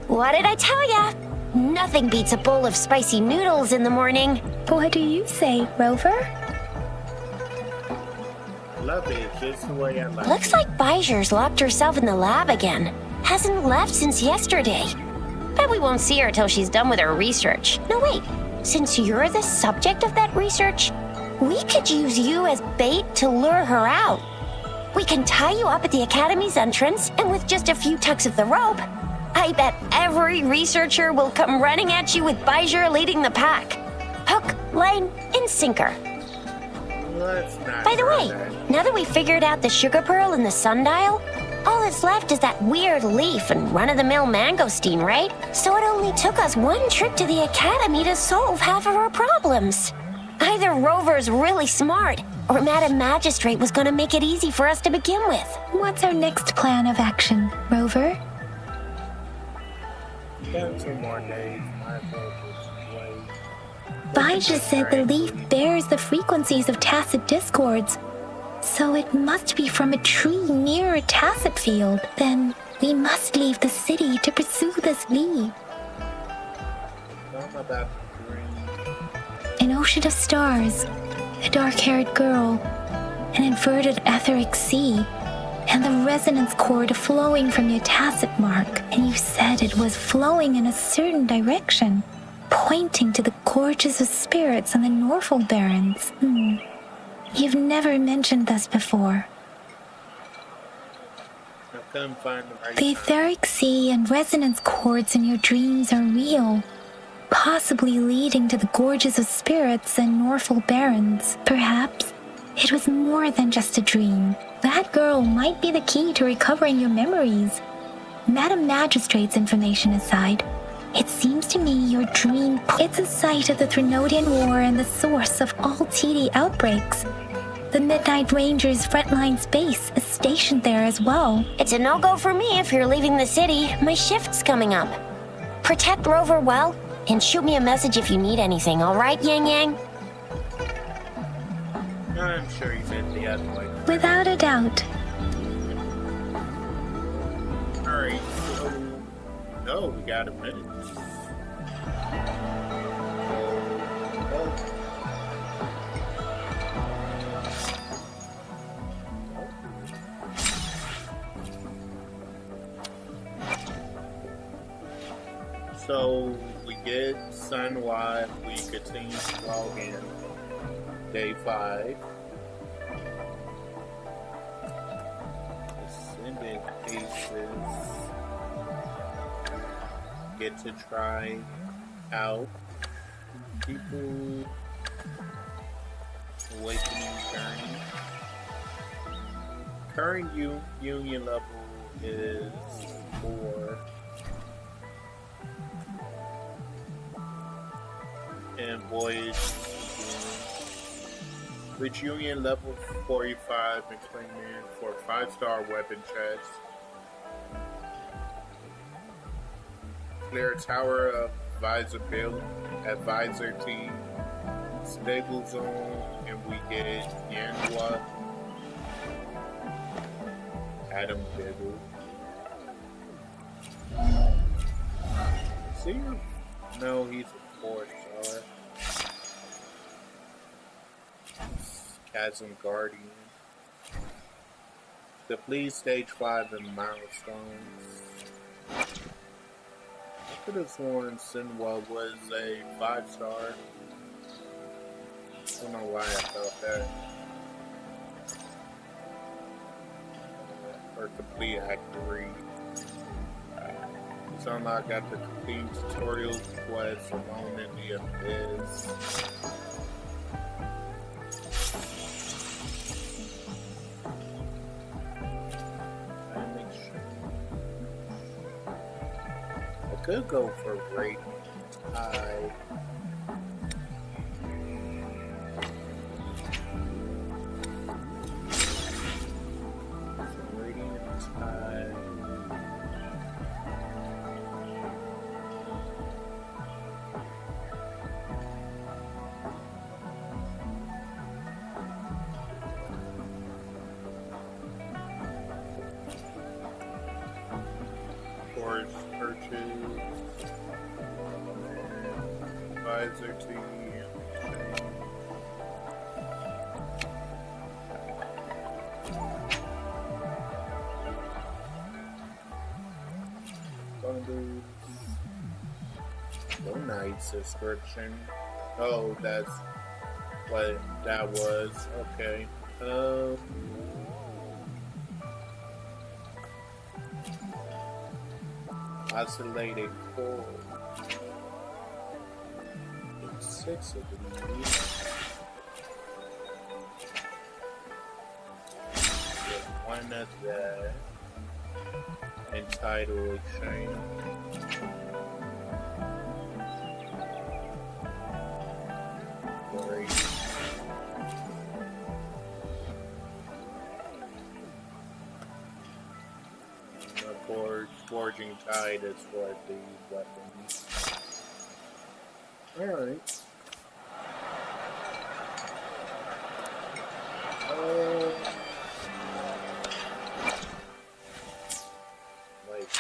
What did I tell ya? Nothing beats a bowl of spicy noodles in the morning. What do you say, Rover? Love it, just the way I like it. Looks like Bijur's locked herself in the lab again. Hasn't left since yesterday. Bet we won't see her till she's done with her research. No, wait. Since you're the subject of that research, we could use you as bait to lure her out. We can tie you up at the Academy's entrance, and with just a few tugs of the rope, I bet every researcher will come running at you with Bijur leading the pack. Hook, line, and sinker. By the way, now that we figured out the sugar pearl and the sundial, all that's left is that weird leaf and run-of-the-mill mangosteen, right? So it only took us 1 trip to the Academy to solve half of our problems. Either Rover's really smart, or Madam Magistrate was gonna make it easy for us to begin with. What's our next plan of action, Rover? Got 2 more days. My focus way. Baija said the leaf bears the frequencies of tacit discords. So it must be from a tree near a tacit field. Then we must leave the city to pursue this leaf. An ocean of stars, a dark-haired girl, an inverted etheric sea, and the resonance cord flowing from your tacit mark. And you said it was flowing in a certain direction, pointing to the gorges of spirits on the Norfolk Barrens. You've never mentioned this before. I couldn't find the right The etheric sea and resonance cords in your dreams are real, possibly leading to the gorges of spirits and Norfolk Barrens. Perhaps it was more than just a dream. That girl might be the key to recovering your memories. Madam Magistrate's information aside, it seems to me your dream... It's a site of the Threnodian War and the source of all TD outbreaks. The Midnight Rangers' frontline base is stationed there as well. It's a no-go for me if you're leaving the city. My shift's coming up. Protect Rover well, and shoot me a message if you need anything, all right, Yang Yang? I'm sure he meant the other way. Without a doubt. Alright, so... Oh, we got a minute. So we get Sunwise, we continue to log in. Day 5. Ascended cases. Get to try out people awakening journey. Current union level is 4. And voyage with union level 45 and claim in for 5-star weapon chest. Clear tower of advisor team, stable zone, and we get Yanhua, Adam Biggle. See? No, he's a 4-star. Chasm Guardian. Complete stage 5 and milestones. I could have sworn Sinwa was a 5-star. I don't know why I thought that. Or complete Act 3. So I got the complete tutorial quest alone in the Abyss. I could go for Radiant Tide. Radiant Tide. Forest purchase. Advisor team. Bundles. No night subscription. Oh, that's what that was. Okay. Isolated core. 6 of these. Get 1 of that. And title exchange. Great. Of course, Forging Tide is for these weapons. Alright. Wait.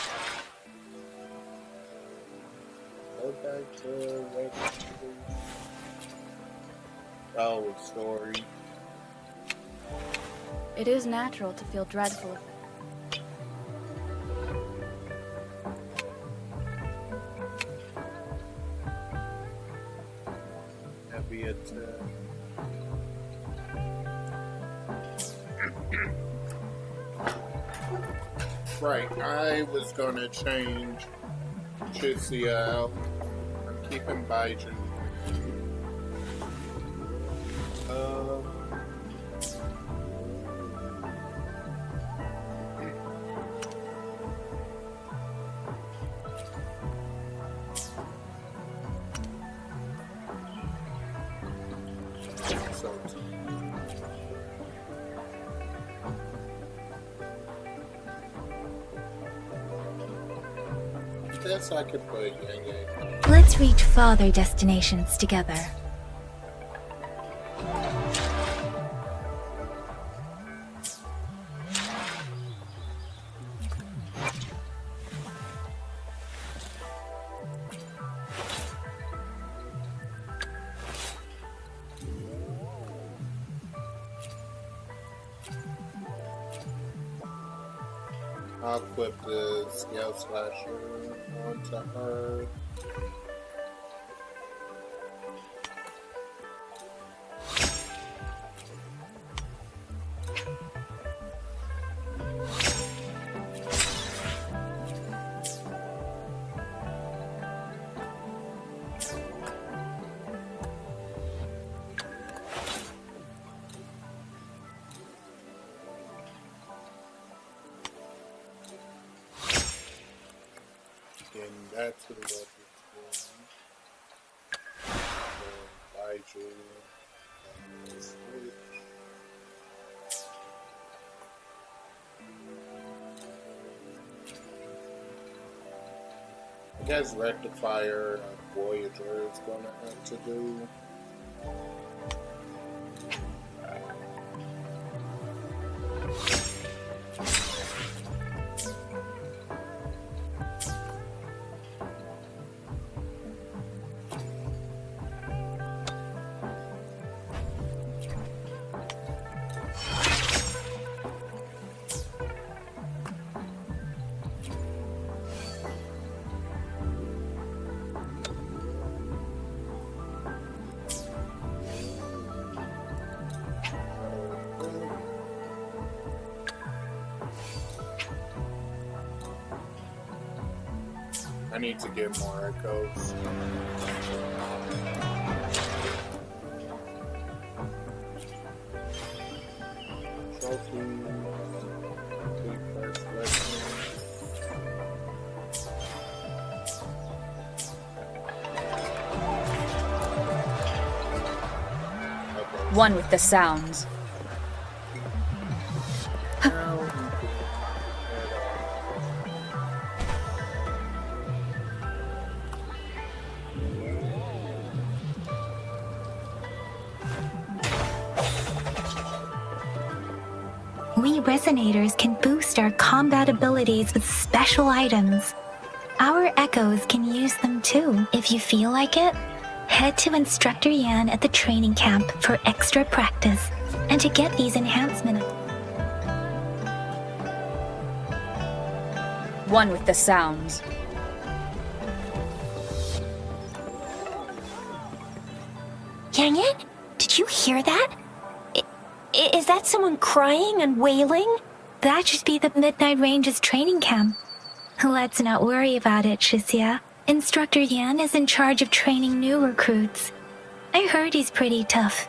Go back to wait. Oh, story. It is natural to feel dreadful. Heavy attack. Right, I was gonna change Chisia out. I'm keeping Baiju. guess I could put Yang Yang. Let's reach farther destinations together. I'll equip the scale slasher onto her. That to the level 2. Baiju. Switch. I guess Rectifier Voyager is gonna have to do. I need to get more echoes. Trophy. Complete first lesson. One with the sounds. We resonators can boost our combat abilities with special items. Our echoes can use them too. If you feel like it, head to Instructor Yan at the training camp for extra practice and to get these enhancements. One with the sounds. Yang Yang, did you hear that? Is that someone crying and wailing? That should be the Midnight Ranges training camp. Let's not worry about it, Shisia. Instructor Yan is in charge of training new recruits. I heard he's pretty tough,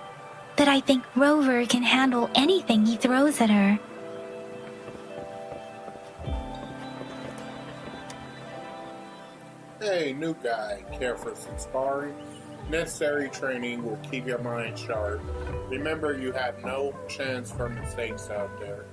but I think Rover can handle anything he throws at her. Hey, new guy. Care for some sparring? Necessary training will keep your mind sharp. Remember, you have no chance for mistakes out there.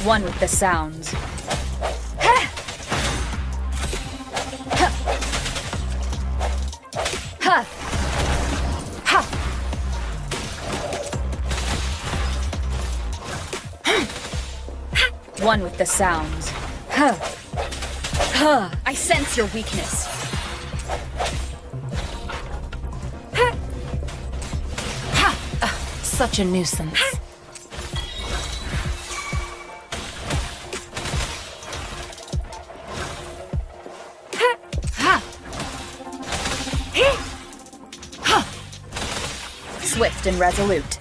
One with the sounds. One with the sounds. I sense your weakness. Such a nuisance. Swift and resolute.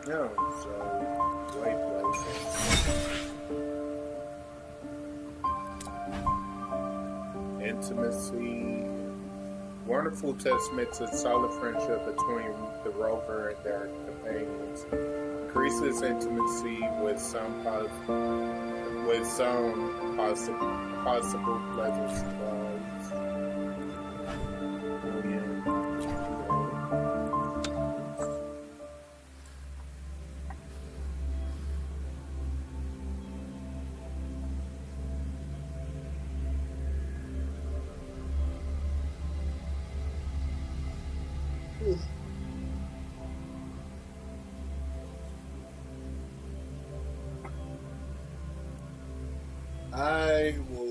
No, so wait, intimacy. Wonderful testament to solid friendship between the rover and their companions. Increases intimacy with some possible pleasure surprise. I will